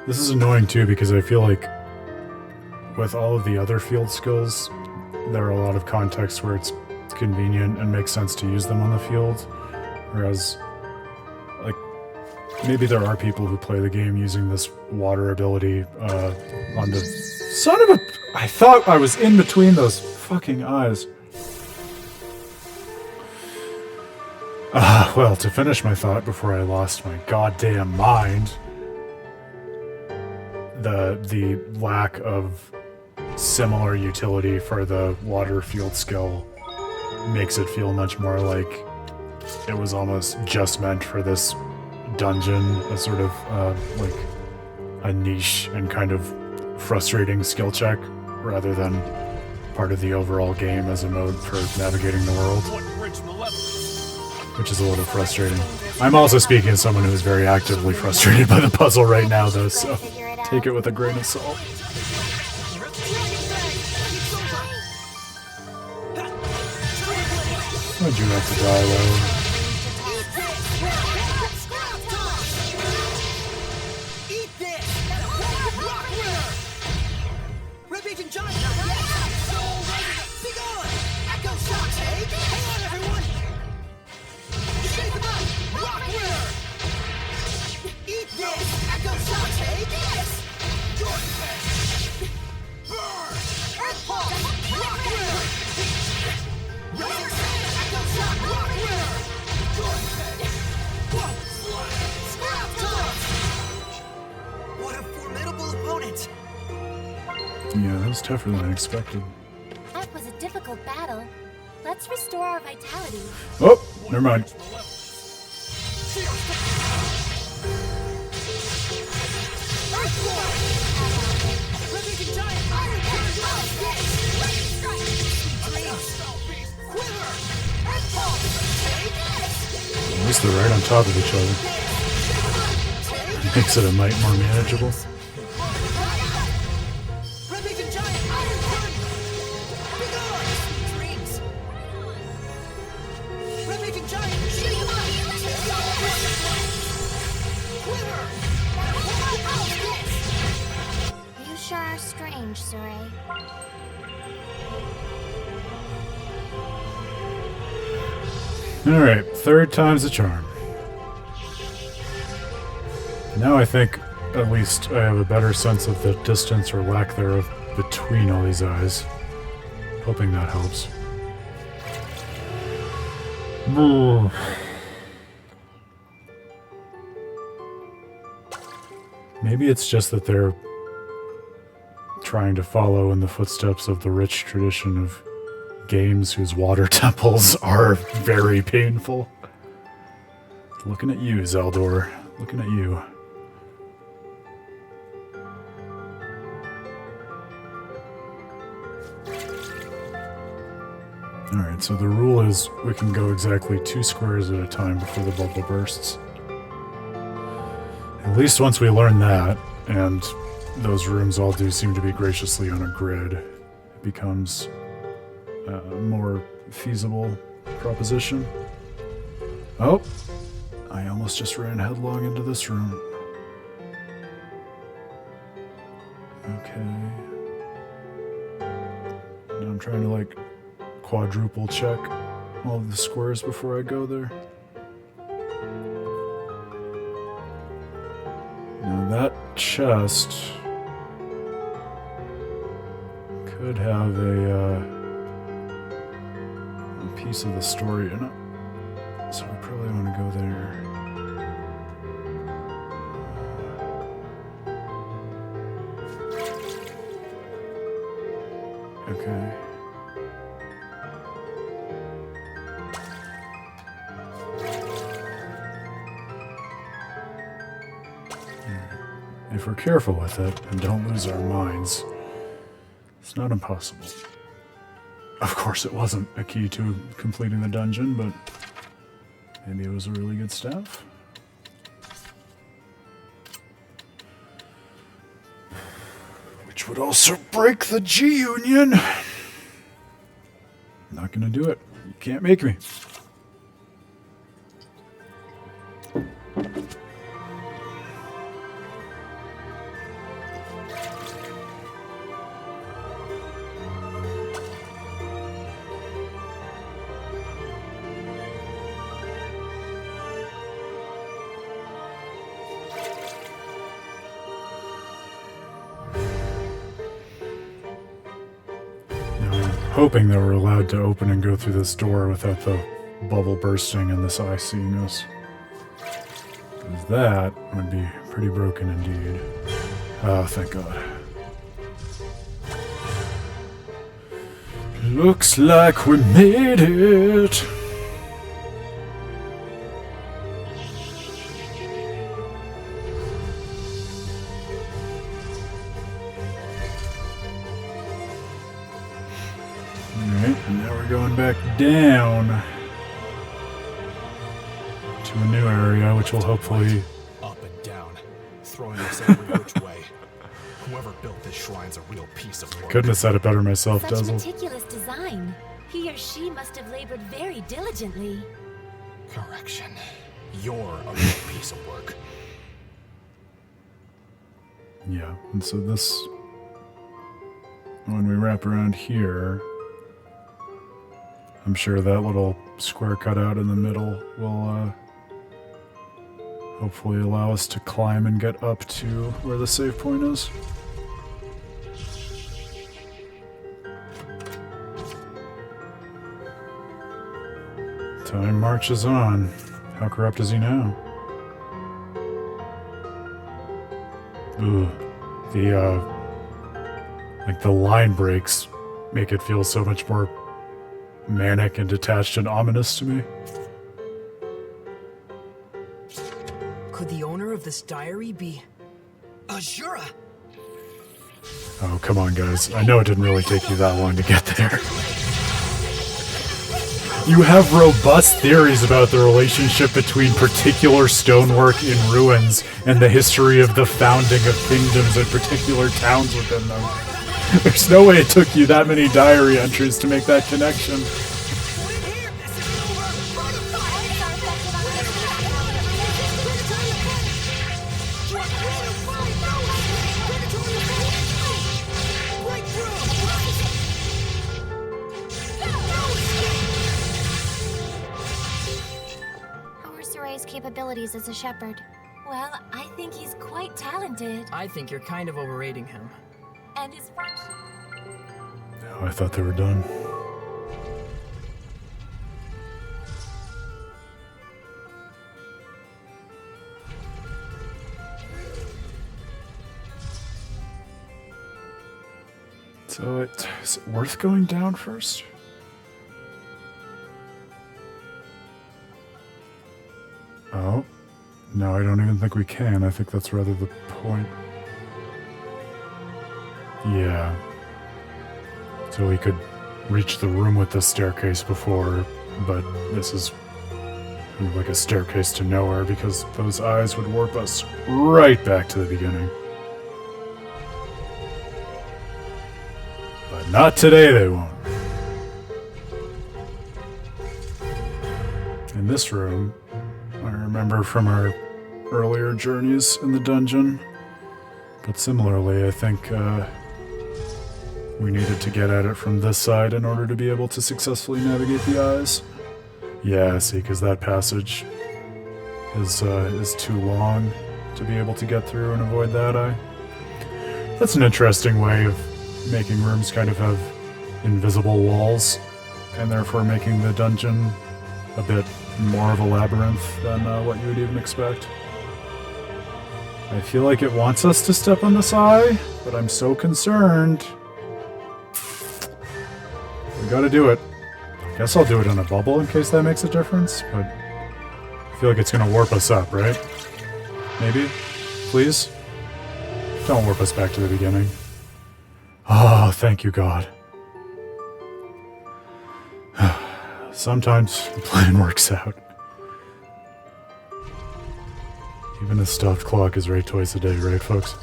This is annoying too because I feel like with all of the other field skills, there are a lot of contexts where it's convenient and makes sense to use them on the field. Whereas, like, maybe there are people who play the game using this water ability on the... Son of a... I thought I was in between those fucking eyes. Well, to finish my thought before I lost my goddamn mind, the lack of similar utility for the water field skill makes it feel much more like it was almost just meant for this dungeon, a sort of like a niche and kind of frustrating skill check rather than part of the overall game as a mode for navigating the world, which is a little frustrating. I'm also speaking as someone who is very actively frustrated by the puzzle right now though, so take it with a grain of salt. Why'd you have to die, though? What a formidable opponent! Yeah, that was tougher than I expected. That was a difficult battle. Let's restore our vitality. Oh, never mind. At least they're right on top of each other. Makes it a mite more manageable. You sure are strange, Sorey. Alright, third time's a charm. Now I think at least I have a better sense of the distance or lack thereof between all these eyes. Hoping that helps. Maybe it's just that they're trying to follow in the footsteps of the rich tradition of games whose water temples are very painful. Looking at you, Zeldor. Looking at you. Alright, so the rule is we can go exactly 2 squares at a time before the bubble bursts. At least once we learn that, and those rooms all do seem to be graciously on a grid, it becomes a more feasible proposition. Oh! I almost just ran headlong into this room. Okay. Now I'm trying to, like, quadruple check all of the squares before I go there. Now that chest could have a piece of the story in it. So we probably want to go there. Okay. If we're careful with it and don't lose our minds, it's not impossible. Of course, it wasn't a key to completing the dungeon, but maybe it was a really good staff. Which would also break the G-Union. Not gonna do it. You can't make me. Hoping that we're allowed to open and go through this door without the bubble bursting and this eye seeing us. Because that would be pretty broken indeed. Oh, thank God. Looks like we made it! Going back down to a new area, which will hopefully up and down, throwing us every which way. Whoever built this shrine's a real piece of work. Couldn't have said it better myself, Such Dazzle. meticulous design. He or she must have labored very diligently. Correction. You're a real piece of work. Yeah, and so this, when we wrap around here, I'm sure that little square cutout in the middle will hopefully allow us to climb and get up to where the save point is. Time marches on. How corrupt is he now? Ooh, like the line breaks make it feel so much more manic and detached and ominous to me. Could the owner of this diary be Azura? Oh, come on, guys. I know it didn't really take you that long to get there. You have robust theories about the relationship between particular stonework in ruins and the history of the founding of kingdoms and particular towns within them. There's no way it took you that many diary entries to make that connection. How are Sorey's capabilities as a shepherd? Well, I think he's quite talented. I think you're kind of overrating him. And his friendship. Oh, I thought they were done. So is it worth going down first? Oh. No, I don't even think we can. I think that's rather the point. Yeah. So we could reach the room with the staircase before, but this is like a staircase to nowhere because those eyes would warp us right back to the beginning. But not today, they won't. In this room, I remember from our earlier journeys in the dungeon, but similarly, I think we needed to get at it from this side in order to be able to successfully navigate the eyes. Yeah, see, because that passage is too long to be able to get through and avoid that eye. That's an interesting way of making rooms kind of have invisible walls, and therefore making the dungeon a bit more of a labyrinth than what you would even expect. I feel like it wants us to step on this eye, but I'm so concerned. We gotta do it. Guess I'll do it in a bubble in case that makes a difference, but I feel like it's gonna warp us up, right? Maybe? Please? Don't warp us back to the beginning. Oh, thank you, God. Sometimes the plan works out. Even a stuffed clock is right twice a day, right, folks?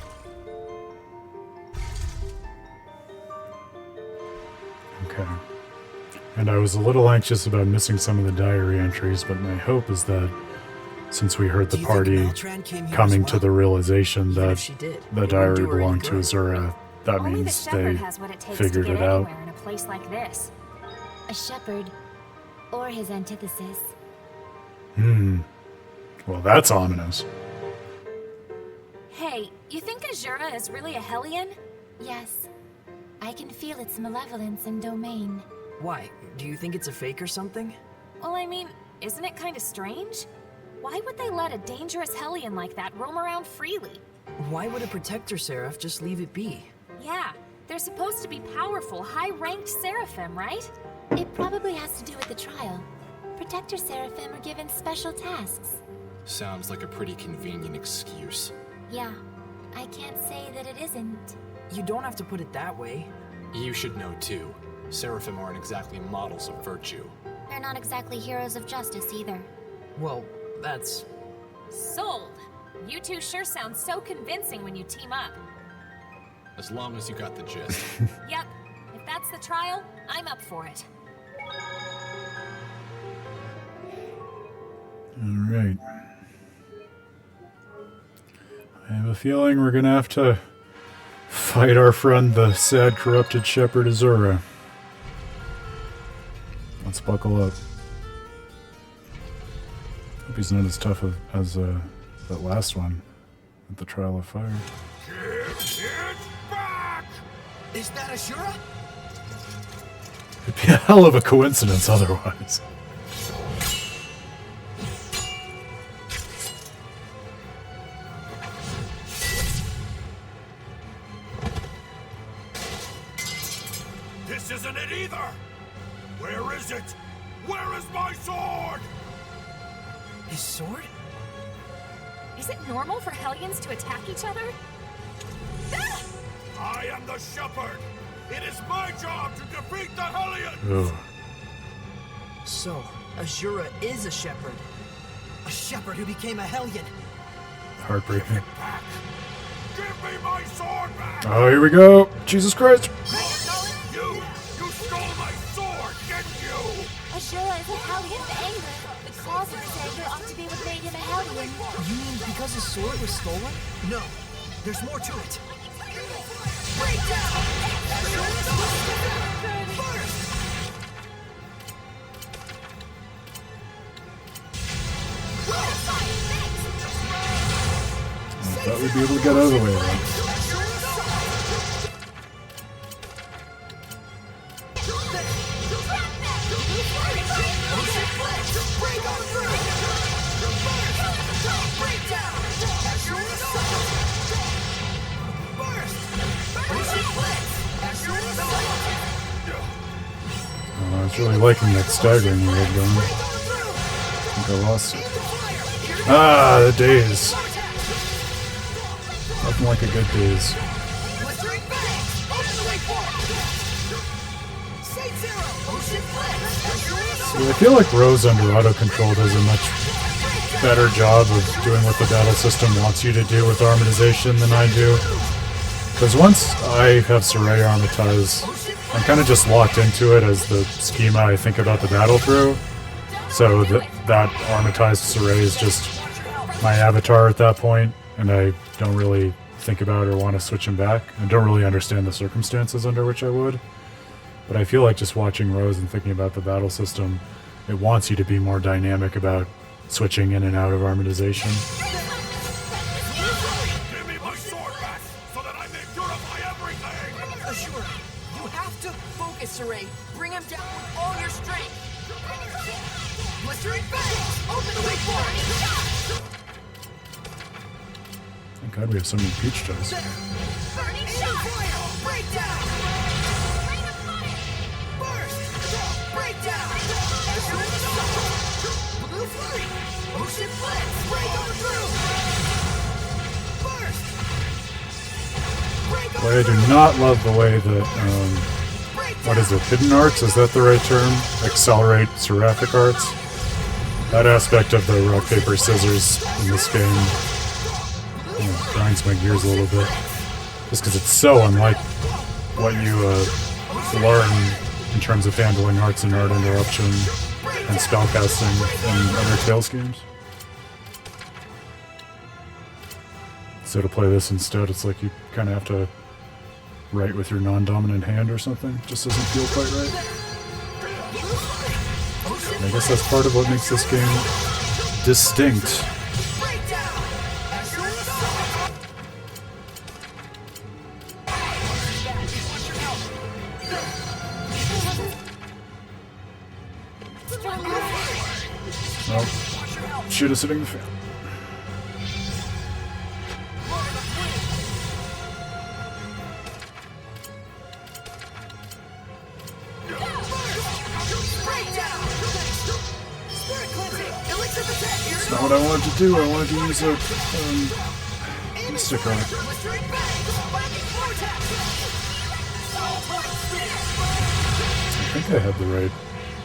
Okay. And I was a little anxious about missing some of the diary entries, but my hope is that since we heard the party coming to the realization that the diary belonged to Azura, that Only means the shepherd they has what it takes figured to get it out. anywhere in a place like this. A shepherd, or his antithesis. Well, that's ominous. Hey, you think Azura is really a Hellion? Yes. I can feel its malevolence and domain. Why? Do you think it's a fake or something? Well, I mean, isn't it kind of strange? Why would they let a dangerous Hellion like that roam around freely? Why would a protector seraph just leave it be? Yeah, they're supposed to be powerful, high-ranked seraphim, right? It probably has to do with the trial. Protector seraphim are given special tasks. Sounds like a pretty convenient excuse. Yeah, I can't say that it isn't. You don't have to put it that way. You should know too. Seraphim aren't exactly models of virtue. They're not exactly heroes of justice either. Well, that's... Sold! You two sure sound so convincing when you team up. As long as you got the gist. Yep, if that's the trial, I'm up for it. Alright. I have a feeling we're gonna have to fight our friend, the sad, corrupted shepherd Azura. Let's buckle up. Hope he's not as tough as that last one at the Trial of Fire. Give it back! Is that Ashura? It'd be a hell of a coincidence otherwise. This isn't it either! Where is it? Where is my sword? His sword? Is it normal for Hellions to attack each other? I am the shepherd! It is my job to defeat the Hellions! Ugh. So, Ashura is a shepherd. A shepherd who became a Hellion. Heartbreaking. Give me my sword back! Oh, here we go! Jesus Christ! You stole my sword, didn't you? Ashura is a Hellion of anger. The cause of his anger ought to be what made him a Hellion. You mean because his sword was stolen? No, there's more to it. I thought we'd be able to get out of the way then. Oh, I was really liking that staggering we had going. I think I lost it. Ah, the days. Nothing like a good days. See, I feel like Rose under auto control does a much better job of doing what the battle system wants you to do with armatization than I do. Because once I have Sorey armatized, I'm kind of just locked into it as the schema I think about the battle through. So that armatized Sorey is just my avatar at that point, and I don't really think about or want to switch him back. I don't really understand the circumstances under which I would. But I feel like just watching Rose and thinking about the battle system, it wants you to be more dynamic about switching in and out of armatization. Give me my sword back so that I may purify everything! Ashura, you have to focus, Sorey. Bring him down with all your strength. Thank God we have so many peach toes. Boy, I do not love the way that, what is it, hidden arts? Is that the right term? Accelerate seraphic arts? That aspect of the rock, paper, scissors in this game grinds my gears a little bit. Just because it's so unlike what you learn in terms of handling arts and art interruption and spellcasting in other Tales games. So to play this instead, it's like you kind of have to write with your non-dominant hand or something. Just doesn't feel quite right. And I guess that's part of what makes this game distinct. Oh, shit is hitting the fan. That's not what I wanted to do. I wanted to use a mystic art. I think I had the right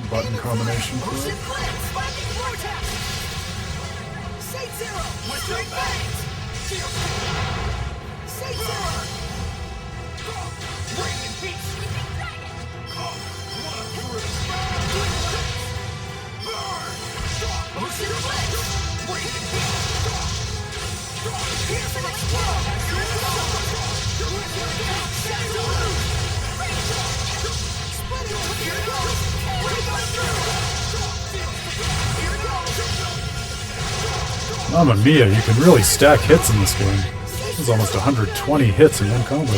button combination for it. Mamma mia, you can really stack hits in this game. There's almost 120 hits in one combo.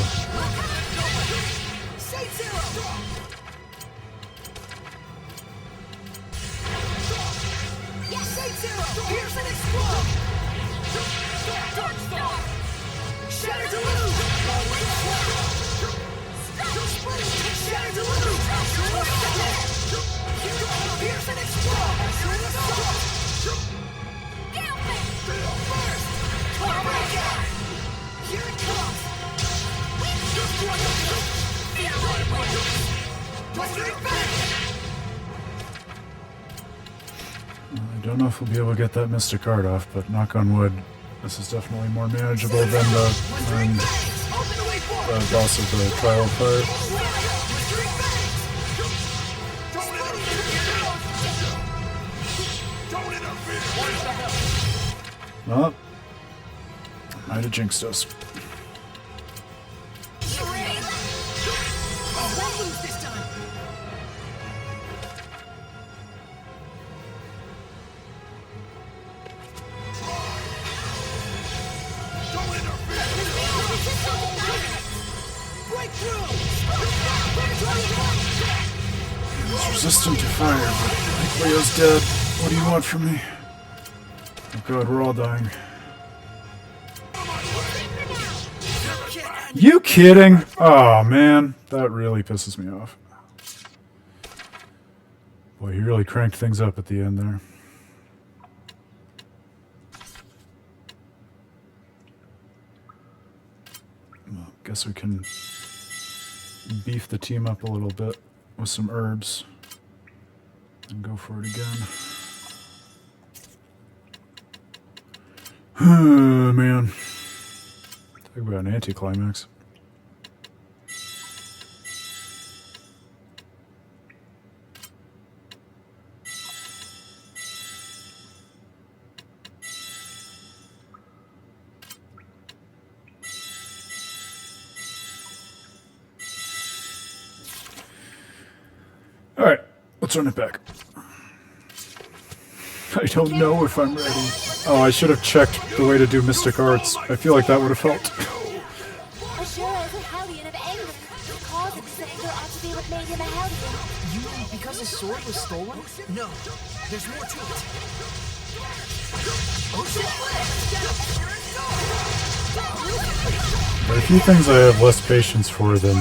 I don't know if we'll be able to get that mystic art off, but knock on wood, this is definitely more manageable than the boss of the Trial of Fire. Oh, might have jinxed us. He's resistant to fire, but I think Leo's dead. What do you want from me? Oh god, we're all dying. You kidding? Oh man, that really pisses me off. Boy, he really cranked things up at the end there. Well, guess we can beef the team up a little bit with some herbs and go for it again. Oh man. Talk about an anticlimax. Alright, let's run it back. I don't know if I'm ready. Oh, I should have checked the way to do Mystic Arts. I feel like that would have helped. Ashura is a Hellion of anger. The cause of his anger ought to be what made him a Hellion. You mean because his sword was stolen? No, There's more to it. Ocean There are a few things I have less patience for than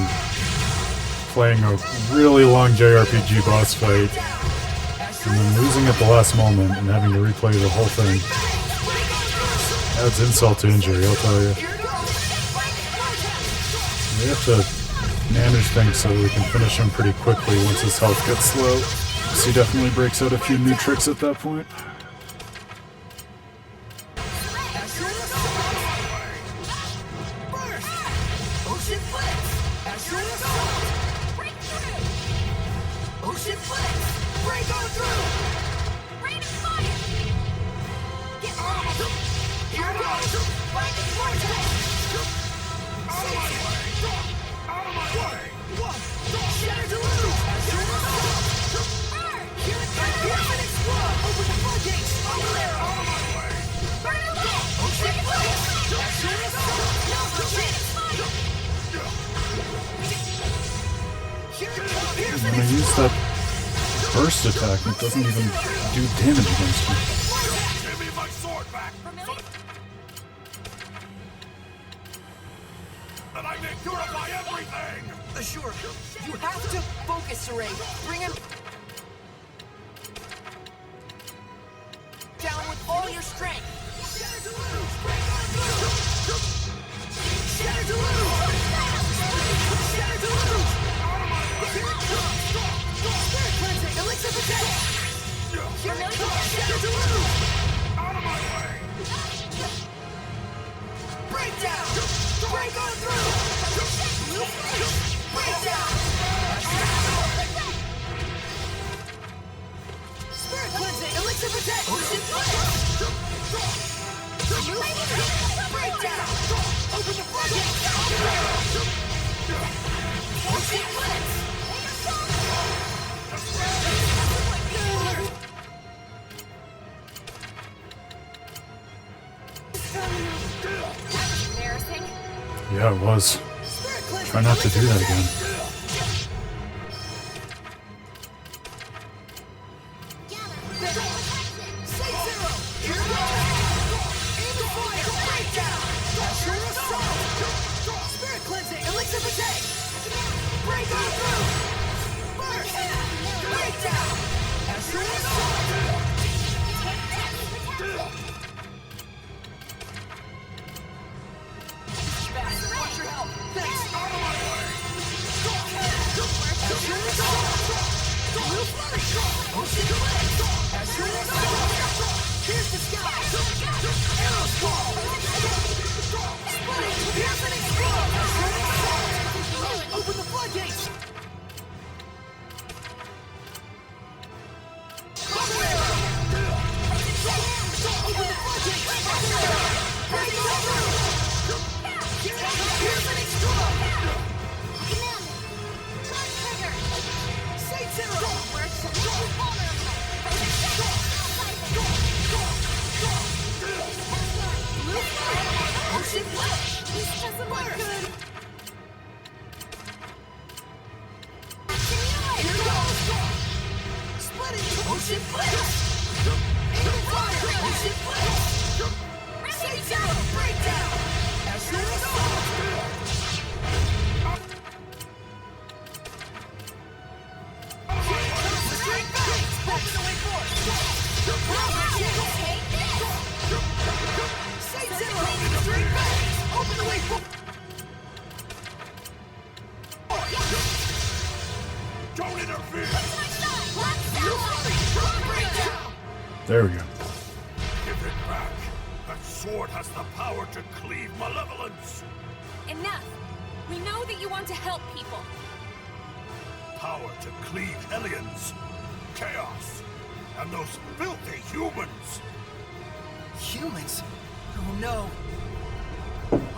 playing a really long JRPG boss fight and then losing at the last moment and having to replay the whole thing. Adds insult to injury, I'll tell you. We have to manage things so that we can finish him pretty quickly once his health gets low. So he definitely breaks out a few new tricks at that point. When I use that burst attack, it doesn't even do damage against me. Give me my sword back! And I may purify everything! Sure, you have to focus, Sorey. Bring him down with all your strength. Yeah, it was. Try not to do that again. There we go. Give it back. That sword has the power to cleave malevolence. Enough! We know that you want to help people. Power to cleave Hellions, chaos, and those filthy humans. Humans? Oh no.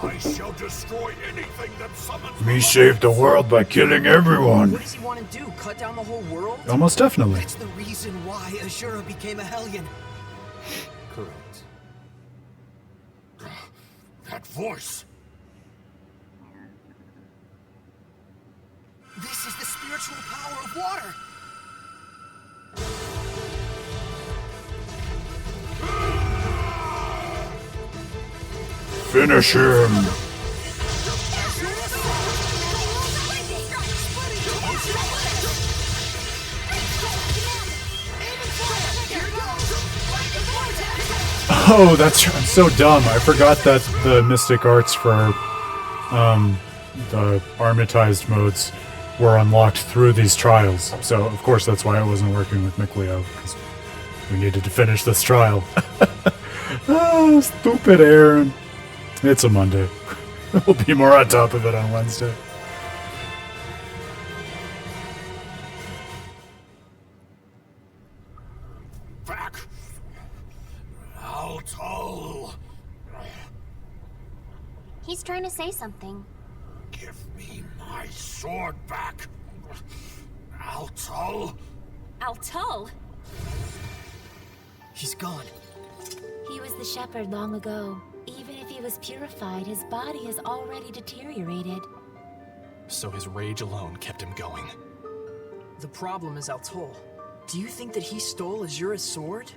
I shall destroy anything that summons Me save the world by killing everyone. What does he want to do? Cut down the whole world? Almost definitely. That's the reason why Ashura became a Hellion. Correct. That voice! This is the spiritual power of water! Finish him! Oh, I'm so dumb. I forgot that the Mystic Arts for the Armatized modes were unlocked through these trials. So, of course, that's why I wasn't working with McLeo, because we needed to finish this trial. Oh, stupid Aaron. It's a Monday. We'll be more on top of it on Wednesday. Back! Alto! He's trying to say something. Give me my sword back! Alto! Alto? He's gone. He was the shepherd long ago. Even if he was purified, his body has already deteriorated. So his rage alone kept him going. The problem is Altol. Do you think that he stole Azura's sword?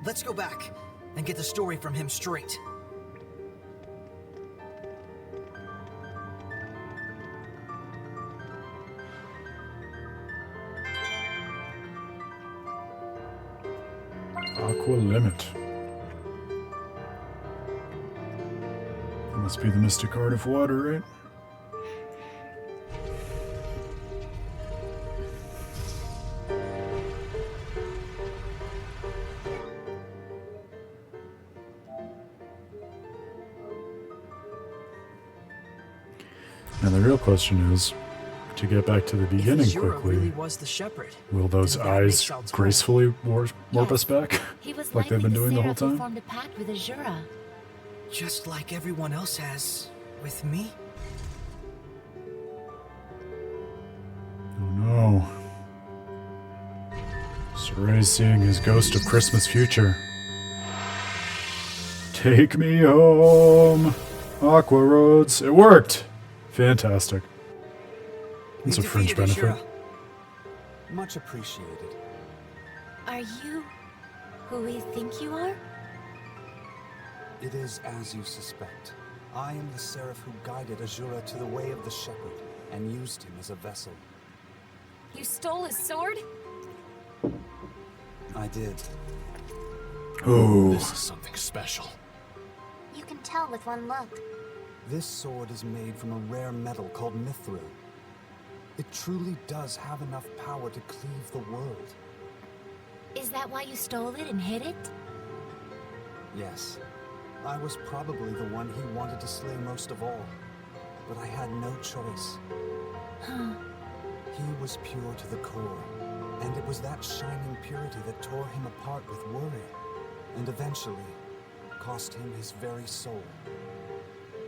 Let's go back and get the story from him straight. Aqua Limit. Must be the Mystic Art of Water, right? Now the real question is, to get back to the beginning If Azura quickly, really was the shepherd, will those then that eyes makes Altol. gracefully warp us back? He was Like they've been doing the whole seraph who time? formed a pact with Azura. Just like everyone else has with me. Oh no. Sorey's seeing his ghost of Christmas future. Take me home! Aqua Roads. It worked! Fantastic. It's a fringe benefit. Much appreciated. Are you who we think you are? It is as you suspect. I am the seraph who guided Azura to the way of the shepherd and used him as a vessel. You stole his sword? I did. Oh. This is something special. You can tell with one look. This sword is made from a rare metal called mithril. It truly does have enough power to cleave the world. Is that why you stole it and hid it? Yes. I was probably the one he wanted to slay most of all. But I had no choice. Huh. He was pure to the core. And it was that shining purity that tore him apart with worry. And eventually, cost him his very soul.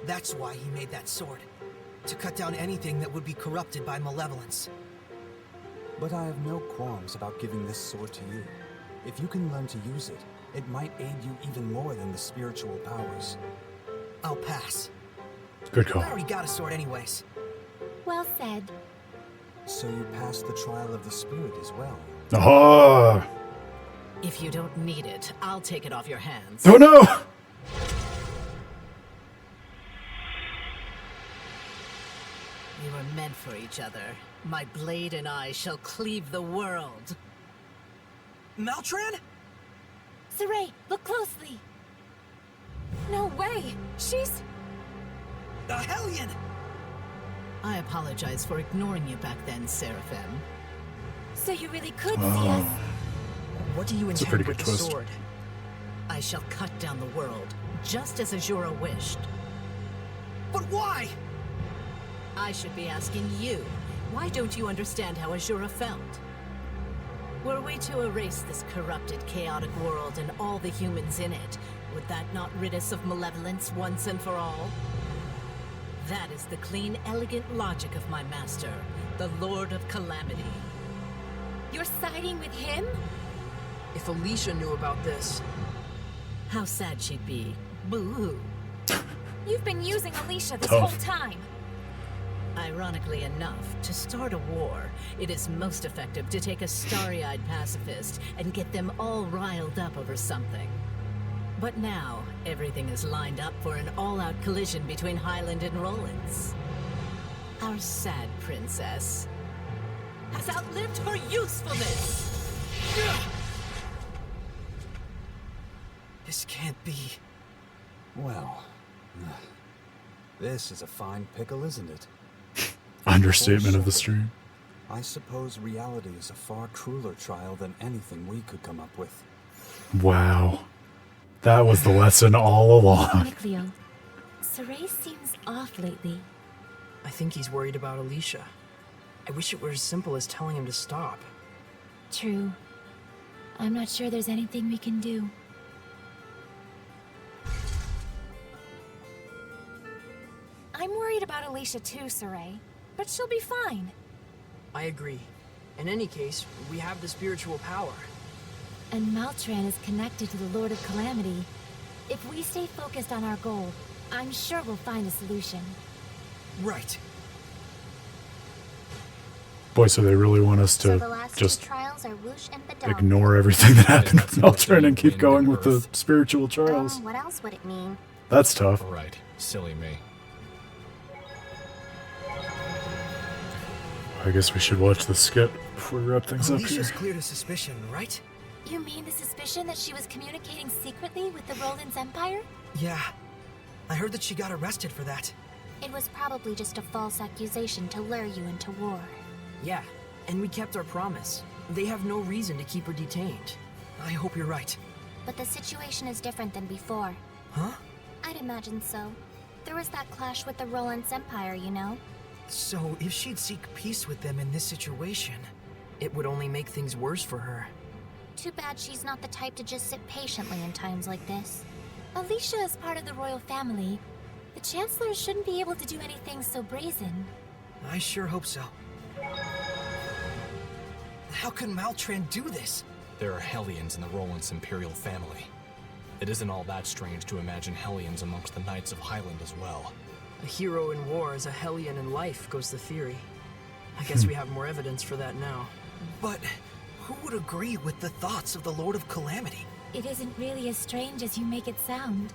That's why he made that sword. To cut down anything that would be corrupted by malevolence. But I have no qualms about giving this sword to you. If you can learn to use it, it might aid you even more than the spiritual powers. I'll pass. Good call. I already got a sword anyways. Well said. So you passed the trial of the spirit as well. Ah! If you don't need it, I'll take it off your hands. Oh no! We were meant for each other. My blade and I shall cleave the world. Maltran? Sorey, look closely. No way! She's... A Hellion! I apologize for ignoring you back then, Seraphim. So you really could see us. What do you It's a intend pretty with good the twist. sword? I shall cut down the world, just as Azura wished. But why? I should be asking you. Why don't you understand how Azura felt? Were we to erase this corrupted, chaotic world and all the humans in it, would that not rid us of malevolence once and for all? That is the clean, elegant logic of my master, the Lord of Calamity. You're siding with him? If Alicia knew about this... How sad she'd be. Boo-hoo. You've been using Alicia this Tough. whole time. Ironically enough, to start a war, it is most effective to take a starry-eyed pacifist and get them all riled up over something. But now, everything is lined up for an all-out collision between Highland and Rollins. Our sad princess has outlived her usefulness! This can't be. Well, this is a fine pickle, isn't it? Understatement of the stream. I suppose reality is a far crueler trial than anything we could come up with. Wow. That was the lesson all along. Nicleo, Sorey seems off lately. I think he's worried about Alicia. I wish it were as simple as telling him to stop. True. I'm not sure there's anything we can do. I'm worried about Alicia too, Sorey, but she'll be fine. I agree. In any case, we have the spiritual power. And Maltran is connected to the Lord of Calamity. If we stay focused on our goal, I'm sure we'll find a solution. Right. Boy, so they really want us So to the last just two trials are Whoosh and Badon. ignore everything that happened with Maltran and keep going with the spiritual trials. What else would it mean? That's tough. Right. Silly me. I guess we should watch the skit before we wrap things up here. Alicia's cleared of suspicion, right? You mean the suspicion that she was communicating secretly with the Roland's Empire? Yeah. I heard that she got arrested for that. It was probably just a false accusation to lure you into war. Yeah, and we kept our promise. They have no reason to keep her detained. I hope you're right. But the situation is different than before. Huh? I'd imagine so. There was that clash with the Roland's Empire, you know? So, if she'd seek peace with them in this situation... It would only make things worse for her. Too bad she's not the type to just sit patiently in times like this. Alicia is part of the royal family. The Chancellor shouldn't be able to do anything so brazen. I sure hope so. How could Maltran do this? There are Hellions in the Roland's imperial family. It isn't all that strange to imagine Hellions amongst the Knights of Highland as well. A hero in war is a Hellion in life, goes the theory. I guess we have more evidence for that now. But who would agree with the thoughts of the Lord of Calamity? It isn't really as strange as you make it sound.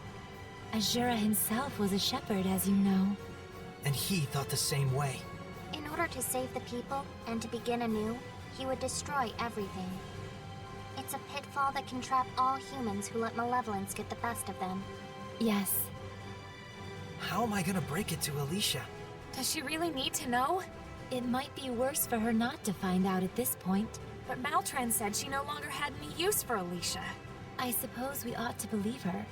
Azura himself was a shepherd, as you know. And he thought the same way. In order to save the people and to begin anew, he would destroy everything. It's a pitfall that can trap all humans who let malevolence get the best of them. Yes. How am I gonna break it to Alicia? Does she really need to know? It might be worse for her not to find out at this point. But Maltran said she no longer had any use for Alicia. I suppose we ought to believe her.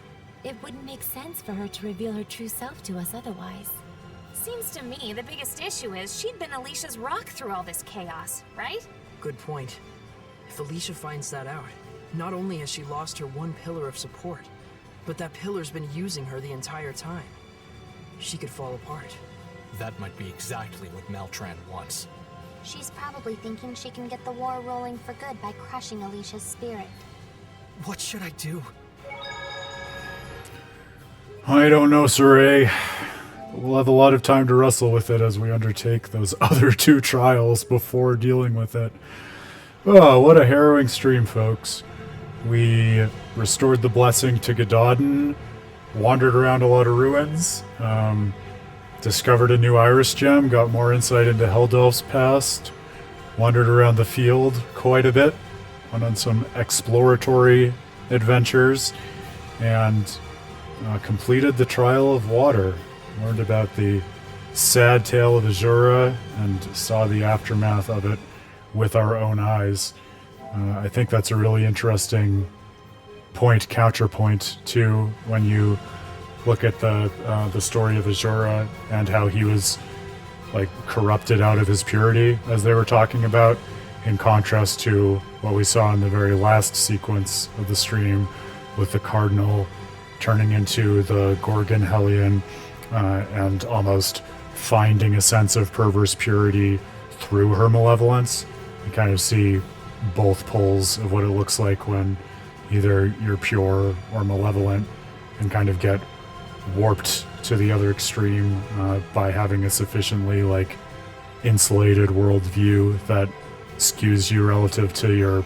It wouldn't make sense for her to reveal her true self to us otherwise. Seems to me the biggest issue is she'd been Alicia's rock through all this chaos, right? Good point. If Alicia finds that out, not only has she lost her one pillar of support, but that pillar's been using her the entire time. She could fall apart. That might be exactly what Maltran wants. She's probably thinking she can get the war rolling for good by crushing Alicia's spirit. What should I do? I don't know, Sorey. We'll have a lot of time to wrestle with it as we undertake those other two trials before dealing with it. Oh, what a harrowing stream, folks. We restored the blessing to Gododdin, wandered around a lot of ruins, discovered a new iris gem, got more insight into Helldelf's past, wandered around the field quite a bit, went on some exploratory adventures, and completed the Trial of Water. Learned about the sad tale of Azura and saw the aftermath of it with our own eyes. I think that's a really interesting counterpoint to when you look at the story of Azura and how he was like corrupted out of his purity, as they were talking about, in contrast to what we saw in the very last sequence of the stream with the Cardinal turning into the Gorgon Hellion and almost finding a sense of perverse purity through her malevolence. You kind of see both poles of what it looks like when either you're pure or malevolent and kind of get warped to the other extreme by having a sufficiently like insulated worldview that skews you relative to your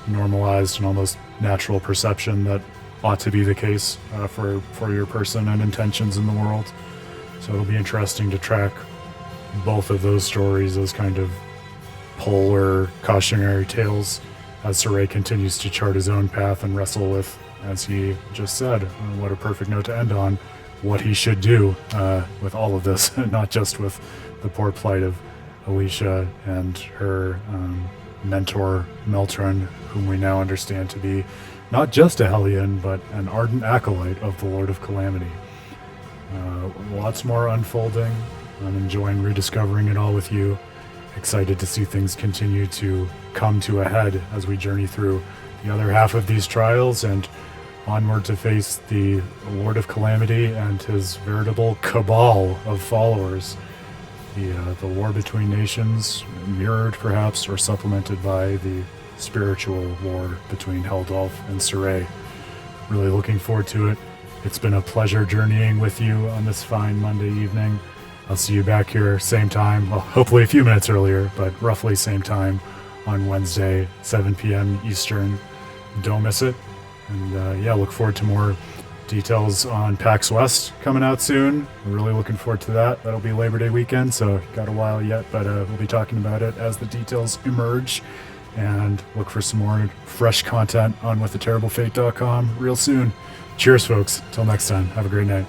normalized and almost natural perception that ought to be the case for your person and intentions in the world. So it'll be interesting to track both of those stories, those kind of polar cautionary tales, as Sorey continues to chart his own path and wrestle with, as he just said, what a perfect note to end on, what he should do with all of this, not just with the poor plight of Alicia and her mentor, Meltron, whom we now understand to be not just a Hellion, but an ardent acolyte of the Lord of Calamity. Lots more unfolding. I'm enjoying rediscovering it all with you. Excited to see things continue to come to a head as we journey through the other half of these trials and onward to face the Lord of Calamity and his veritable cabal of followers. The war between nations, mirrored perhaps or supplemented by the spiritual war between Heldolf and Sorey. Really looking forward to it. It's been a pleasure journeying with you on this fine Monday evening. I'll see you back here same time, well, hopefully a few minutes earlier, but roughly same time on Wednesday, 7 p.m. Eastern. Don't miss it. And yeah, look forward to more details on PAX West coming out soon. We're really looking forward to that. That'll be Labor Day weekend, so got a while yet, but we'll be talking about it as the details emerge. And look for some more fresh content on whattheterriblefate.com real soon. Cheers, folks. Till next time. Have a great night.